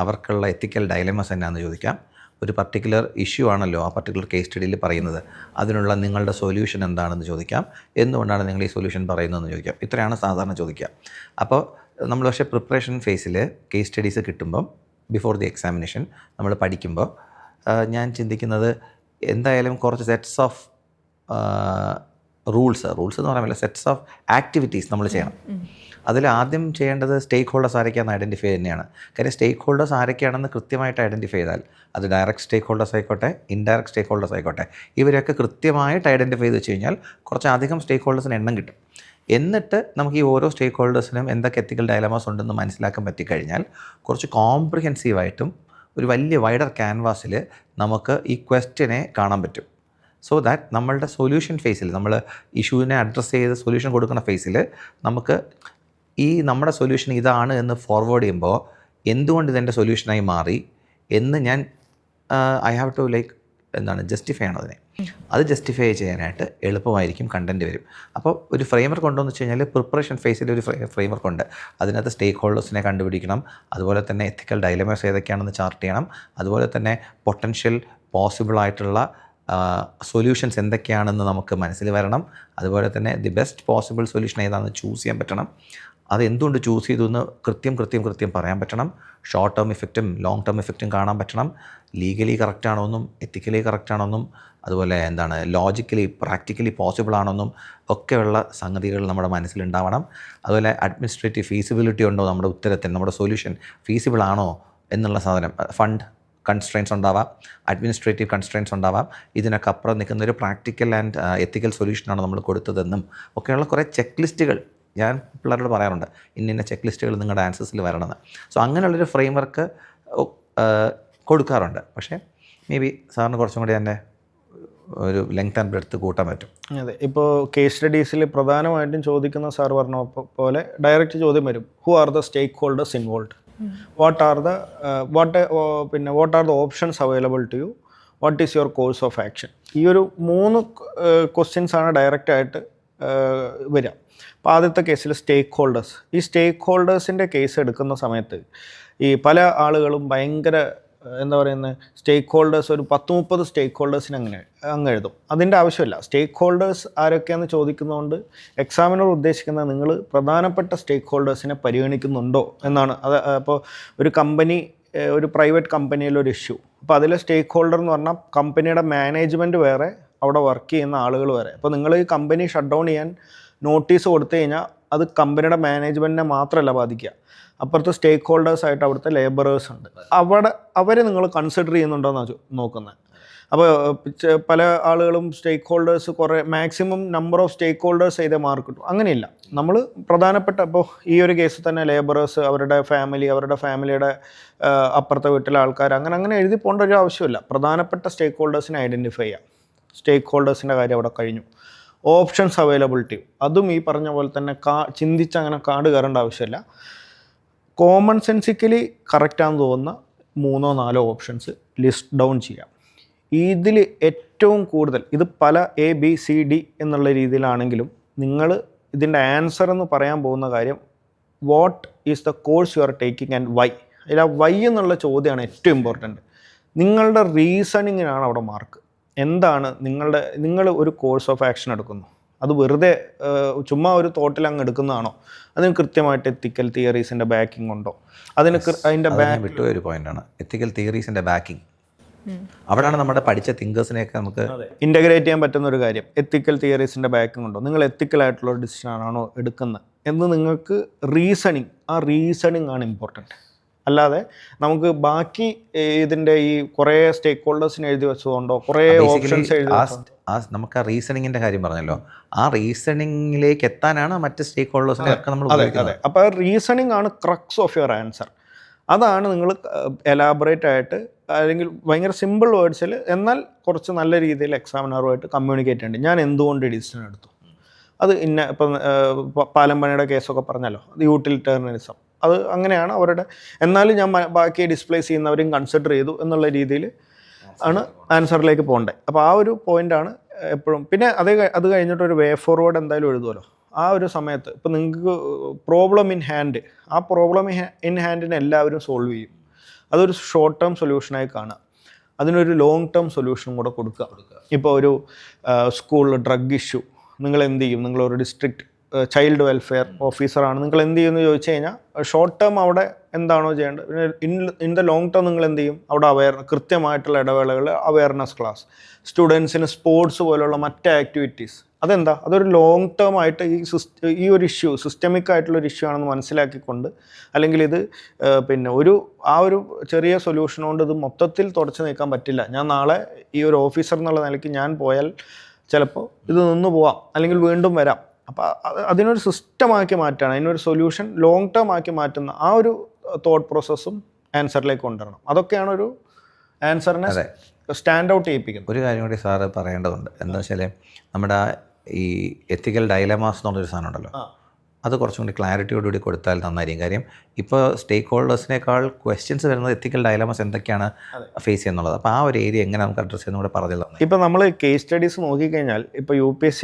അവർക്കുള്ള എത്തിക്കൽ ഡയലമസ് എന്നാന്ന് ചോദിക്കാം. ഒരു പർട്ടിക്കുലർ ഇഷ്യൂ ആണല്ലോ ആ പർട്ടിക്കുലർ കേസ് സ്റ്റഡിയിൽ പറയുന്നത്, അതിനുള്ള നിങ്ങളുടെ സൊല്യൂഷൻ എന്താണെന്ന് ചോദിക്കാം. എന്തുകൊണ്ടാണ് നിങ്ങൾ ഈ സൊല്യൂഷൻ പറയുന്നതെന്ന് ചോദിക്കാം. ഇത്രയാണ് സാധാരണ ചോദിക്കുക. അപ്പോൾ നമ്മൾ പക്ഷേ പ്രിപ്പറേഷൻ ഫേസിൽ കേസ് സ്റ്റഡീസ് കിട്ടുമ്പം ബിഫോർ ദി എക്സാമിനേഷൻ നമ്മൾ പഠിക്കുമ്പോൾ ഞാൻ ചിന്തിക്കുന്നത്, എന്തായാലും കുറച്ച് സെറ്റ്സ് ഓഫ് റൂൾസ് എന്ന് പറയാൻ പറ്റില്ല, സെറ്റ്സ് ഓഫ് ആക്ടിവിറ്റീസ് നമ്മൾ ചെയ്യണം. അതിൽ ആദ്യം ചെയ്യേണ്ടത് സ്റ്റേക്ക് ഹോൾഡേഴ്സ് ആരൊക്കെയാണെന്ന് ഐഡൻറ്റിഫൈ തന്നെയാണ്. കാര്യം സ്റ്റേക്ക് ഹോൾഡേഴ്സ് ആരൊക്കെയാണെന്ന് കൃത്യമായിട്ട് ഐഡൻറ്റിഫൈ ചെയ്താൽ, അത് ഡയറക്റ്റ് സ്റ്റേക്ക് ഹോൾഡേഴ്സ് ആയിക്കോട്ടെ, ഇൻഡയറക്റ്റ് സ്റ്റേക്ക് ഹോൾഡേഴ്സ് ആയിക്കോട്ടെ, ഇവരൊക്കെ കൃത്യമായിട്ട് ഐഡൻറ്റിഫൈ ചെയ്ത് വെച്ച് കഴിഞ്ഞാൽ കുറച്ചധികം സ്റ്റേക്ക് ഹോൾഡേഴ്സിന് എണ്ണം കിട്ടും. എന്നിട്ട് നമുക്ക് ഈ ഓരോ സ്റ്റേക്ക് ഹോൾഡേഴ്സിനും എന്തൊക്കെ എത്തിക്കൽ ഡയലമാസ് ഉണ്ടെന്ന് മനസ്സിലാക്കാൻ പറ്റിക്കഴിഞ്ഞാൽ കുറച്ച് കോംപ്രിഹെൻസീവായിട്ടും ഒരു വലിയ വൈഡർ ക്യാൻവാസിൽ നമുക്ക് ഈ ക്വസ്റ്റ്യനെ കാണാൻ പറ്റും. സോ ദാറ്റ് നമ്മളുടെ സൊല്യൂഷൻ ഫേസിൽ, നമ്മൾ ഇഷ്യൂവിനെ അഡ്രസ്സ് ചെയ്ത് സൊല്യൂഷൻ കൊടുക്കുന്ന ഫേസിൽ നമുക്ക് ഈ നമ്മുടെ സൊല്യൂഷൻ ഇതാണ് എന്ന് ഫോർവേഡ് ചെയ്യുമ്പോൾ എന്തുകൊണ്ട് ഇതെൻ്റെ സൊല്യൂഷനായി മാറി എന്ന് ഞാൻ ഐ ഹാവ് ടു ജസ്റ്റിഫൈ ചെയ്യണം അതിനെ. അത് ജസ്റ്റിഫൈ ചെയ്യാനായിട്ട് എളുപ്പമായിരിക്കും, കണ്ടൻറ്റ് വരും. അപ്പോൾ ഒരു ഫ്രെയിംവർക്ക് ഉണ്ടോ എന്ന് വെച്ച് കഴിഞ്ഞാൽ, പ്രിപ്പറേഷൻ ഫേസിൽ ഒരു ഫ്രെയിംവർക്ക് ഉണ്ട്. അതിനകത്ത് സ്റ്റേക്ക് ഹോൾഡേഴ്സിനെ കണ്ടുപിടിക്കണം, അതുപോലെ തന്നെ എത്തിക്കൽ ഡയലമാസ് ഏതൊക്കെയാണെന്ന് ചാർട്ട് ചെയ്യണം, അതുപോലെ തന്നെ പൊട്ടൻഷ്യൽ പോസിബിളായിട്ടുള്ള സൊല്യൂഷൻസ് എന്തൊക്കെയാണെന്ന് നമുക്ക് മനസ്സിൽ വരണം, അതുപോലെ തന്നെ ദി ബെസ്റ്റ് പോസിബിൾ സൊല്യൂഷൻ ഏതാണെന്ന് ചൂസ് ചെയ്യാൻ പറ്റണം. അത് എന്തുകൊണ്ട് ചൂസ് ചെയ്തു എന്ന് കൃത്യം പറയാൻ പറ്റണം. ഷോർട്ട് ടേം ഇഫക്റ്റും ലോങ് ടേം ഇഫക്റ്റും കാണാൻ പറ്റണം. ലീഗലി കറക്റ്റാണോ എന്നും എത്തിക്കലി കറക്റ്റാണോ എന്നും, അതുപോലെ ലോജിക്കലി പ്രാക്ടിക്കലി പോസിബിൾ ആണെന്നും ഒക്കെയുള്ള സംഗതികൾ നമ്മുടെ മനസ്സിലുണ്ടാവണം. അതുപോലെ അഡ്മിനിസ്ട്രേറ്റീവ് ഫീസിബിലിറ്റി ഉണ്ടോ നമ്മുടെ ഉത്തരത്തിന്, നമ്മുടെ സൊല്യൂഷൻ ഫീസിബിൾ ആണോ എന്നുള്ള സാധനം. ഫണ്ട് കൺസ്ട്രെയിൻസ് ഉണ്ടാവാം, അഡ്മിനിസ്ട്രേറ്റീവ് കൺസ്ട്രെയിൻസ് ഉണ്ടാവാം. ഇതിനൊക്കെ അപ്പുറം നിൽക്കുന്ന ഒരു പ്രാക്ടിക്കൽ ആൻഡ് എത്തിക്കൽ സൊല്യൂഷനാണ് നമ്മൾ കൊടുത്തതെന്നും ഒക്കെയുള്ള കുറേ ചെക്ക് ലിസ്റ്റുകൾ ഞാൻ പിള്ളേരോട് പറയാറുണ്ട്. ഇന്ന ചെക്ക് ലിസ്റ്റുകൾ നിങ്ങളുടെ ആൻസേഴ്സിൽ വരണമെന്ന്. സോ അങ്ങനെയുള്ളൊരു ഫ്രെയിം വർക്ക് കൊടുക്കാറുണ്ട്. പക്ഷേ മേ ബി സാറിന് കുറച്ചും കൂടി എൻ്റെ ഒരു ലെങ്ത് ആൻഡ് ബ്രെഡ്ത്ത് കൂട്ടാൻ പറ്റും. അതെ, ഇപ്പോൾ കേസ് സ്റ്റഡീസിൽ പ്രധാനമായിട്ടും ചോദിക്കുന്ന സാർ പറഞ്ഞ പോലെ ഡയറക്റ്റ് ചോദ്യം വരും, who are the stakeholders involve, what are the options available to you, what is your course of action. ഈ ഒരു 3 ക്വസ്റ്റ്യൻസാണ് ഡയറക്റ്റായിട്ട് വരിക. അപ്പോൾ ആദ്യത്തെ കേസിൽ സ്റ്റേക്ക് ഹോൾഡേഴ്സ്. ഈ സ്റ്റേക്ക് ഹോൾഡേഴ്സിൻ്റെ കേസ് എടുക്കുന്ന സമയത്ത് ഈ പല ആളുകളും ഭയങ്കര സ്റ്റേക്ക് ഹോൾഡേഴ്സ് ഒരു 10-30 സ്റ്റേക്ക് ഹോൾഡേഴ്സിന് അങ്ങ് എഴുതും. അതിൻ്റെ ആവശ്യമില്ല. സ്റ്റേക്ക് ഹോൾഡേഴ്സ് ആരൊക്കെയാണെന്ന് ചോദിക്കുന്നതുകൊണ്ട് എക്സാമിനർ ഉദ്ദേശിക്കുന്നത് നിങ്ങൾ പ്രധാനപ്പെട്ട സ്റ്റേക്ക് ഹോൾഡേഴ്സിനെ പരിഗണിക്കുന്നുണ്ടോ എന്നാണ്. അത് അപ്പോൾ ഒരു കമ്പനി, ഒരു പ്രൈവറ്റ് കമ്പനിയിലൊരു ഇഷ്യൂ, അപ്പോൾ അതിലെ സ്റ്റേക്ക് ഹോൾഡർ എന്ന് പറഞ്ഞാൽ കമ്പനിയുടെ മാനേജ്മെൻറ്റ് വേറെ, അവിടെ വർക്ക് ചെയ്യുന്ന ആളുകൾ വേറെ. അപ്പോൾ നിങ്ങൾ ഈ കമ്പനി ഷട്ട് ഡൗൺ ചെയ്യാൻ നോട്ടീസ് കൊടുത്തു കഴിഞ്ഞാൽ അത് കമ്പനിയുടെ മാനേജ്മെൻറ്റിനെ മാത്രമല്ല ബാധിക്കുക, അപ്പുറത്ത് സ്റ്റേക്ക് ഹോൾഡേഴ്സായിട്ട് അവിടുത്തെ ലേബറേഴ്സ് ഉണ്ട്, അവരെ നിങ്ങൾ കൺസിഡർ ചെയ്യുന്നുണ്ടോയെന്നാണ് നോക്കുന്നത്. അപ്പോൾ പല ആളുകളും stakeholders maximum number of stakeholders ചെയ്തേ മാർക്ക് കിട്ടും. അങ്ങനെയില്ല. നമ്മൾ പ്രധാനപ്പെട്ട, ഇപ്പോൾ ഈ ഒരു കേസിൽ തന്നെ ലേബറേഴ്സ്, അവരുടെ ഫാമിലിയുടെ അപ്പുറത്തെ വീട്ടിലെ ആൾക്കാർ, അങ്ങനെ എഴുതി പോകേണ്ട ഒരു ആവശ്യമില്ല. പ്രധാനപ്പെട്ട സ്റ്റേക്ക് ഹോൾഡേഴ്സിനെ ഐഡൻറ്റിഫൈ ചെയ്യാം. സ്റ്റേക്ക് ഹോൾഡേഴ്സിൻ്റെ കാര്യം അവിടെ കഴിഞ്ഞു. ഓപ്ഷൻസ് അവൈലബിലിറ്റി, അതും ഈ പറഞ്ഞ പോലെ തന്നെ ചിന്തിച്ചങ്ങനെ കാട് കയറേണ്ട ആവശ്യമില്ല. കോമൺ സെൻസിക്കലി കറക്റ്റാണെന്ന് തോന്നുന്ന 3-4 ഓപ്ഷൻസ് ലിസ്റ്റ് ഡൗൺ ചെയ്യാം. ഇതിൽ ഏറ്റവും കൂടുതൽ, ഇത് പല ABCD എന്നുള്ള രീതിയിലാണെങ്കിലും നിങ്ങൾ ഇതിൻ്റെ ആൻസർ എന്ന് പറയാൻ പോകുന്ന കാര്യം what is the course you are taking and why. അതിൽ ആ വൈ എന്നുള്ള ചോദ്യമാണ് ഏറ്റവും ഇമ്പോർട്ടൻറ്റ്. നിങ്ങളുടെ റീസണിങ്ങിനാണ് അവിടെ മാർക്ക്. എന്താണ് നിങ്ങൾ ഒരു കോഴ്സ് ഓഫ് ആക്ഷൻ എടുക്കുന്നു, അത് വെറുതെ ചുമ്മാ ഒരു തോട്ടിൽ അങ്ങ് എടുക്കുന്നതാണോ, അതിന് കൃത്യമായിട്ട് എത്തിക്കൽ തിയറീസിൻ്റെ ബാക്കിംഗ് ഉണ്ടോ, അതിൻ്റെ വിട്ടുപോയ ഒരു പോയിന്റാണ് എത്തിക്കൽ തിയറീസിൻ്റെ ബാക്കിംഗ്. അവിടെയാണ് നമ്മുടെ പഠിച്ച തിങ്കേഴ്സിനെയൊക്കെ നമുക്ക് ഇൻ്റഗ്രേറ്റ് ചെയ്യാൻ പറ്റുന്ന ഒരു കാര്യം. എത്തിക്കൽ തിയറീസിൻ്റെ ബാക്കിംഗ് ഉണ്ടോ, നിങ്ങൾ എത്തിക്കലായിട്ടുള്ള ഒരു ഡിസിഷനാണോ എടുക്കുന്നത് എന്ന് നിങ്ങൾക്ക് ആ റീസണിങ് ആണ് ഇമ്പോർട്ടൻറ്റ്. അല്ലാതെ നമുക്ക് ബാക്കി ഇതിൻ്റെ ഈ കുറേ സ്റ്റേക്ക് ഹോൾഡേഴ്സിന് എഴുതി വെച്ചതുകൊണ്ടോ കുറേ ഓപ്ഷൻസ് എഴുതി നമുക്ക് ആ റീസണിങ്ങിൻ്റെ കാര്യം പറഞ്ഞല്ലോ, ആ റീസണിങ്ങിലേക്ക് എത്താനാണ് മറ്റ് സ്റ്റേക്ക് ഹോൾഡേഴ്സിനെ ഒക്കെ നമ്മൾ ഉപയോഗിക്കുന്നത്. അപ്പോൾ റീസണിങ് ആണ് ക്രക്സ് ഓഫ് യുവർ ആൻസർ. അതാണ് നിങ്ങൾ എലാബറേറ്റ് ആയിട്ട് അല്ലെങ്കിൽ ഭയങ്കര സിമ്പിൾ വേർഡ്സിൽ എന്നാൽ കുറച്ച് നല്ല രീതിയിൽ എക്സാമിനറുമായിട്ട് കമ്മ്യൂണിക്കേറ്റ് ചെയ്യേണ്ടത്. ഞാൻ എന്തുകൊണ്ട് ഡിസിഷൻ എടുത്തു, അത് ഇപ്പം പാലമ്പണിയുടെ കേസൊക്കെ പറഞ്ഞല്ലോ, അത് യൂട്ടിലിറ്റേറിയനിസം, അത് അങ്ങനെയാണ് അവരുടെ. എന്നാലും ഞാൻ ബാക്കി ഡിസ്പ്ലേസ് ചെയ്യുന്നവരെയും കൺസിഡർ ചെയ്തു എന്നുള്ള രീതിയിൽ ആണ് ആൻസറിലേക്ക് പോകേണ്ടത്. അപ്പോൾ ആ ഒരു പോയിൻ്റാണ് എപ്പോഴും. പിന്നെ അത് കഴിഞ്ഞിട്ട് ഒരു വേ ഫോർവേഡ് എന്തായാലും എഴുതുമല്ലോ. ആ ഒരു സമയത്ത് ഇപ്പം നിങ്ങൾക്ക് പ്രോബ്ലം ഇൻ ഹാൻഡ്, ആ പ്രോബ്ലം ഇൻ ഹാൻഡിനെ എല്ലാവരും സോൾവ് ചെയ്യും. അതൊരു ഷോർട്ട് ടേം സൊല്യൂഷനായി കാണുക, അതിനൊരു ലോങ് ടേം സൊല്യൂഷനും കൂടെ കൊടുക്കുക. ഇപ്പോൾ ഒരു സ്കൂളിൽ ഡ്രഗ് ഇഷ്യൂ, നിങ്ങൾ എന്ത് ചെയ്യും? നിങ്ങളൊരു ഡിസ്ട്രിക്ട് ചൈൽഡ് വെൽഫെയർ ഓഫീസറാണ്, നിങ്ങൾ എന്ത് ചെയ്യുമെന്ന് ചോദിച്ചു കഴിഞ്ഞാൽ ഷോർട്ട് ടേം അവിടെ എന്താണോ ചെയ്യേണ്ടത്, പിന്നെ ഇൻ ദ ലോങ് ടേം നിങ്ങൾ എന്ത് ചെയ്യും? അവിടെ കൃത്യമായിട്ടുള്ള ഇടവേളകളിൽ അവയർനെസ് ക്ലാസ്, സ്റ്റുഡൻസിന് സ്പോർട്സ് പോലുള്ള മറ്റ് ആക്ടിവിറ്റീസ്. അതെന്താ? അതൊരു ലോങ് ടേം ആയിട്ട് ഈ ഒരു ഇഷ്യൂ സിസ്റ്റമിക് ആയിട്ടുള്ളൊരു ഇഷ്യൂ ആണെന്ന് മനസ്സിലാക്കിക്കൊണ്ട്, അല്ലെങ്കിൽ ഇത് പിന്നെ ആ ഒരു ചെറിയ സൊല്യൂഷൻ കൊണ്ട് ഇത് മൊത്തത്തിൽ തുടച്ചു നീക്കാൻ പറ്റില്ല. ഞാൻ നാളെ ഈ ഒരു ഓഫീസർ എന്നുള്ള നിലയ്ക്ക് ഞാൻ പോയാൽ ചിലപ്പോൾ ഇത് നിന്ന് പോവാം, അല്ലെങ്കിൽ വീണ്ടും വരാം. അപ്പോൾ അതിനൊരു സിസ്റ്റമാക്കി മാറ്റുകയാണ്, അതിനൊരു സൊല്യൂഷൻ ലോങ് ടേം ആക്കി മാറ്റുന്ന ആ ഒരു തോട്ട് പ്രോസസ്സും ആൻസറിലേക്ക് കൊണ്ടുവരണം. അതൊക്കെയാണ് ഒരു ആൻസറിനെ സ്റ്റാൻഡ് ഔട്ട് ചെയ്യിപ്പിക്കുന്നത്. ഒരു കാര്യം കൂടി സാറ് പറയേണ്ടതുണ്ട്. എന്താ വെച്ചാൽ നമ്മുടെ ഈ എത്തിക്കൽ ഡയലമാസ് എന്നുള്ളൊരു സാധനം ഉണ്ടല്ലോ, അത് കുറച്ചും കൂടി ക്ലാരിറ്റിയോടുകൂടി കൊടുത്താൽ നന്നായിരിക്കും. കാര്യം ഇപ്പോൾ സ്റ്റേക്ക് ഹോൾഡേഴ്സിനേക്കാൾ ക്വസ്റ്റ്യൻസ് വരുന്നത് എത്തിക്കൽ ഡയലമാസ് എന്തൊക്കെയാണ് ഫേസ് ചെയ്യുന്നുള്ളത്. അപ്പോൾ ആ ഒരു ഏരിയ എങ്ങനെ നമുക്ക് അഡ്രസ്സ് ചെയ്യുന്ന കൂടെ പറഞ്ഞു തന്നെ. ഇപ്പോൾ നമ്മൾ കേസ് സ്റ്റഡീസ് നോക്കിക്കഴിഞ്ഞാൽ ഇപ്പോൾ UPSC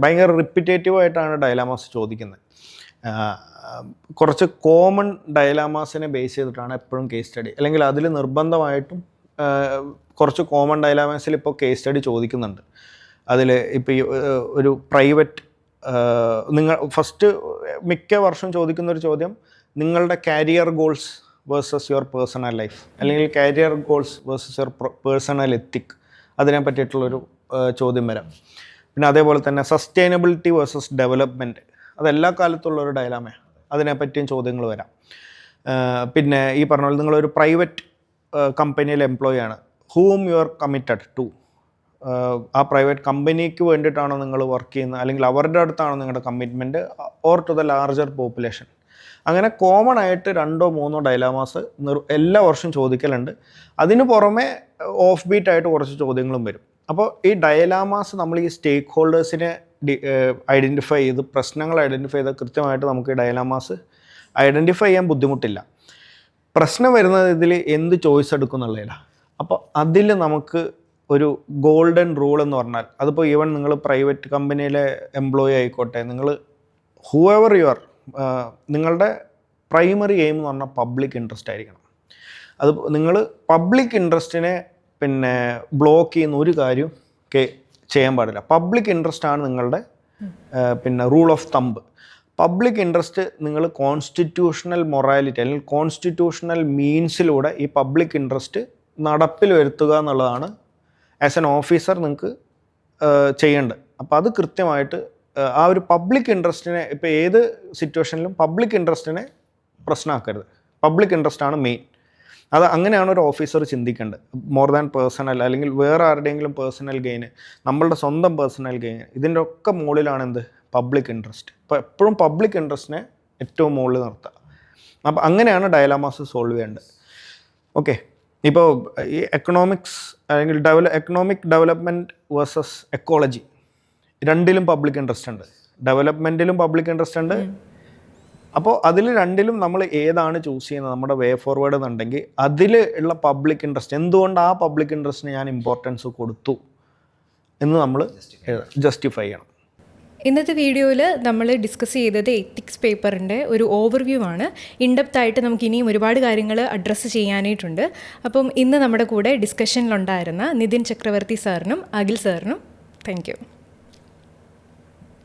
ഭയങ്കര റിപ്പിറ്റേറ്റീവ് ആയിട്ടാണ് ഡയലമാസ് ചോദിക്കുന്നത്. കുറച്ച് കോമൺ ഡയലമാസിനെ ബേസ് ചെയ്തിട്ടാണ് എപ്പോഴും കേസ് സ്റ്റഡി, അല്ലെങ്കിൽ അതിൽ നിർബന്ധമായിട്ടും കുറച്ച് കോമൺ ഡയലമാസിൽ ഇപ്പോൾ കേസ് സ്റ്റഡി ചോദിക്കുന്നുണ്ട്. അതിൽ ഇപ്പോൾ ഒരു പ്രൈവറ്റ് നിങ്ങൾ ഫസ്റ്റ് മിക്ക വർഷം ചോദിക്കുന്നൊരു ചോദ്യം നിങ്ങളുടെ career goals versus your personal life, അല്ലെങ്കിൽ career goals versus your personal ethic, അതിനെ പറ്റിയിട്ടുള്ളൊരു ചോദ്യം വരാം. പിന്നെ അതേപോലെ തന്നെ സസ്റ്റൈനബിലിറ്റി വേഴ്സസ് ഡെവലപ്മെൻറ്റ്, അതെല്ലാ കാലത്തുള്ളൊരു ഡയലാമയാണ്, അതിനെപ്പറ്റിയും ചോദ്യങ്ങൾ വരാം. പിന്നെ ഈ പറഞ്ഞ പോലെ നിങ്ങളൊരു പ്രൈവറ്റ് കമ്പനിയിൽ എംപ്ലോയി ആണ്, whom you are committed to, ആ പ്രൈവറ്റ് കമ്പനിക്ക് വേണ്ടിയിട്ടാണോ നിങ്ങൾ വർക്ക് ചെയ്യുന്നത്, അല്ലെങ്കിൽ അവരുടെ അടുത്താണോ നിങ്ങളുടെ commitment, or to the larger population. അങ്ങനെ കോമൺ ആയിട്ട് 2-3 ഡയലാമാസ് എല്ലാ വർഷവും ചോദിക്കലുണ്ട്. അതിന് പുറമെ ഓഫ് ബീറ്റ് ആയിട്ട് കുറച്ച് ചോദ്യങ്ങളും വരും. അപ്പോൾ ഈ ഡയലാമാസ് നമ്മൾ ഈ സ്റ്റേക്ക് ഹോൾഡേഴ്സിനെ ഐഡൻറ്റിഫൈ ചെയ്ത്, പ്രശ്നങ്ങൾ ഐഡൻറ്റിഫൈ ചെയ്ത് കൃത്യമായിട്ട് നമുക്ക് ഈ ഡയലാമാസ് ഐഡൻറ്റിഫൈ ചെയ്യാൻ ബുദ്ധിമുട്ടില്ല. പ്രശ്നം വരുന്നത് ഇതിൽ എന്ത് ചോയ്സ് എടുക്കും എന്നുള്ളതിലാണ്. അപ്പോൾ അതിൽ നമുക്ക് ഒരു ഗോൾഡൻ റൂൾ എന്ന് പറഞ്ഞാൽ, അതിപ്പോൾ ഈവൻ നിങ്ങൾ പ്രൈവറ്റ് കമ്പനിയിലെ എംപ്ലോയി ആയിക്കോട്ടെ, നിങ്ങൾ ഹൂഎവർ യു ആർ, നിങ്ങളുടെ പ്രൈമറി എയിം എന്ന് പറഞ്ഞാൽ പബ്ലിക് ഇൻട്രസ്റ്റ് ആയിരിക്കണം. അത് നിങ്ങൾ പബ്ലിക് ഇൻട്രസ്റ്റിനെ പിന്നെ ബ്ലോക്ക് ചെയ്യുന്ന ഒരു കാര്യം ചെയ്യാൻ പാടില്ല. പബ്ലിക് ഇൻട്രസ്റ്റ് ആണ് നിങ്ങളുടെ പിന്നെ rule of thumb. Public interest നിങ്ങൾ കോൺസ്റ്റിറ്റ്യൂഷണൽ മൊറാലിറ്റി അല്ലെങ്കിൽ കോൺസ്റ്റിറ്റ്യൂഷണൽ മീൻസിലൂടെ ഈ പബ്ലിക് ഇൻട്രസ്റ്റ് നടപ്പിൽ വരുത്തുക എന്നുള്ളതാണ് ആസ് എൻ ഓഫീസർ നിങ്ങൾക്ക് ചെയ്യേണ്ടത്. അപ്പോൾ അത് കൃത്യമായിട്ട് ആ ഒരു പബ്ലിക് ഇൻട്രസ്റ്റിനെ, ഇപ്പോൾ ഏത് സിറ്റുവേഷനിലും പബ്ലിക് ഇൻട്രസ്റ്റിനെ പ്രശ്നമാക്കരുത്. പബ്ലിക് ഇൻട്രസ്റ്റ് ആണ് മെയിൻ. അത് അങ്ങനെയാണ് ഒരു ഓഫീസർ ചിന്തിക്കേണ്ടത്. മോർ ദാൻ പേഴ്സണൽ, അല്ലെങ്കിൽ വേറെ ആരുടെയെങ്കിലും പേഴ്സണൽ ഗെയിന്, നമ്മളുടെ സ്വന്തം പേഴ്സണൽ ഗെയിന്, ഇതിൻ്റെ ഒക്കെ മുകളിലാണ് എന്ത്? Public interest. അപ്പോൾ എപ്പോഴും പബ്ലിക് ഇൻട്രസ്റ്റിനെ ഏറ്റവും മുകളിൽ നിർത്തുക. അപ്പോൾ അങ്ങനെയാണ് ഡയലാമാസ് സോൾവ് ചെയ്യേണ്ടത്. ഓക്കെ, ഇപ്പോൾ ഈ എക്കണോമിക്സ് അല്ലെങ്കിൽ എക്കണോമിക് ഡെവലപ്മെൻറ്റ് വേഴ്സസ് എക്കോളജി, രണ്ടിലും പബ്ലിക് ഇൻട്രസ്റ്റ് ഉണ്ട്. ഡെവലപ്മെൻറ്റിലും പബ്ലിക് ഇൻട്രസ്റ്റ് ഉണ്ട്. അപ്പോൾ അതിൽ രണ്ടിലും നമ്മൾ ഏതാണ് ചൂസ് ചെയ്യുന്നത്, നമ്മുടെ വേ ഫോർവേഡ് എന്നുണ്ടെങ്കിൽ അതിൽ ഉള്ള പബ്ലിക് ഇൻട്രസ്റ്റ്, എന്തുകൊണ്ട് ആ പബ്ലിക് ഇൻട്രസ്റ്റിന് ഞാൻ ഇമ്പോർട്ടൻസ് കൊടുത്തു എന്ന് നമ്മൾ ജസ്റ്റിഫൈ ചെയ്യണം. ഇന്നത്തെ വീഡിയോയിൽ നമ്മൾ ഡിസ്കസ് ചെയ്തത് എത്തിക്സ് പേപ്പറിൻ്റെ ഒരു ഓവർവ്യൂ ആണ്. ഇൻഡെപ്ത് ആയിട്ട് നമുക്ക് ഇനിയും ഒരുപാട് കാര്യങ്ങൾ അഡ്രസ്സ് ചെയ്യാനായിട്ടുണ്ട്. അപ്പം ഇന്ന് നമ്മുടെ കൂടെ ഡിസ്കഷനിലുണ്ടായിരുന്ന നിതിൻ ചക്രവർത്തി സാറിനും അഖിൽ സാറിനും താങ്ക് യു.